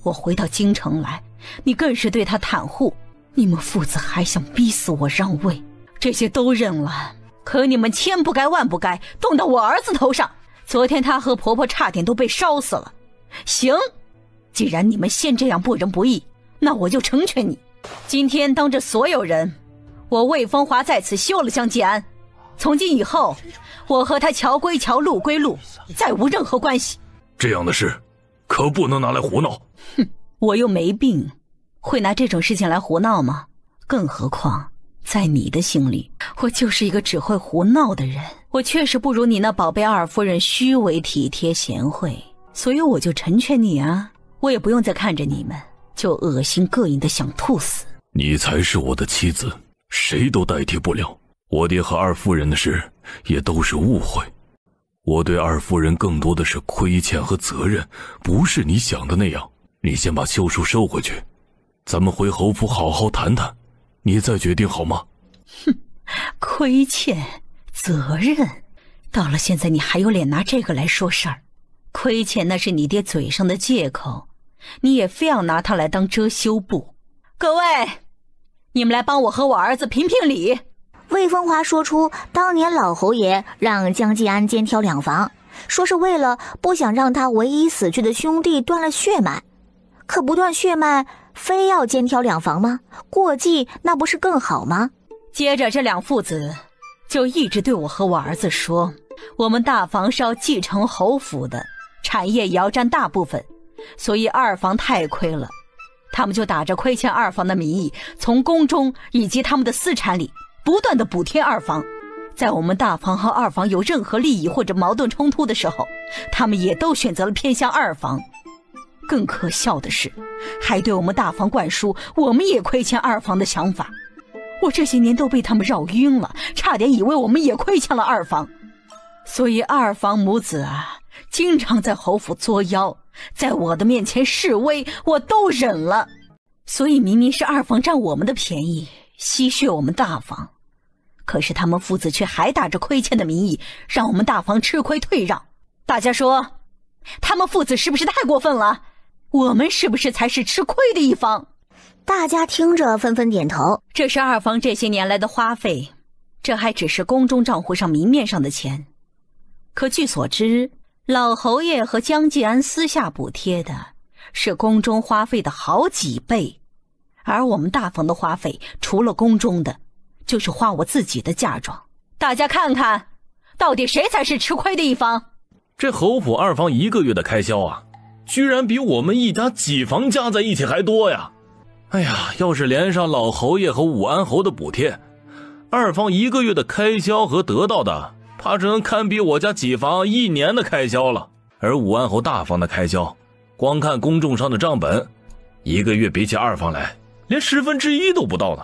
我回到京城来，你更是对他袒护，你们父子还想逼死我让位，这些都认了，可你们千不该万不该动到我儿子头上。昨天他和婆婆差点都被烧死了。行，既然你们先这样不仁不义，那我就成全你。今天当着所有人，我魏风华在此休了江继安，从今以后我和他桥归桥，路归路，再无任何关系。这样的事可不能拿来胡闹。哼，我又没病，会拿这种事情来胡闹吗？更何况在你的心里，我就是一个只会胡闹的人。我确实不如你那宝贝二夫人虚伪体贴贤惠，所以我就成全你啊。我也不用再看着你们就恶心膈应的想吐死。你才是我的妻子，谁都代替不了。我爹和二夫人的事也都是误会，我对二夫人更多的是亏欠和责任，不是你想的那样。你先把休书收回去，咱们回侯府好好谈谈，你再决定好吗？哼，亏欠责任，到了现在你还有脸拿这个来说事儿？亏欠那是你爹嘴上的借口，你也非要拿它来当遮羞布。各位，你们来帮我和我儿子评评理。魏风华说出当年老侯爷让江继安肩挑两房，说是为了不想让他唯一死去的兄弟断了血脉。可不断血脉非要肩挑两房吗？过继那不是更好吗？接着这两父子就一直对我和我儿子说，我们大房是要继承侯府的，产业也要占大部分，所以二房太亏了。他们就打着亏欠二房的名义，从宫中以及他们的私产里不断的补贴二房。在我们大房和二房有任何利益或者矛盾冲突的时候，他们也都选择了偏向二房。更可笑的是，还对我们大房灌输我们也亏欠二房的想法。我这些年都被他们绕晕了，差点以为我们也亏欠了二房。所以二房母子啊，经常在侯府作妖，在我的面前示威，我都忍了。所以明明是二房占我们的便宜，吸血我们大房，可是他们父子却还打着亏欠的名义，让我们大房吃亏退让。大家说，他们父子是不是太过分了？我们是不是才是吃亏的一方？大家听着纷纷点头。这是二房这些年来的花费，这还只是宫中账户上明面上的钱。可据所知，老侯爷和江继安私下补贴的是宫中花费的好几倍，而我们大房的花费除了宫中的，就是花我自己的嫁妆。大家看看，到底谁才是吃亏的一方？这侯府二房一个月的开销啊，居然比我们一家几房加在一起还多呀！哎呀，要是连上老侯爷和武安侯的补贴，二房一个月的开销和得到的，怕只能堪比我家几房一年的开销了。而武安侯大房的开销，光看公众上的账本，一个月比起二房来，连1/10都不到呢。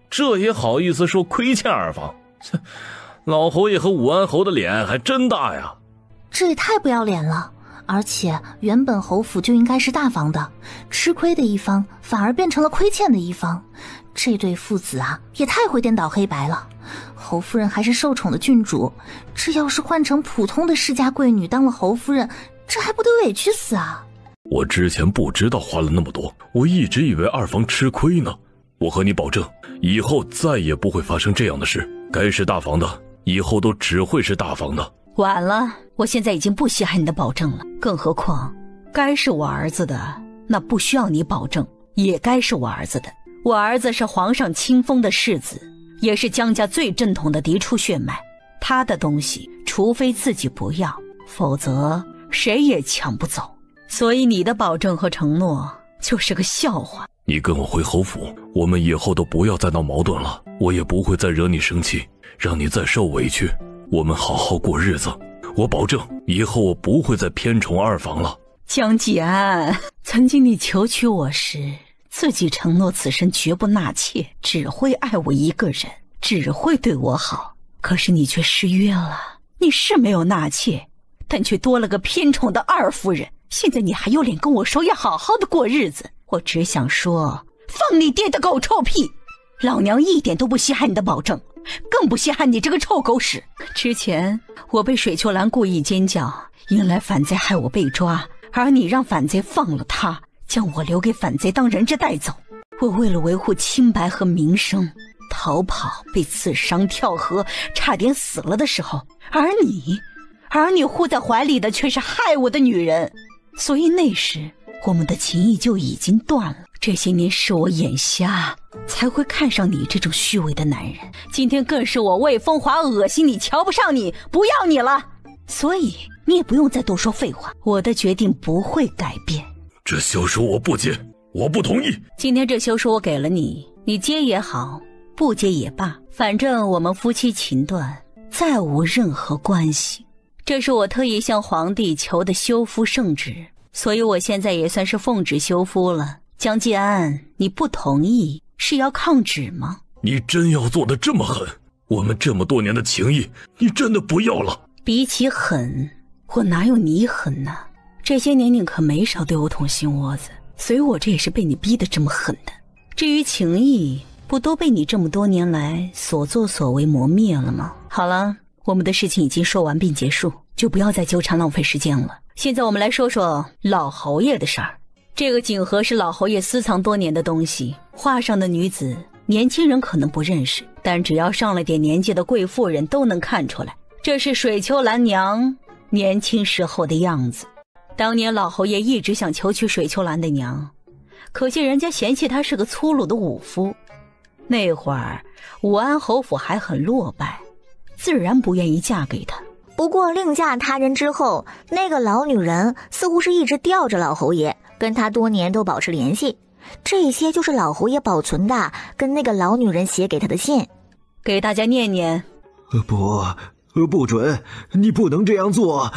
这也好意思说亏欠二房？老侯爷和武安侯的脸还真大呀！这也太不要脸了。而且原本侯府就应该是大房的，吃亏的一方反而变成了亏欠的一方，这对父子啊也太会颠倒黑白了。侯夫人还是受宠的郡主，这要是换成普通的世家贵女当了侯夫人，这还不得委屈死啊！我之前不知道花了那么多，我一直以为二房吃亏呢。我和你保证，以后再也不会发生这样的事。该是大房的，以后都只会是大房的。晚了，我现在已经不稀罕你的保证了。更何况，该是我儿子的，那不需要你保证，也该是我儿子的。我儿子是皇上亲封的世子，也是江家最正统的嫡出血脉。他的东西，除非自己不要，否则谁也抢不走。所以你的保证和承诺就是个笑话。你跟我回侯府，我们以后都不要再闹矛盾了，我也不会再惹你生气，让你再受委屈。我们好好过日子，我保证以后我不会再偏宠二房了。江继安，曾经你求娶我时，自己承诺此生绝不纳妾，只会爱我一个人，只会对我好。可是你却失约了，你是没有纳妾，但却多了个偏宠的二夫人。现在你还有脸跟我说要好好的过日子？我只想说，放你爹的狗臭屁！老娘一点都不稀罕你的保证，更不稀罕你这个臭狗屎！之前我被水秋兰故意尖叫，引来反贼害我被抓，而你让反贼放了他，将我留给反贼当人质带走。我为了维护清白和名声，逃跑被刺伤跳河，差点死了的时候，而你护在怀里的却是害我的女人。所以那时我们的情谊就已经断了。这些年是我眼瞎，才会看上你这种虚伪的男人。今天更是我魏风华恶心你，瞧不上你，不要你了。所以你也不用再多说废话，我的决定不会改变。这休书我不接，我不同意。今天这休书我给了你，你接也好，不接也罢，反正我们夫妻情断，再无任何关系。这是我特意向皇帝求的休夫圣旨，所以我现在也算是奉旨休夫了。江继安，你不同意是要抗旨吗？你真要做得这么狠？我们这么多年的情谊，你真的不要了？比起狠，我哪有你狠呢？这些年你可没少对我捅心窝子，所以我这也是被你逼得这么狠的。至于情谊，不都被你这么多年来所作所为磨灭了吗？好了，我们的事情已经说完并结束，就不要再纠缠浪费时间了。现在我们来说说老侯爷的事儿。这个锦盒是老侯爷私藏多年的东西，画上的女子年轻人可能不认识，但只要上了点年纪的贵妇人都能看出来，这是水秋兰娘年轻时候的样子。当年老侯爷一直想求娶水秋兰的娘，可惜人家嫌弃他是个粗鲁的武夫。那会儿武安侯府还很落败，自然不愿意嫁给他。不过另嫁他人之后，那个老女人似乎是一直吊着老侯爷，跟他多年都保持联系。这些就是老侯爷保存的跟那个老女人写给他的信，给大家念念。不准，你不能这样做。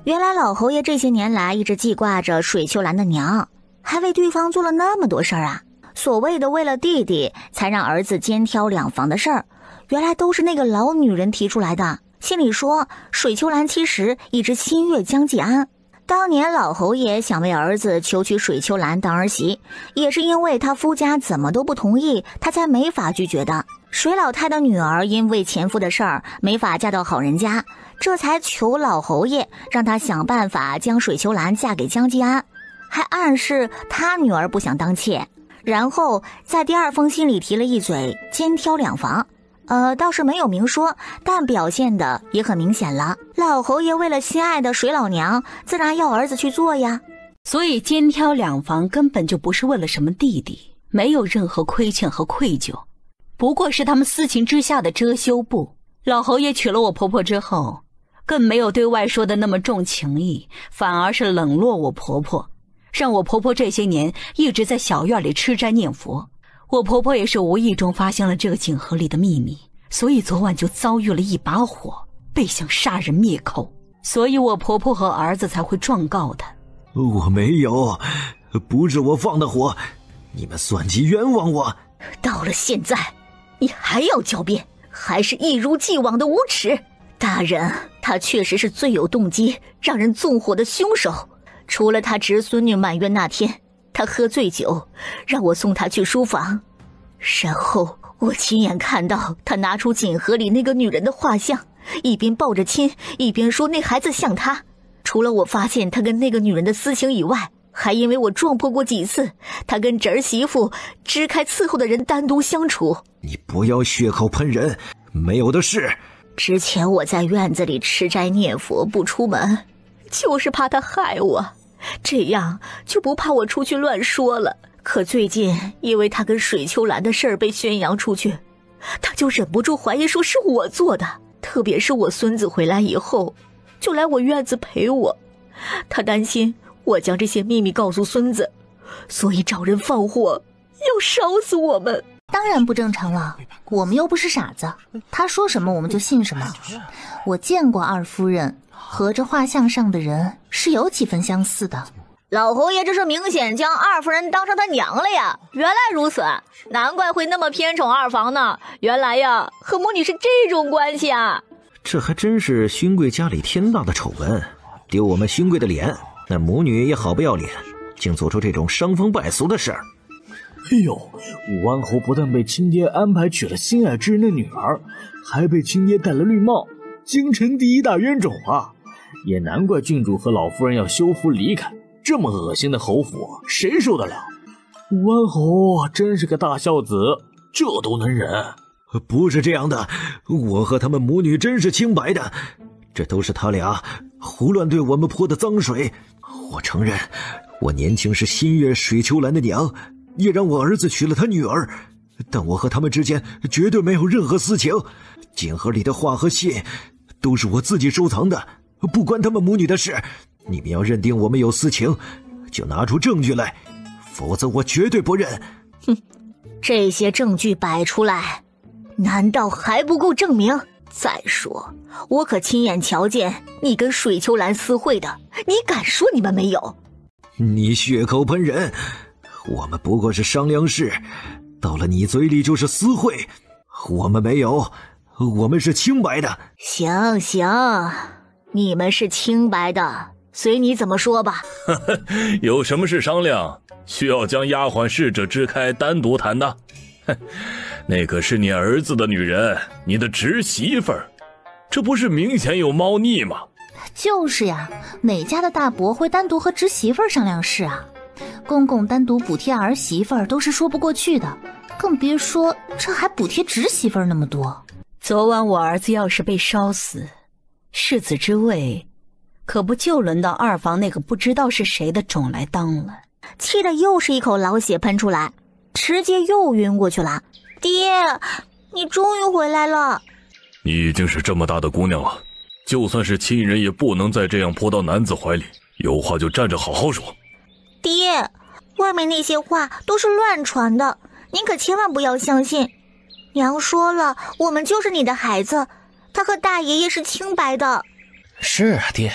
原来老侯爷这些年来一直记挂着水秋兰的娘，还为对方做了那么多事儿啊。所谓的为了弟弟才让儿子肩挑两房的事儿，原来都是那个老女人提出来的。信里说，水秋兰其实一直心悦江继安。当年老侯爷想为儿子求娶水秋兰当儿媳，也是因为他夫家怎么都不同意，他才没法拒绝的。水老太的女儿因为前夫的事儿没法嫁到好人家，这才求老侯爷让他想办法将水秋兰嫁给江继安，还暗示他女儿不想当妾。然后在第二封信里提了一嘴肩挑两房，倒是没有明说，但表现的也很明显了。老侯爷为了心爱的水老娘，自然要儿子去做呀。所以肩挑两房根本就不是为了什么弟弟，没有任何亏欠和愧疚，不过是他们私情之下的遮羞布。老侯爷娶了我婆婆之后，更没有对外说的那么重情义，反而是冷落我婆婆，让我婆婆这些年一直在小院里吃斋念佛。我婆婆也是无意中发现了这个锦盒里的秘密，所以昨晚就遭遇了一把火，被想杀人灭口，所以我婆婆和儿子才会状告她。我没有，不是我放的火，你们算计冤枉我。到了现在，你还要狡辩，还是一如既往的无耻。大人，他确实是最有动机让人纵火的凶手。除了他侄孙女满月那天，他喝醉酒，让我送他去书房，然后我亲眼看到他拿出锦盒里那个女人的画像，一边抱着亲，一边说那孩子像他。除了我发现他跟那个女人的私情以外，还因为我撞破过几次他跟侄儿媳妇支开伺候的人单独相处。你不要血口喷人，没有的事。之前我在院子里吃斋念佛不出门，就是怕他害我，这样就不怕我出去乱说了。可最近因为他跟水秋兰的事儿被宣扬出去，他就忍不住怀疑说是我做的。特别是我孙子回来以后就来我院子陪我，他担心我将这些秘密告诉孙子，所以找人放火要烧死我们。当然不正常了，我们又不是傻子，他说什么我们就信什么。我见过二夫人和这画像上的人是有几分相似的。老侯爷这是明显将二夫人当成他娘了呀！原来如此，难怪会那么偏宠二房呢。原来呀，和母女是这种关系啊！这还真是勋贵家里天大的丑闻，丢我们勋贵的脸。那母女也好不要脸，竟做出这种伤风败俗的事儿。哎呦，武安侯不但被亲爹安排娶了心爱之人的女儿，还被亲爹戴了绿帽，京城第一大冤种啊！也难怪郡主和老夫人要休夫离开，这么恶心的侯府，谁受得了？武安侯真是个大孝子，这都能忍。不是这样的，我和他们母女真是清白的，这都是他俩胡乱对我们泼的脏水。我承认，我年轻时心悦水秋兰的娘，也让我儿子娶了他女儿，但我和他们之间绝对没有任何私情。锦盒里的画和信都是我自己收藏的，不关他们母女的事。你们要认定我们有私情，就拿出证据来，否则我绝对不认。哼，这些证据摆出来，难道还不够证明？再说，我可亲眼瞧见你跟水秋兰私会的，你敢说你们没有？你血口喷人，我们不过是商量事，到了你嘴里就是私会。我们没有，我们是清白的。行行，你们是清白的，随你怎么说吧。有什么事商量？需要将丫鬟侍者支开单独谈的？那可是你儿子的女人，你的侄媳妇儿，这不是明显有猫腻吗？就是呀，哪家的大伯会单独和侄媳妇儿商量事啊？公公单独补贴儿媳妇儿都是说不过去的，更别说这还补贴侄媳妇儿那么多。昨晚我儿子要是被烧死，世子之位可不就轮到二房那个不知道是谁的种来当了。气得又是一口老血喷出来，直接又晕过去了。爹，你终于回来了。你已经是这么大的姑娘了，就算是亲人也不能再这样扑到男子怀里，有话就站着好好说。爹，外面那些话都是乱传的，您可千万不要相信。娘说了，我们就是你的孩子，他和大爷爷是清白的。是啊，爹，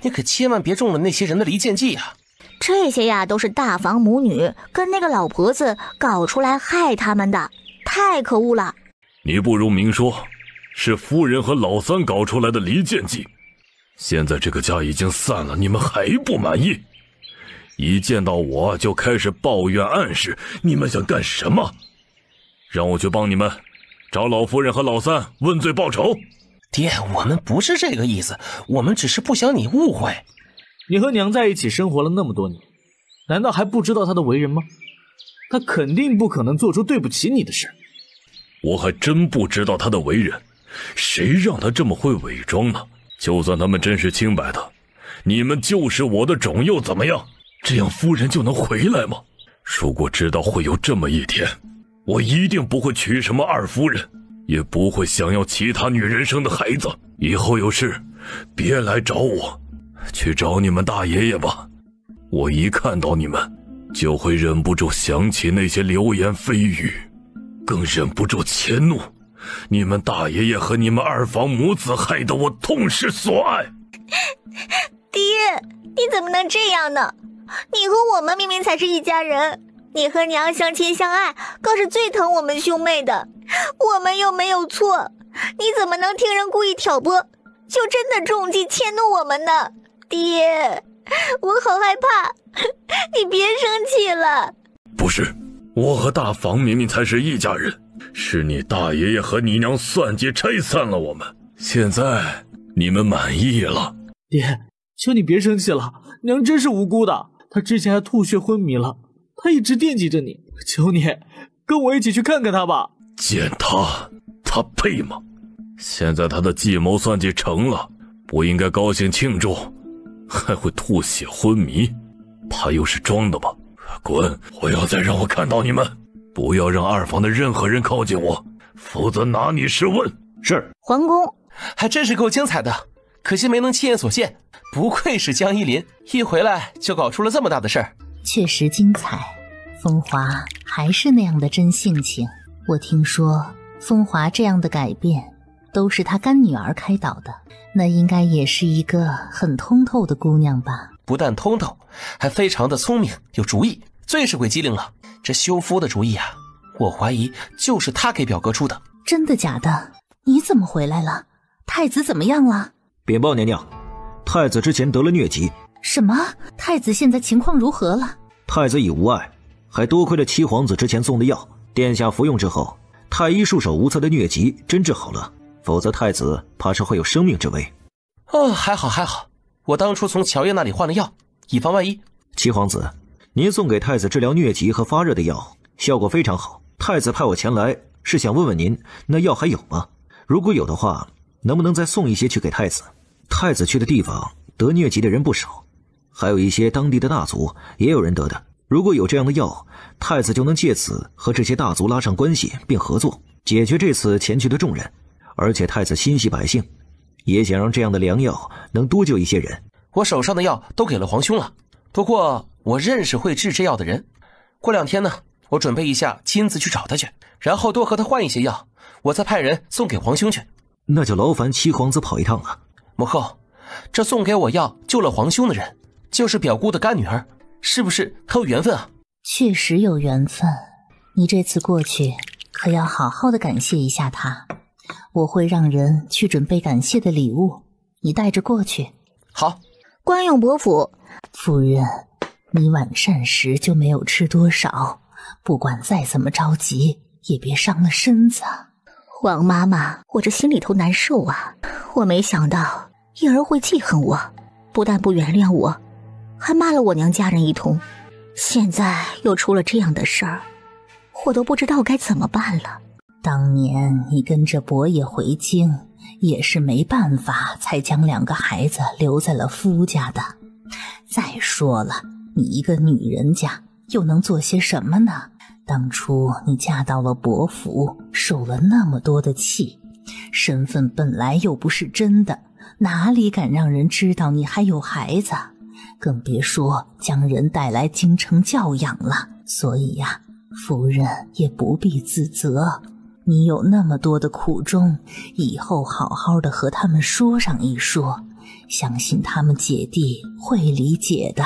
你可千万别中了那些人的离间计啊。这些呀，都是大房母女跟那个老婆子搞出来害他们的，太可恶了。你不如明说，是夫人和老三搞出来的离间计。现在这个家已经散了，你们还不满意？一见到我就开始抱怨暗示，你们想干什么？让我去帮你们找老夫人和老三问罪报仇。爹，我们不是这个意思，我们只是不想你误会。你和娘在一起生活了那么多年，难道还不知道她的为人吗？她肯定不可能做出对不起你的事。我还真不知道她的为人，谁让她这么会伪装呢？就算他们真是清白的，你们就是我的种又怎么样？这样夫人就能回来吗？如果知道会有这么一天，我一定不会娶什么二夫人，也不会想要其他女人生的孩子。以后有事别来找我，去找你们大爷爷吧。我一看到你们就会忍不住想起那些流言蜚语，更忍不住迁怒。你们大爷爷和你们二房母子害得我痛失所爱。爹，你怎么能这样呢？你和我们明明才是一家人，你和娘相亲相爱，更是最疼我们兄妹的，我们又没有错，你怎么能听人故意挑拨，就真的中计迁怒我们呢？爹，我好害怕，你别生气了。不是，我和大房明明才是一家人，是你大爷爷和你娘算计拆散了我们，现在你们满意了。爹，求你别生气了，娘真是无辜的，她之前还吐血昏迷了，她一直惦记着你，求你跟我一起去看看她吧。见她配吗？现在她的计谋算计成了，不应该高兴庆祝，还会吐血昏迷，怕又是装的吧？滚！不要再让我看到你们，不要让二房的任何人靠近我，否则拿你是问。是。皇宫还真是够精彩的，可惜没能亲眼所见。不愧是江依林，一回来就搞出了这么大的事儿。确实精彩，风华还是那样的真性情。我听说风华这样的改变都是他干女儿开导的，那应该也是一个很通透的姑娘吧？不但通透，还非常的聪明有主意，最是鬼机灵了。这休夫的主意啊，我怀疑就是他给表哥出的。真的假的？你怎么回来了？太子怎么样了？禀报娘娘，太子之前得了疟疾。什么？太子现在情况如何了？太子已无碍，还多亏了七皇子之前送的药，殿下服用之后，太医束手无策的疟疾真治好了，否则太子怕是会有生命之危。还好，我当初从乔叶那里换了药，以防万一。七皇子，您送给太子治疗疟疾和发热的药效果非常好，太子派我前来是想问问您，那药还有吗？如果有的话，能不能再送一些去给太子？太子去的地方得疟疾的人不少，还有一些当地的大族也有人得的。如果有这样的药，太子就能借此和这些大族拉上关系并合作，解决这次前去的重任。而且太子心系百姓，也想让这样的良药能多救一些人。我手上的药都给了皇兄了，不过我认识会制这药的人，过2天呢，我准备一下亲自去找他去，然后多和他换一些药，我再派人送给皇兄去。那就劳烦七皇子跑一趟了。母后，这送给我药救了皇兄的人，就是表姑的干女儿，是不是很有缘分啊？确实有缘分，你这次过去可要好好的感谢一下他，我会让人去准备感谢的礼物，你带着过去。好。关永伯府，夫人，你晚膳时就没有吃多少，不管再怎么着急，也别伤了身子。王妈妈，我这心里头难受啊！我没想到叶儿会记恨我，不但不原谅我，还骂了我娘家人一通。现在又出了这样的事儿，我都不知道该怎么办了。当年你跟着伯爷回京，也是没办法才将2个孩子留在了夫家的。再说了，你一个女人家又能做些什么呢？当初你嫁到了伯府，受了那么多的气，身份本来又不是真的，哪里敢让人知道你还有孩子，更别说将人带来京城教养了。所以呀，夫人也不必自责，你有那么多的苦衷，以后好好的和他们说上一说，相信他们姐弟会理解的。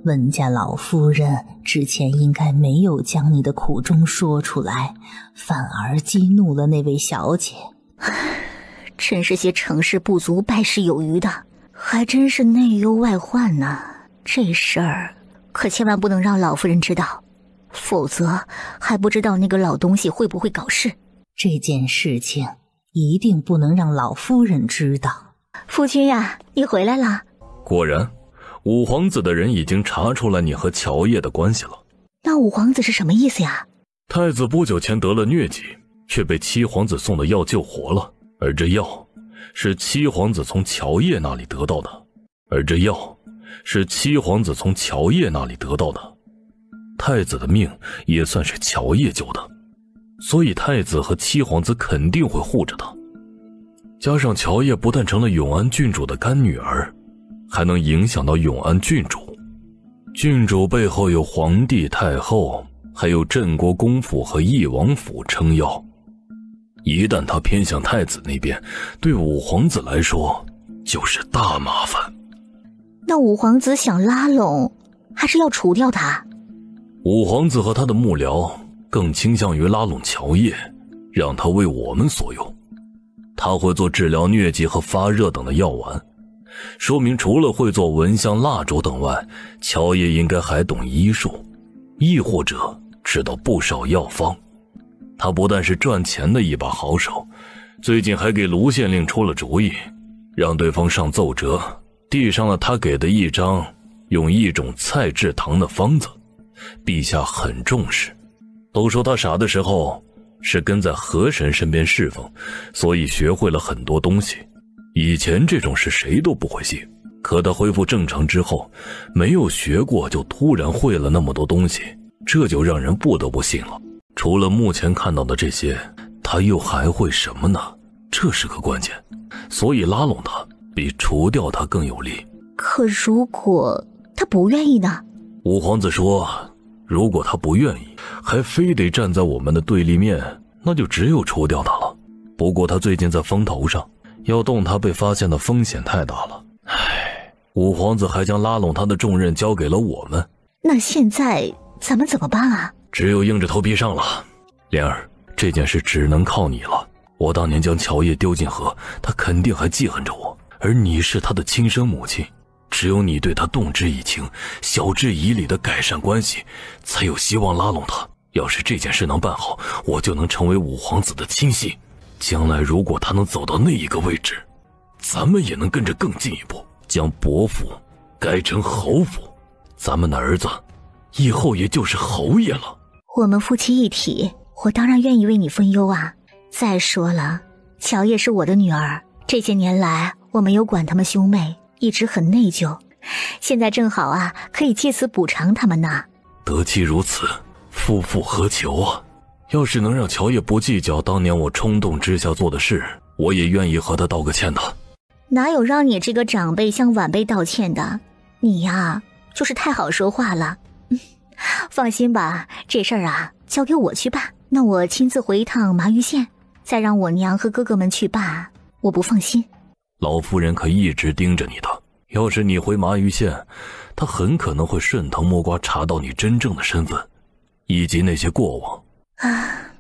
温家老夫人之前应该没有将你的苦衷说出来，反而激怒了那位小姐。真是些成事不足败事有余的，还真是内忧外患呢。这事儿可千万不能让老夫人知道，否则还不知道那个老东西会不会搞事。这件事情一定不能让老夫人知道。夫君呀，你回来了。果然五皇子的人已经查出来你和乔叶的关系了。那五皇子是什么意思呀？太子不久前得了疟疾，却被七皇子送的药救活了，而这药是七皇子从乔叶那里得到的，太子的命也算是乔叶救的，所以太子和七皇子肯定会护着他。加上乔叶不但成了永安郡主的干女儿，还能影响到永安郡主。郡主背后有皇帝太后，还有镇国公府和义王府撑腰，一旦他偏向太子那边，对五皇子来说就是大麻烦。那五皇子想拉拢，还是要除掉他？五皇子和他的幕僚更倾向于拉拢乔叶，让他为我们所用。他会做治疗疟疾和发热等的药丸，说明除了会做蚊香蜡烛等外，乔叶应该还懂医术，亦或者知道不少药方。他不但是赚钱的一把好手，最近还给卢县令出了主意，让对方上奏折，递上了他给的一张用一种菜制糖的方子。陛下很重视，都说他傻的时候是跟在河神身边侍奉，所以学会了很多东西。以前这种事谁都不会信，可他恢复正常之后，没有学过就突然会了那么多东西，这就让人不得不信了。除了目前看到的这些，他又还会什么呢？这是个关键，所以拉拢他比除掉他更有利。可如果他不愿意呢？五皇子说，如果他不愿意，还非得站在我们的对立面，那就只有除掉他了。不过他最近在风头上，要动他被发现的风险太大了。五皇子还将拉拢他的重任交给了我们。那现在咱们怎么办啊？只有硬着头皮上了。莲儿，这件事只能靠你了。我当年将乔叶丢进河，他肯定还记恨着我，而你是他的亲生母亲，只有你对他动之以情，晓之以理的改善关系，才有希望拉拢他。要是这件事能办好，我就能成为五皇子的亲信。将来如果他能走到那一个位置，咱们也能跟着更进一步，将伯府改成侯府，咱们的儿子以后也就是侯爷了。我们夫妻一体，我当然愿意为你分忧啊。再说了，乔叶是我的女儿，这些年来我没有管他们兄妹，一直很内疚，现在正好啊，可以借此补偿他们呢。得其如此，夫复何求啊？要是能让乔叶不计较当年我冲动之下做的事，我也愿意和他道个歉的。哪有让你这个长辈向晚辈道歉的？你呀，就是太好说话了。放心吧，这事儿啊，交给我去办。那我亲自回一趟麻鱼县，再让我娘和哥哥们去办，我不放心。老夫人可一直盯着你的，要是你回麻鱼县，她很可能会顺藤摸瓜查到你真正的身份，以及那些过往。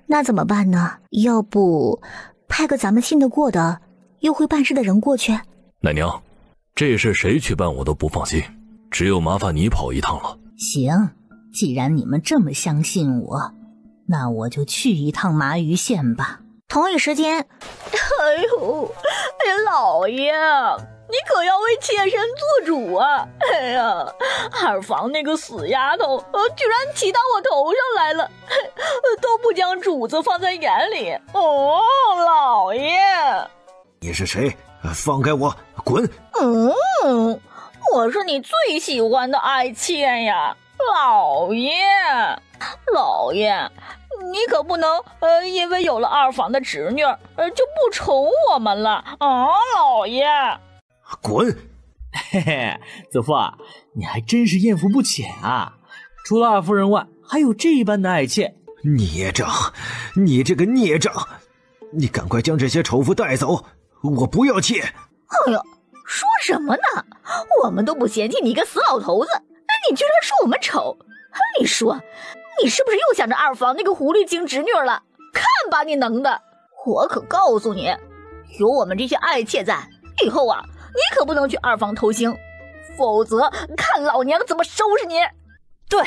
那怎么办呢？要不派个咱们信得过的又会办事的人过去？奶娘，这事谁去办我都不放心，只有麻烦你跑一趟了。行，既然你们这么相信我，那我就去一趟麻鱼县吧。同一时间，老爷，你可要为妾身做主啊！哎呀，二房那个死丫头，居然骑到我头上来了，都不将主子放在眼里。哦，老爷，你是谁？放开我，滚！我是你最喜欢的爱妾呀，老爷，老爷。你可不能因为有了二房的侄女就不宠我们了啊，老爷！滚！嘿嘿，子父啊，你还真是艳福不浅啊！除了二夫人外，还有这般的爱妾。孽障，你这个孽障！你赶快将这些丑妇带走，我不要妾！哎呦，说什么呢？我们都不嫌弃你一个死老头子，你居然说我们丑！你说你是不是又想着二房那个狐狸精侄女了？看把你能的！我可告诉你，有我们这些爱妾在，以后啊，你可不能去二房偷腥，否则看老娘怎么收拾你！对，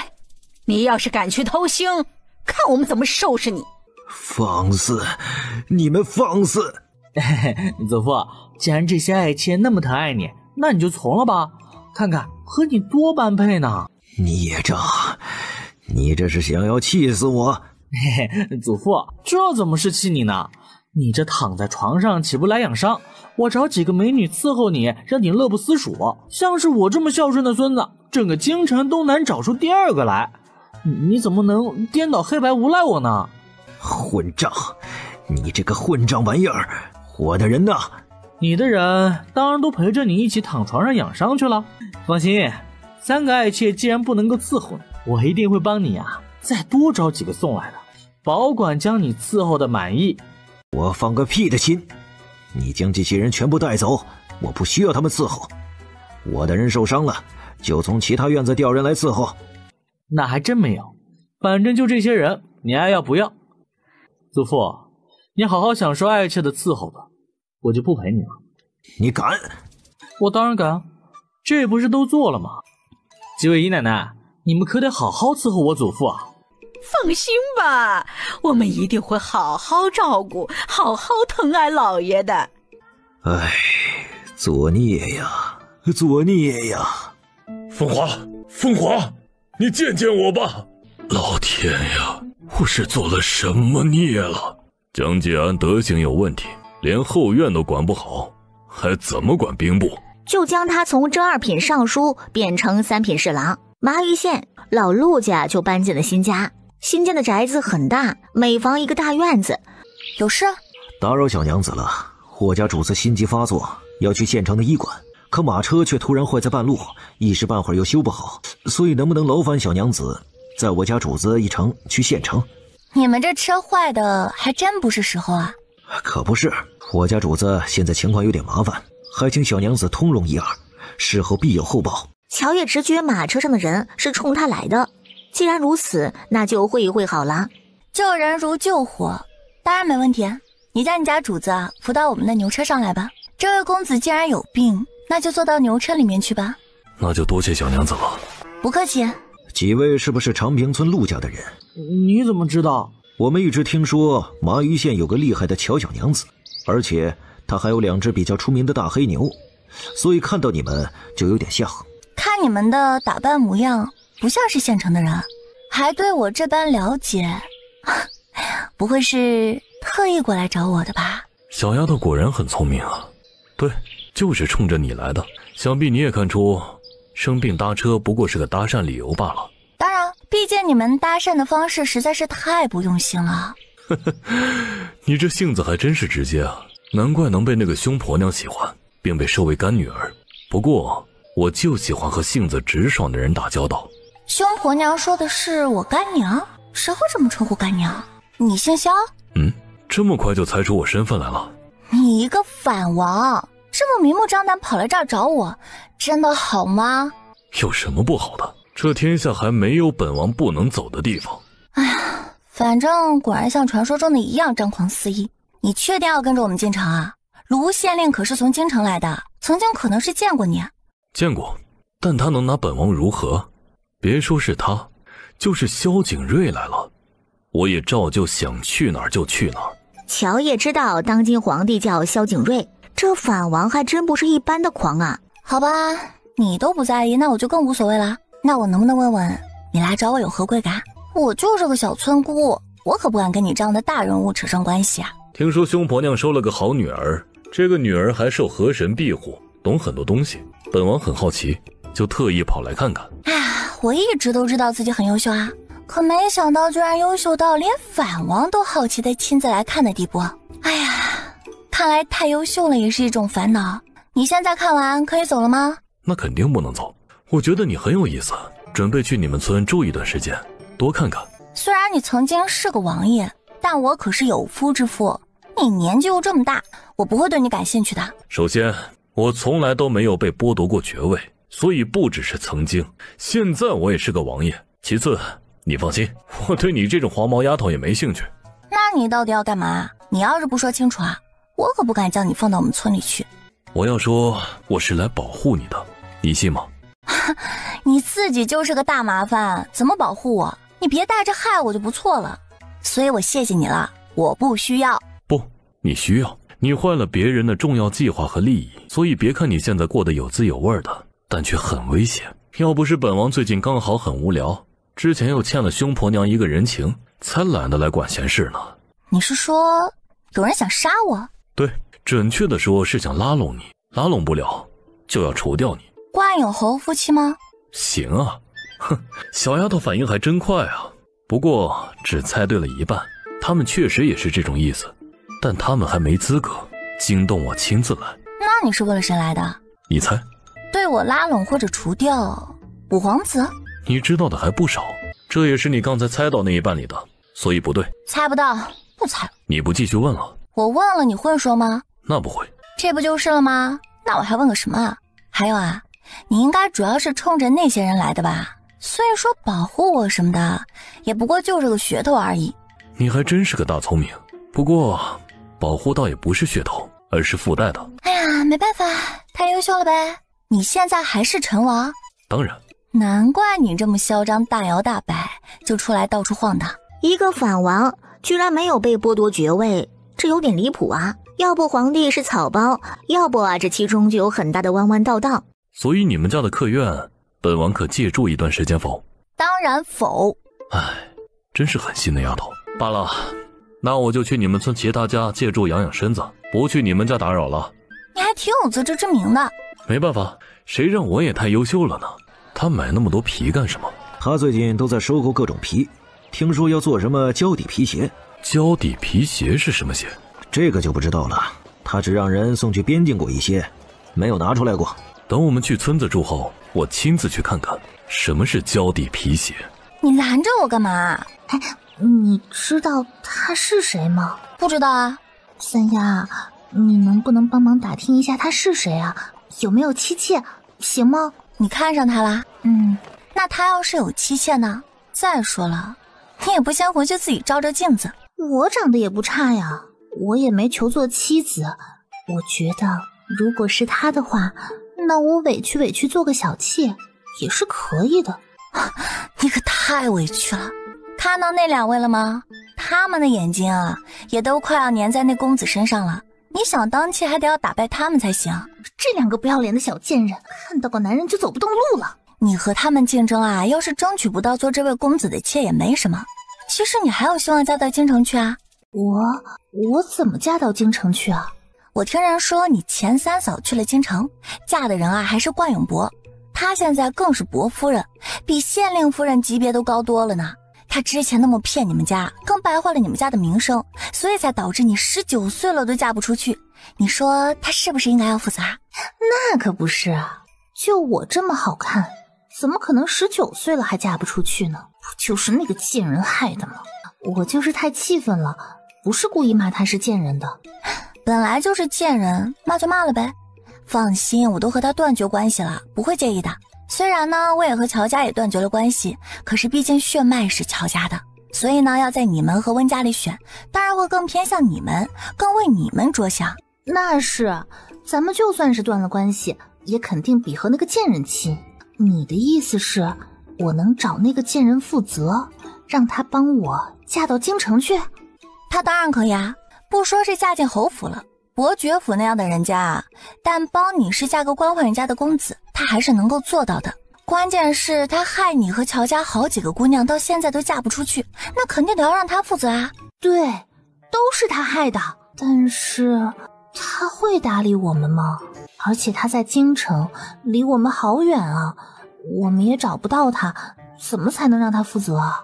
你要是敢去偷腥，看我们怎么收拾你！放肆！你们放肆！子父，既然这些爱妾那么疼爱你，那你就从了吧，看看和你多般配呢。孽障！你这是想要气死我？嘿嘿，祖父，这怎么是气你呢？你这躺在床上起不来养伤，我找几个美女伺候你，让你乐不思蜀。像是我这么孝顺的孙子，整个京城都难找出第二个来。你怎么能颠倒黑白诬赖我呢？混账！你这个混账玩意儿！我的人呢？你的人当然都陪着你一起躺床上养伤去了。放心，3个爱妾既然不能够伺候你，我一定会帮你啊，再多找几个送来的，保管将你伺候的满意。我放个屁的心！你将这些人全部带走，我不需要他们伺候。我的人受伤了，就从其他院子调人来伺候。那还真没有，反正就这些人，你爱要不要？祖父，你好好享受爱妾的伺候吧，我就不陪你了。你敢？我当然敢，这不是都做了吗？几位姨奶奶，你们可得好好伺候我祖父啊！放心吧，我们一定会好好照顾，好好疼爱老爷的。哎，作孽呀，作孽呀！风华，风华，你见见我吧！老天呀，我是做了什么孽了？江介安德行有问题，连后院都管不好，还怎么管兵部？就将他从正2品尚书变成3品侍郎。麻鱼县老陆家就搬进了新家，新建的宅子很大，每房一个大院子。有事？打扰小娘子了，我家主子心急发作，要去县城的医馆，可马车却突然坏在半路，一时半会儿又修不好，所以能不能劳烦小娘子载我家主子一程去县城？你们这车坏的还真不是时候啊！可不是，我家主子现在情况有点麻烦，还请小娘子通融一二，事后必有后报。乔也直觉马车上的人是冲他来的，既然如此，那就会一会好了。救人如救火，当然没问题。你叫你家主子扶到我们的牛车上来吧。这位公子既然有病，那就坐到牛车里面去吧。那就多谢小娘子了。不客气。几位是不是长平村陆家的人？你怎么知道？我们一直听说麻鱼县有个厉害的乔小娘子，而且她还有2只比较出名的大黑牛，所以看到你们就有点像。看你们的打扮模样，不像是县城的人，还对我这般了解，不会是特意过来找我的吧？小丫头果然很聪明啊。对，就是冲着你来的。想必你也看出生病搭车不过是个搭讪理由罢了。当然，毕竟你们搭讪的方式实在是太不用心了。你这性子还真是直接啊，难怪能被那个凶婆娘喜欢，并被收为干女儿。不过我就喜欢和性子直爽的人打交道。凶婆娘说的是我干娘？谁会这么称呼干娘？你姓萧？这么快就猜出我身份来了？你一个反王，这么明目张胆跑来这儿找我，真的好吗？有什么不好的？这天下还没有本王不能走的地方。哎呀，反正果然像传说中的一样张狂肆意。你确定要跟着我们进城啊？卢县令可是从京城来的，曾经可能是见过你。见过，但他能拿本王如何？别说是他，就是萧景睿来了，我也照旧想去哪儿就去哪儿。乔也知道当今皇帝叫萧景睿，这反王还真不是一般的狂啊。好吧，你都不在意，那我就更无所谓了。那我能不能问问，你来找我有何贵干？我就是个小村姑，我可不敢跟你这样的大人物扯上关系啊。听说凶婆娘收了个好女儿，这个女儿还受河神庇护，懂很多东西。本王很好奇，就特意跑来看看。哎呀，我一直都知道自己很优秀啊，可没想到居然优秀到连反王都好奇的亲自来看的地步。哎呀，看来太优秀了也是一种烦恼。你现在看完可以走了吗？那肯定不能走，我觉得你很有意思，准备去你们村住一段时间，多看看。虽然你曾经是个王爷，但我可是有夫之妇，你年纪又这么大，我不会对你感兴趣的。首先，我从来都没有被剥夺过爵位，所以不只是曾经，现在我也是个王爷。其次，你放心，我对你这种黄毛丫头也没兴趣。那你到底要干嘛？你要是不说清楚啊，我可不敢将你放到我们村里去。我要说我是来保护你的，你信吗？你自己就是个大麻烦，怎么保护我？你别带着害我就不错了。所以我谢谢你了，我不需要。不，你需要。你坏了别人的重要计划和利益，所以别看你现在过得有滋有味的，但却很危险。要不是本王最近刚好很无聊，之前又欠了凶婆娘一个人情，才懒得来管闲事呢。你是说有人想杀我？对，准确的说是想拉拢你，拉拢不了就要除掉你。冠有侯夫妻吗？行啊，哼，小丫头反应还真快啊。不过只猜对了一半，他们确实也是这种意思，但他们还没资格惊动我亲自来。那你是为了谁来的？你猜？对我拉拢或者除掉五皇子？你知道的还不少，这也是你刚才猜到那一半里的，所以不对。猜不到，不猜了。你不继续问了？我问了你会说吗？那不会。这不就是了吗？那我还问个什么啊？还有啊，你应该主要是冲着那些人来的吧？所以说保护我什么的，也不过就是个噱头而已。你还真是个大聪明，不过保护倒也不是噱头，而是附带的。哎呀，没办法，太优秀了呗。你现在还是陈王？当然。难怪你这么嚣张，大摇大摆就出来到处晃荡。一个反王居然没有被剥夺爵位，这有点离谱啊！要不皇帝是草包，要不这其中就有很大的弯弯道道。所以你们家的客院，本王可借住一段时间否？当然否。唉，真是狠心的丫头。罢了，那我就去你们村其他家借住养养身子，不去你们家打扰了。你还挺有自知之明的。没办法，谁让我也太优秀了呢？他买那么多皮干什么？他最近都在收购各种皮，听说要做什么胶底皮鞋。胶底皮鞋是什么鞋？这个就不知道了，他只让人送去边境过一些，没有拿出来过。等我们去村子住后，我亲自去看看什么是胶底皮鞋。你拦着我干嘛？哎，你知道他是谁吗？不知道啊。三丫，你能不能帮忙打听一下他是谁啊？有没有妻妾？行吗？你看上他啦？那他要是有妻妾呢？再说了，你也不先回去自己照照镜子。我长得也不差呀，我也没求做妻子。我觉得如果是他的话，那我委屈做个小妾也是可以的。你可太委屈了。看到那2位了吗？他们的眼睛啊，也都快要粘在那公子身上了。你想当妾还得要打败他们才行。这2个不要脸的小贱人，看到个男人就走不动路了。你和他们竞争啊，要是争取不到做这位公子的妾也没什么。其实你还有希望嫁到京城去啊。我怎么嫁到京城去啊？我听人说你前3嫂去了京城，嫁的人啊还是冠永伯，她现在更是伯夫人，比县令夫人级别都高多了呢。她之前那么骗你们家，更败坏了你们家的名声，所以才导致你19岁了都嫁不出去。你说她是不是应该要负责？那可不是啊，就我这么好看，怎么可能19岁了还嫁不出去呢？不就是那个贱人害的吗？我就是太气愤了，不是故意骂他是贱人的。本来就是贱人，骂就骂了呗。放心，我都和他断绝关系了，不会介意的。虽然呢，我也和乔家也断绝了关系，可是毕竟血脉是乔家的，所以呢，要在你们和温家里选，当然会更偏向你们，更为你们着想。那是，咱们就算是断了关系，也肯定比和那个贱人亲。你的意思是，我能找那个贱人负责，让他帮我嫁到京城去？他当然可以啊，不说是嫁进侯府了，伯爵府那样的人家啊，但帮你是嫁个官宦人家的公子，他还是能够做到的。关键是他害你和乔家好几个姑娘到现在都嫁不出去，那肯定得要让他负责啊。对，都是他害的，但是他会搭理我们吗？而且他在京城，离我们好远啊，我们也找不到他，怎么才能让他负责啊？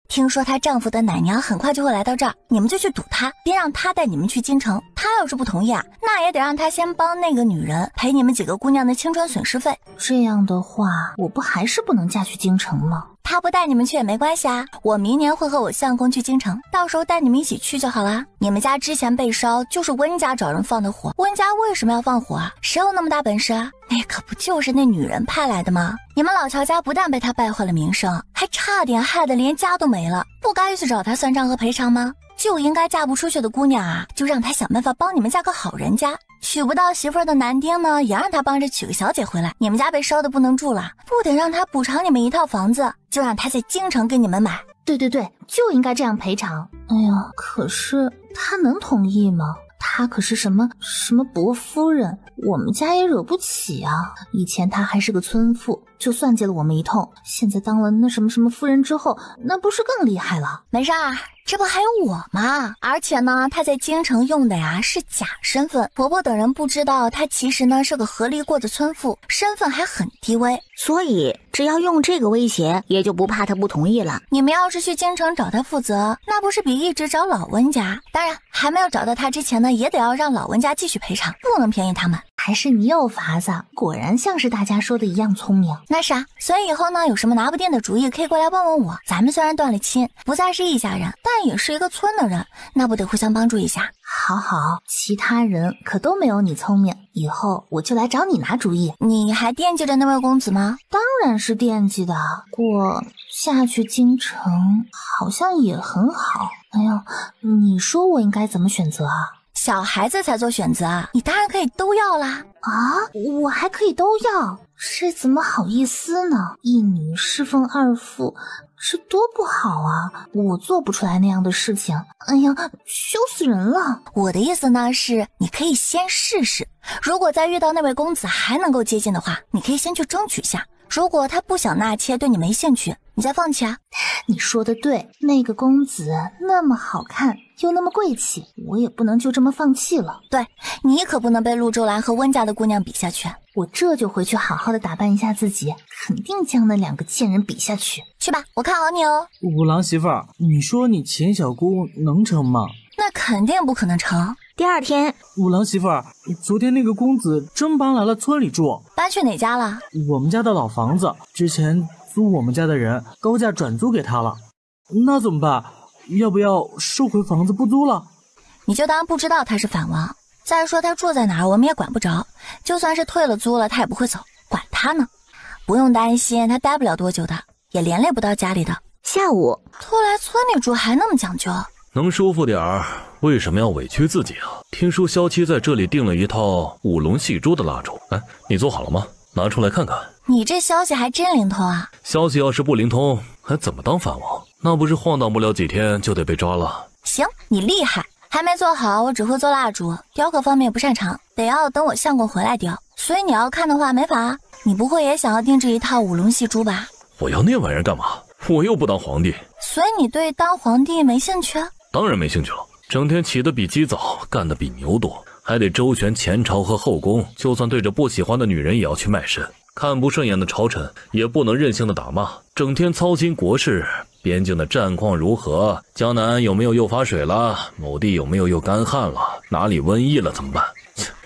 听说她丈夫的奶娘很快就会来到这儿，你们就去堵她，别让她带你们去京城。她要是不同意啊，那也得让她先帮那个女人赔你们几个姑娘的青春损失费。这样的话，我不还是不能嫁去京城吗？她不带你们去也没关系啊，我明年会和我相公去京城，到时候带你们一起去就好啦。你们家之前被烧，就是温家找人放的火，温家为什么要放火啊？谁有那么大本事啊？那可不就是那女人派来的吗？你们老乔家不但被她败坏了名声，还差点害得连家都没了，不该去找她算账和赔偿吗？就应该嫁不出去的姑娘啊，就让她想办法帮你们嫁个好人家。娶不到媳妇儿的男丁呢，也让他帮着娶个小姐回来。你们家被烧的不能住了，不得让他补偿你们一套房子，就让他在京城给你们买。对，就应该这样赔偿。哎呀，可是他能同意吗？他可是什么伯夫人，我们家也惹不起啊。以前他还是个村妇，就算计了我们一通，现在当了那什么夫人之后，那不是更厉害了？没事儿，这不还有我吗？而且呢，他在京城用的呀是假身份，婆婆等人不知道他其实呢是个合力过的村妇，身份还很低微，所以只要用这个威胁，也就不怕他不同意了。你们要是去京城找他负责，那不是比一直找老温家？当然，还没有找到他之前呢，也得要让老温家继续赔偿，不能便宜他们。还是你有法子，果然像是大家说的一样聪明。那是啊，所以以后呢，有什么拿不定的主意，可以过来问问我。咱们虽然断了亲，不再是一家人，但也是一个村的人，那不得互相帮助一下？好，其他人可都没有你聪明，以后我就来找你拿主意。你还惦记着那位公子吗？当然是惦记的，不过下去京城好像也很好。哎呀，你说我应该怎么选择啊？小孩子才做选择啊，你当然可以都要啦。啊，我还可以都要？这怎么好意思呢？一女侍奉二夫，这多不好啊！我做不出来那样的事情。哎呀，羞死人了！我的意思呢是，你可以先试试，如果再遇到那位公子还能够接近的话，你可以先去争取下。如果他不想纳妾，对你没兴趣，你再放弃啊。你说的对，那个公子那么好看又那么贵气，我也不能就这么放弃了。对，你可不能被陆周兰和温家的姑娘比下去。我这就回去好好的打扮一下自己，肯定将那2个贱人比下去。去吧，我看好你哦。五郎媳妇儿，你说你钱小姑能成吗？那肯定不可能成。第二天，五郎媳妇儿，昨天那个公子真搬来了村里住，搬去哪家了？我们家的老房子，之前租我们家的人高价转租给他了，那怎么办？要不要收回房子不租了？你就当不知道他是反王。再说他住在哪儿，我们也管不着，就算是退了租了，他也不会走，管他呢。不用担心，他待不了多久的，也连累不到家里的。下午，拖来村里住还那么讲究，能舒服点儿，为什么要委屈自己啊？听说萧七在这里订了一套五龙戏珠的蜡烛，哎，你做好了吗？拿出来看看。你这消息还真灵通啊！消息要是不灵通，还怎么当藩王？那不是晃荡不了几天就得被抓了？行，你厉害。还没做好，我只会做蜡烛，雕刻方面不擅长，得要等我相公回来雕。所以你要看的话没法。你不会也想要定制一套五龙戏珠吧？我要那玩意儿干嘛？我又不当皇帝。所以你对当皇帝没兴趣？当然没兴趣了，整天起得比鸡早，干得比牛多，还得周旋前朝和后宫，就算对着不喜欢的女人也要去卖身，看不顺眼的朝臣也不能任性的打骂，整天操心国事，边境的战况如何，江南有没有又发水了，某地有没有又干旱了，哪里瘟疫了怎么办？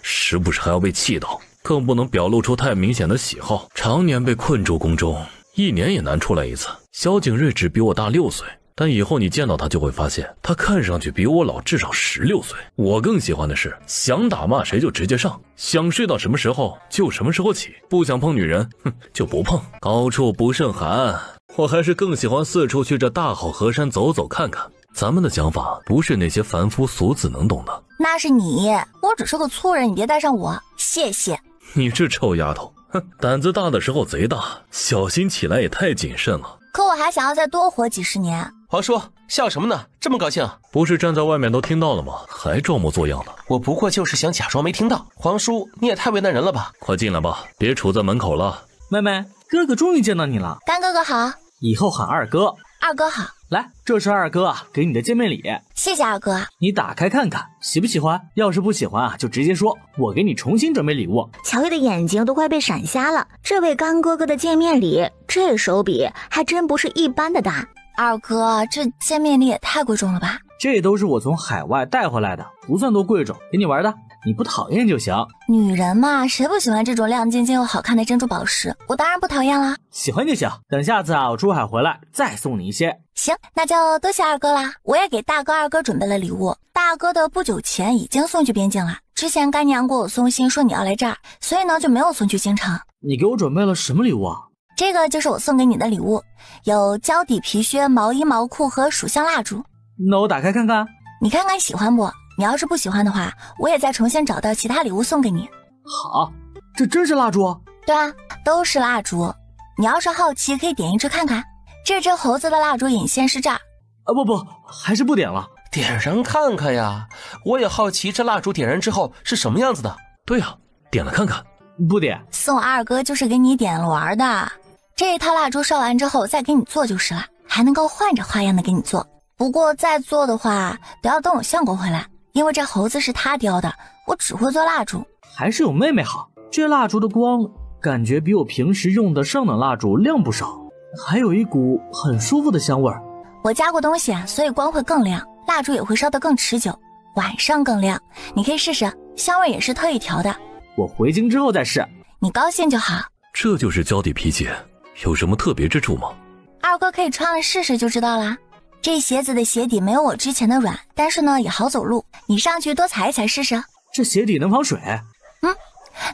时不时还要被气到，更不能表露出太明显的喜好，常年被困住宫中，1年也难出来一次。萧景睿只比我大6岁，但以后你见到他就会发现，他看上去比我老至少16岁。我更喜欢的是，想打骂谁就直接上，想睡到什么时候就什么时候起，不想碰女人，就不碰。高处不胜寒，我还是更喜欢四处去这大好河山走走看看。咱们的讲法不是那些凡夫俗子能懂的。那是你，我只是个粗人，你别带上我，谢谢。你这臭丫头，胆子大的时候贼大，小心起来也太谨慎了。可我还想要再多活几10年。皇叔，笑什么呢？这么高兴？不是站在外面都听到了吗？还装模作样的。我不过就是想假装没听到。皇叔，你也太为难人了吧？快进来吧，别杵在门口了。妹妹，哥哥终于见到你了。干哥哥好。以后喊二哥。二哥好。来，这是二哥啊给你的见面礼。谢谢二哥。你打开看看，喜不喜欢？要是不喜欢啊，就直接说，我给你重新准备礼物。乔伊的眼睛都快被闪瞎了。这位干哥哥的见面礼，这手笔还真不是一般的大。二哥，这见面礼也太贵重了吧？这都是我从海外带回来的，不算多贵重，给你玩的，你不讨厌就行。女人嘛，谁不喜欢这种亮晶晶又好看的珍珠宝石？我当然不讨厌啦。喜欢就行，等下次啊我出海回来再送你一些。行，那就多谢二哥啦。我也给大哥二哥准备了礼物，大哥的不久前已经送去边境了。之前干娘给我送信说你要来这儿，所以呢就没有送去京城。你给我准备了什么礼物啊？这个就是我送给你的礼物，有胶底皮靴、毛衣、毛裤和属相蜡烛。那我打开看看。你看看喜欢不？你要是不喜欢的话，我也再重新找到其他礼物送给你。好，这真是蜡烛？对啊，都是蜡烛。你要是好奇，可以点一支看看。这只猴子的蜡烛引线是这儿。不，还是不点了。点上看看呀，我也好奇这蜡烛点燃之后是什么样子的。对呀，点了看看。不点。送二哥就是给你点了玩的。这一套蜡烛烧完之后再给你做就是了，还能够换着花样的给你做。不过再做的话，得要等我相公回来，因为这猴子是他雕的，我只会做蜡烛。还是有妹妹好，这蜡烛的光感觉比我平时用的上等蜡烛亮不少，还有一股很舒服的香味儿。我加过东西啊，所以光会更亮，蜡烛也会烧得更持久，晚上更亮。你可以试试，香味也是特意调的。我回京之后再试。你高兴就好。这就是胶底皮鞋，有什么特别之处吗？二哥可以穿了试试就知道啦。这鞋子的鞋底没有我之前的软，但是呢也好走路，你上去多踩一踩试试。这鞋底能防水？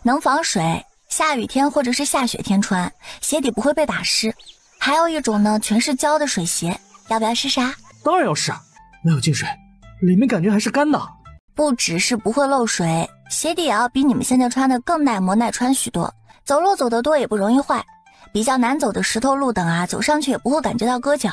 能防水，下雨天或者是下雪天穿，鞋底不会被打湿。还有一种呢，全是胶的水鞋，要不要试试啊？当然要试，没有进水，里面感觉还是干的。不只是不会漏水，鞋底也要比你们现在穿的更耐磨耐穿许多，走路走得多也不容易坏。比较难走的石头路等啊，走上去也不会感觉到硌脚。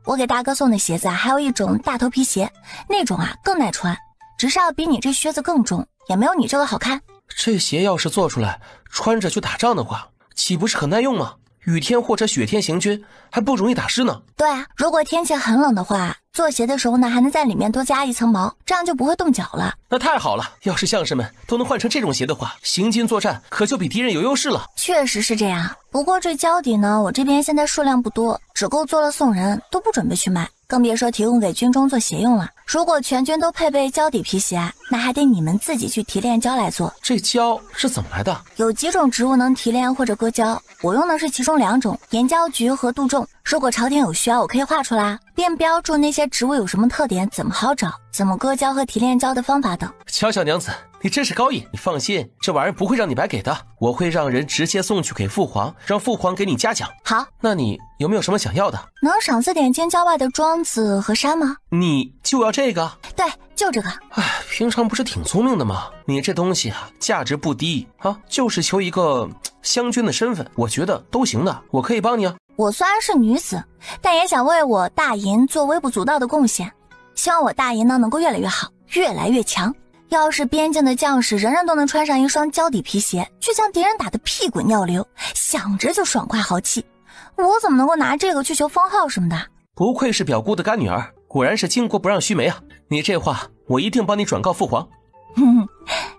我给大哥送的鞋子啊，还有一种大头皮鞋，那种啊更耐穿，只是要比你这靴子更重，也没有你这个好看。这鞋要是做出来穿着去打仗的话，岂不是很耐用吗？雨天或者雪天行军还不容易打湿呢。对啊，如果天气很冷的话，做鞋的时候呢还能在里面多加一层毛，这样就不会冻脚了。那太好了，要是将士们都能换成这种鞋的话，行军作战可就比敌人有优势了。确实是这样，不过这胶底呢，我这边现在数量不多，只够做了送人，都不准备去卖，更别说提供给军中做鞋用了。如果全军都配备胶底皮鞋，那还得你们自己去提炼胶来做。这胶是怎么来的？有几种植物能提炼或者割胶，我用的是其中2种，岩胶菊和杜仲。如果朝廷有需要，我可以画出来，并标注那些植物有什么特点，怎么好找，怎么割胶和提炼胶的方法等。乔小娘子，你真是高义，你放心，这玩意儿不会让你白给的，我会让人直接送去给父皇，让父皇给你嘉奖。好，那你有没有什么想要的？能赏赐点京郊外的庄子和山吗？你就要这个？对，就这个。哎，平常不是挺聪明的吗？你这东西啊，价值不低啊，就是求一个湘君的身份，我觉得都行的，我可以帮你啊。我虽然是女子，但也想为我大银做微不足道的贡献，希望我大银呢能够越来越好，越来越强。要是边境的将士人人都能穿上一双胶底皮鞋，去将敌人打得屁滚尿流，想着就爽快豪气，我怎么能够拿这个去求封号什么的？不愧是表姑的干女儿，果然是巾帼不让须眉啊！你这话我一定帮你转告父皇。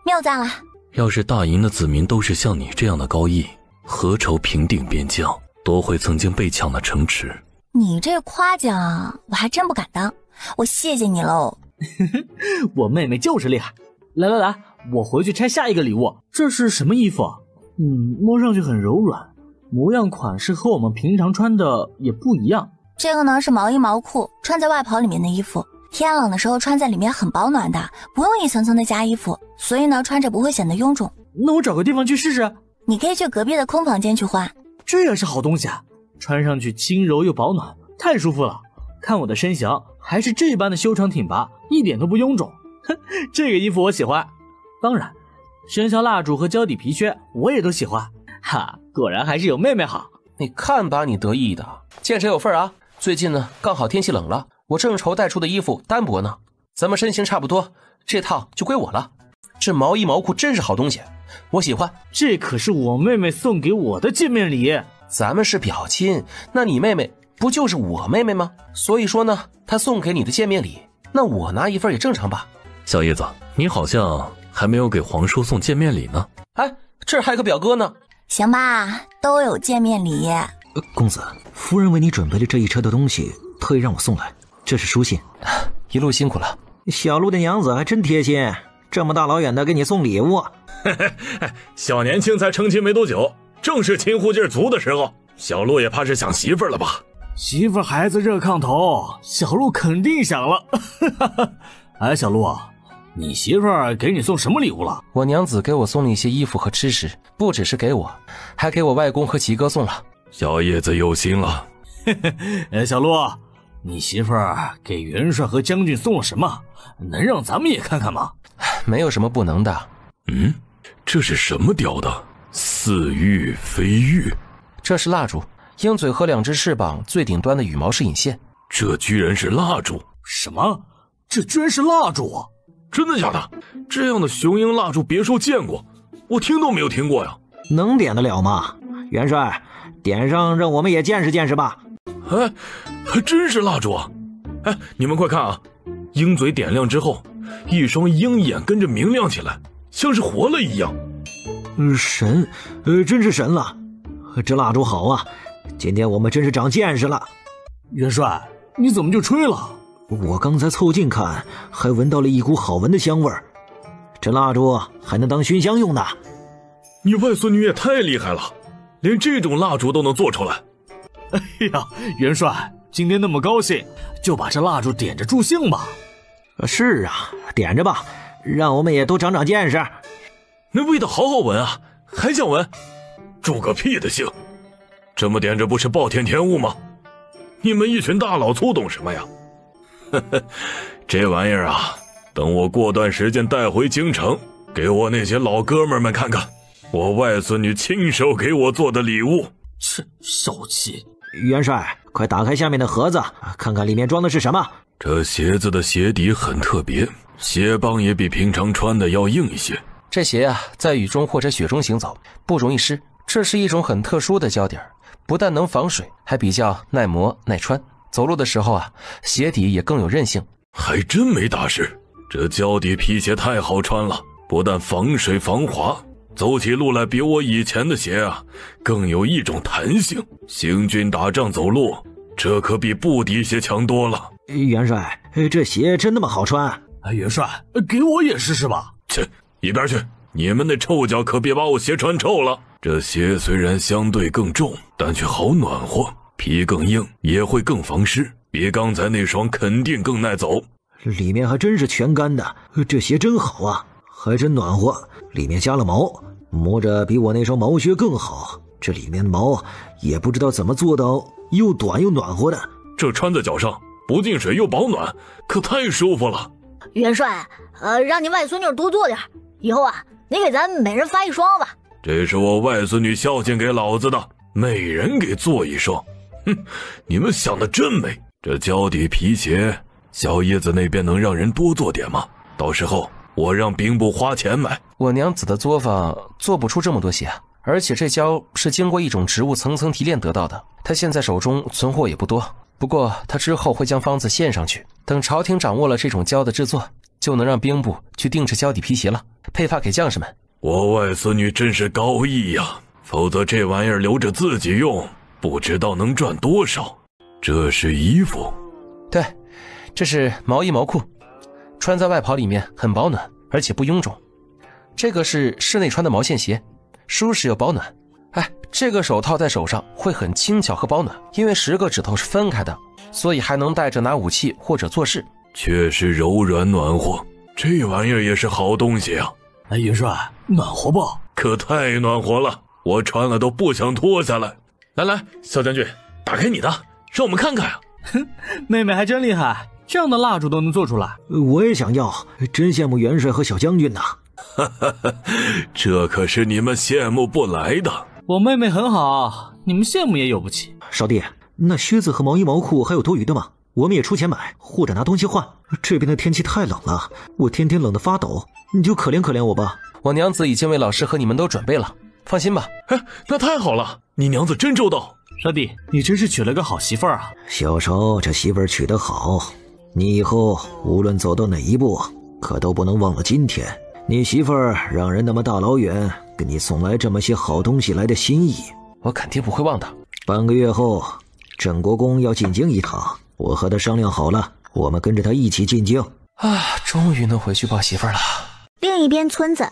谬赞了。要是大银的子民都是像你这样的高义，何愁平定边疆，夺回曾经被抢的城池？你这夸奖我还真不敢当，我谢谢你喽。我妹妹就是厉害。来，我回去拆下一个礼物。这是什么衣服？摸上去很柔软，模样款式和我们平常穿的也不一样。这个呢是毛衣毛裤，穿在外袍里面的衣服，天冷的时候穿在里面很保暖的，不用一层层的加衣服，所以呢穿着不会显得臃肿。那我找个地方去试试。你可以去隔壁的空房间去换。这也是好东西啊，穿上去轻柔又保暖，太舒服了。看我的身形，还是这般的修长挺拔，一点都不臃肿。这个衣服我喜欢。当然，生肖蜡烛和胶底皮靴我也都喜欢。果然还是有妹妹好。你看把你得意的，见谁有份啊？最近呢，刚好天气冷了，我正愁带出的衣服单薄呢。咱们身形差不多，这套就归我了。这毛衣毛裤真是好东西，我喜欢。这可是我妹妹送给我的见面礼。咱们是表亲，那你妹妹不就是我妹妹吗？所以说呢，她送给你的见面礼，那我拿一份也正常吧。小叶子，你好像还没有给皇叔送见面礼呢。哎，这儿还有个表哥呢。行吧，都有见面礼。公子，夫人为你准备了这一车的东西，特意让我送来，这是书信。一路辛苦了。小陆的娘子还真贴心，这么大老远的给你送礼物。小年轻才成亲没多久，正是亲乎劲足的时候，小陆也怕是想媳妇了吧？媳妇孩子热炕头，小陆肯定想了。哎，小陆，你媳妇儿给你送什么礼物了？我娘子给我送了一些衣服和吃食，不只是给我，还给我外公和吉哥送了。小叶子有心了。小陆，你媳妇儿给元帅和将军送了什么？能让咱们也看看吗？没有什么不能的。这是什么雕的？似玉非玉。这是蜡烛，鹰嘴和2只翅膀最顶端的羽毛是引线。这居然是蜡烛？什么？这居然是蜡烛啊！真的假的？这样的雄鹰蜡烛别说见过，我听都没有听过呀。能点得了吗？元帅，点上让我们也见识见识吧。哎，还真是蜡烛啊！哎，你们快看啊，鹰嘴点亮之后，一双鹰眼跟着明亮起来，像是活了一样。神，真是神了！这蜡烛好啊，今天我们真是长见识了。元帅，你怎么就吹了？我刚才凑近看，还闻到了一股好闻的香味儿。这蜡烛还能当熏香用呢。你外孙女也太厉害了，连这种蜡烛都能做出来。哎呀，元帅，今天那么高兴，就把这蜡烛点着助兴吧。是啊，点着吧，让我们也多长长见识。那味道好好闻啊，还想闻？助个屁的兴！这么点着不是暴殄天物吗？你们一群大老粗懂什么呀？这玩意儿啊，等我过段时间带回京城，给我那些老哥们们看看，我外孙女亲手给我做的礼物。这小气！元帅，快打开下面的盒子，看看里面装的是什么。这鞋子的鞋底很特别，鞋帮也比平常穿的要硬一些。这鞋啊，在雨中或者雪中行走，不容易湿。这是一种很特殊的胶底儿，不但能防水，还比较耐磨耐穿。走路的时候啊，鞋底也更有韧性。还真没大事，这胶底皮鞋太好穿了，不但防水防滑，走起路来比我以前的鞋啊更有一种弹性。行军打仗走路，这可比布底鞋强多了。元帅，这鞋真那么好穿？元帅，给我也试试吧。切，一边去！你们那臭脚可别把我鞋穿臭了。这鞋虽然相对更重，但却好暖和，皮更硬，也会更防湿，比刚才那双肯定更耐走。里面还真是全干的，这鞋真好啊，还真暖和，里面加了毛，摸着比我那双毛靴更好。这里面的毛也不知道怎么做到又短又暖和的。这穿在脚上不进水又保暖，可太舒服了。元帅，让你外孙女多做点，以后啊，你给咱每人发1双吧。这是我外孙女孝敬给老子的，每人给做1双。哼，你们想的真美。这胶底皮鞋，小叶子那边能让人多做点吗？到时候我让兵部花钱买。我娘子的作坊做不出这么多鞋，而且这胶是经过一种植物层层提炼得到的，她现在手中存货也不多。不过她之后会将方子献上去，等朝廷掌握了这种胶的制作，就能让兵部去定制胶底皮鞋了，配发给将士们。我外孙女真是高义呀，否则这玩意儿留着自己用，不知道能赚多少。这是衣服？对，这是毛衣毛裤，穿在外袍里面很保暖，而且不臃肿。这个是室内穿的毛线鞋，舒适又保暖。这个手套在手上会很轻巧和保暖，因为10个指头是分开的，所以还能带着拿武器或者做事。确实柔软暖和，这玩意儿也是好东西啊。元帅，暖和不？可太暖和了，我穿了都不想脱下来。来，小将军，打开你的，让我们看看啊。哼，妹妹还真厉害，这样的蜡烛都能做出来。我也想要，真羡慕元帅和小将军呐。这可是你们羡慕不来的。我妹妹很好，你们羡慕也有不起。少弟，那靴子和毛衣毛裤还有多余的吗？我们也出钱买，或者拿东西换。这边的天气太冷了，我天天冷得发抖，你就可怜可怜我吧。我娘子已经为老师和你们都准备了，放心吧。那太好了，你娘子真周到。少弟，你真是娶了个好媳妇儿啊。小韶，这媳妇儿娶得好，你以后无论走到哪一步，可都不能忘了今天你媳妇儿让人那么大老远给你送来这么些好东西来的心意。我肯定不会忘的。半个月后，镇国公要进京一趟，我和他商量好了，我们跟着他一起进京。终于能回去抱媳妇儿了。另一边村子，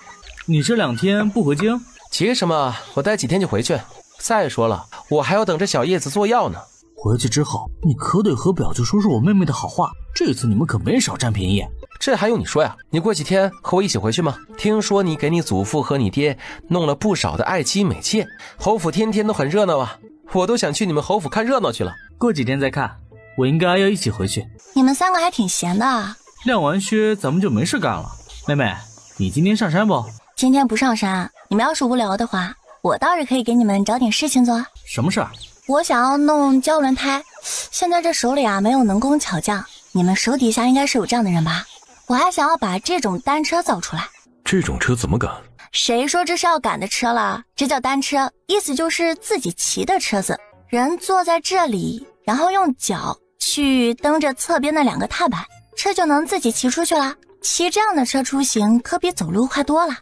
你这2天不回京？急什么？我待几天就回去。再说了，我还要等着小叶子做药呢。回去之后，你可得和表舅说说我妹妹的好话，这次你们可没少占便宜。这还用你说呀？你过几天和我一起回去吗？听说你给你祖父和你爹弄了不少的爱妻美妾，侯府天天都很热闹啊，我都想去你们侯府看热闹去了。过几天再看，我应该要一起回去。你们3个还挺闲的啊。晾完靴咱们就没事干了。妹妹，你今天上山不？今天不上山，你们要是无聊的话，我倒是可以给你们找点事情做。什么事儿？我想要弄胶轮胎，现在这手里啊没有能工巧匠，你们手底下应该是有这样的人吧？我还想要把这种单车造出来。这种车怎么赶？谁说这是要赶的车了？这叫单车，意思就是自己骑的车子，人坐在这里，然后用脚去蹬着侧边的2个踏板，车就能自己骑出去了。骑这样的车出行可比走路快多了。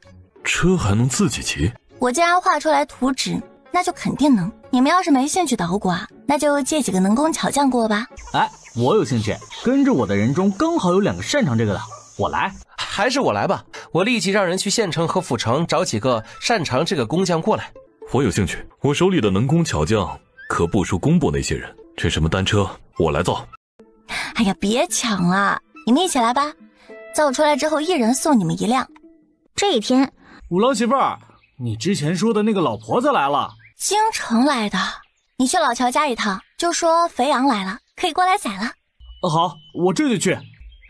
车还能自己骑？我既然画出来图纸，那就肯定能。你们要是没兴趣捣鼓啊，那就借几个能工巧匠过吧。我有兴趣，跟着我的人中刚好有2个擅长这个的，我来。还是我来吧，我立即让人去县城和府城找几个擅长这个工匠过来。我有兴趣，我手里的能工巧匠可不输工部那些人。这什么单车，我来造。哎呀，别抢了，你们一起来吧。造出来之后，一人送你们1辆。这一天，五郎媳妇儿，你之前说的那个老婆子来了。京城来的，你去老乔家一趟，就说肥羊来了，可以过来宰了。好，我这就去。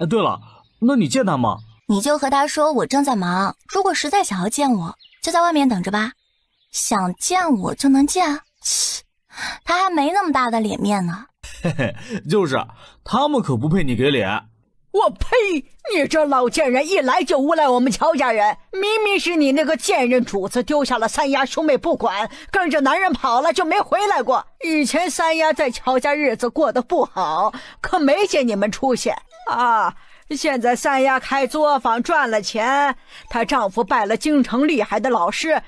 对了，那你见他吗？你就和他说我正在忙，如果实在想要见我，就在外面等着吧。想见我就能见？切，他还没那么大的脸面呢。嘿嘿，就是他们可不配你给脸。我呸！你这老贱人一来就诬赖我们乔家人，明明是你那个贱人主子丢下了三丫兄妹不管，跟着男人跑了就没回来过。以前三丫在乔家日子过得不好，可没见你们出现啊。现在三丫开作坊赚了钱，她丈夫拜了京城厉害的老师，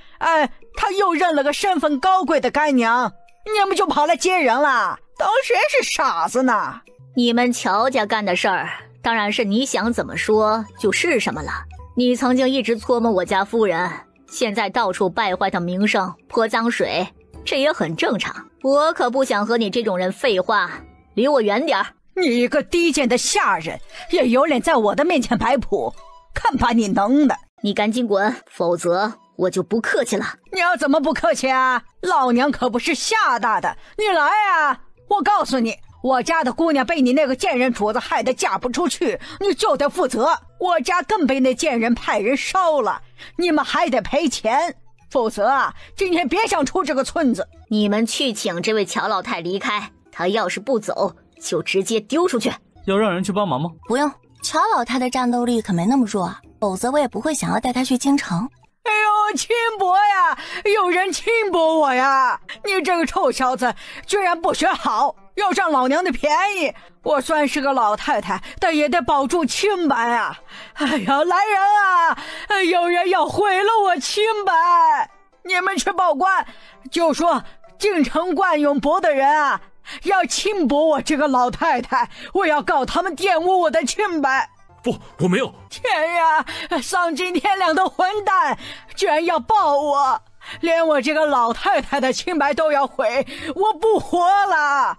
她又认了个身份高贵的干娘，你们就跑来接人了，当谁是傻子呢？你们乔家干的事儿当然是你想怎么说就是什么了。你曾经一直搓磨我家夫人，现在到处败坏她名声，泼脏水，这也很正常。我可不想和你这种人废话，离我远点儿。你一个低贱的下人，也有脸在我的面前摆谱，看把你能的！你赶紧滚，否则我就不客气了。你要怎么不客气啊？老娘可不是吓大的，你来啊！我告诉你，我家的姑娘被你那个贱人主子害得嫁不出去，你就得负责。我家更被那贱人派人烧了，你们还得赔钱，否则啊，今天别想出这个村子。你们去请这位乔老太离开，她要是不走，就直接丢出去。要让人去帮忙吗？不用，乔老太的战斗力可没那么弱啊，否则我也不会想要带她去京城。哎呦，轻薄呀！有人轻薄我呀！你这个臭小子，居然不学好，要占老娘的便宜！我虽然是个老太太，但也得保住清白啊！哎呀，来人啊！有人要毁了我清白！你们去报官，就说京城惯用博的人啊，要轻薄我这个老太太，我要告他们玷污我的清白！不，我没有。天呀，丧尽天良的混蛋，居然要报我，连我这个老太太的清白都要毁，我不活了！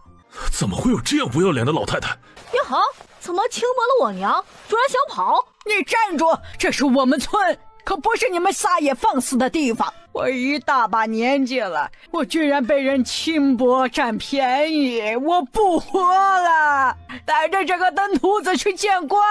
怎么会有这样不要脸的老太太？你好，怎么轻薄了我娘，居然想跑？你站住！这是我们村，可不是你们撒野放肆的地方。我一大把年纪了，我居然被人轻薄占便宜，我不活了！带着这个登徒子去见官。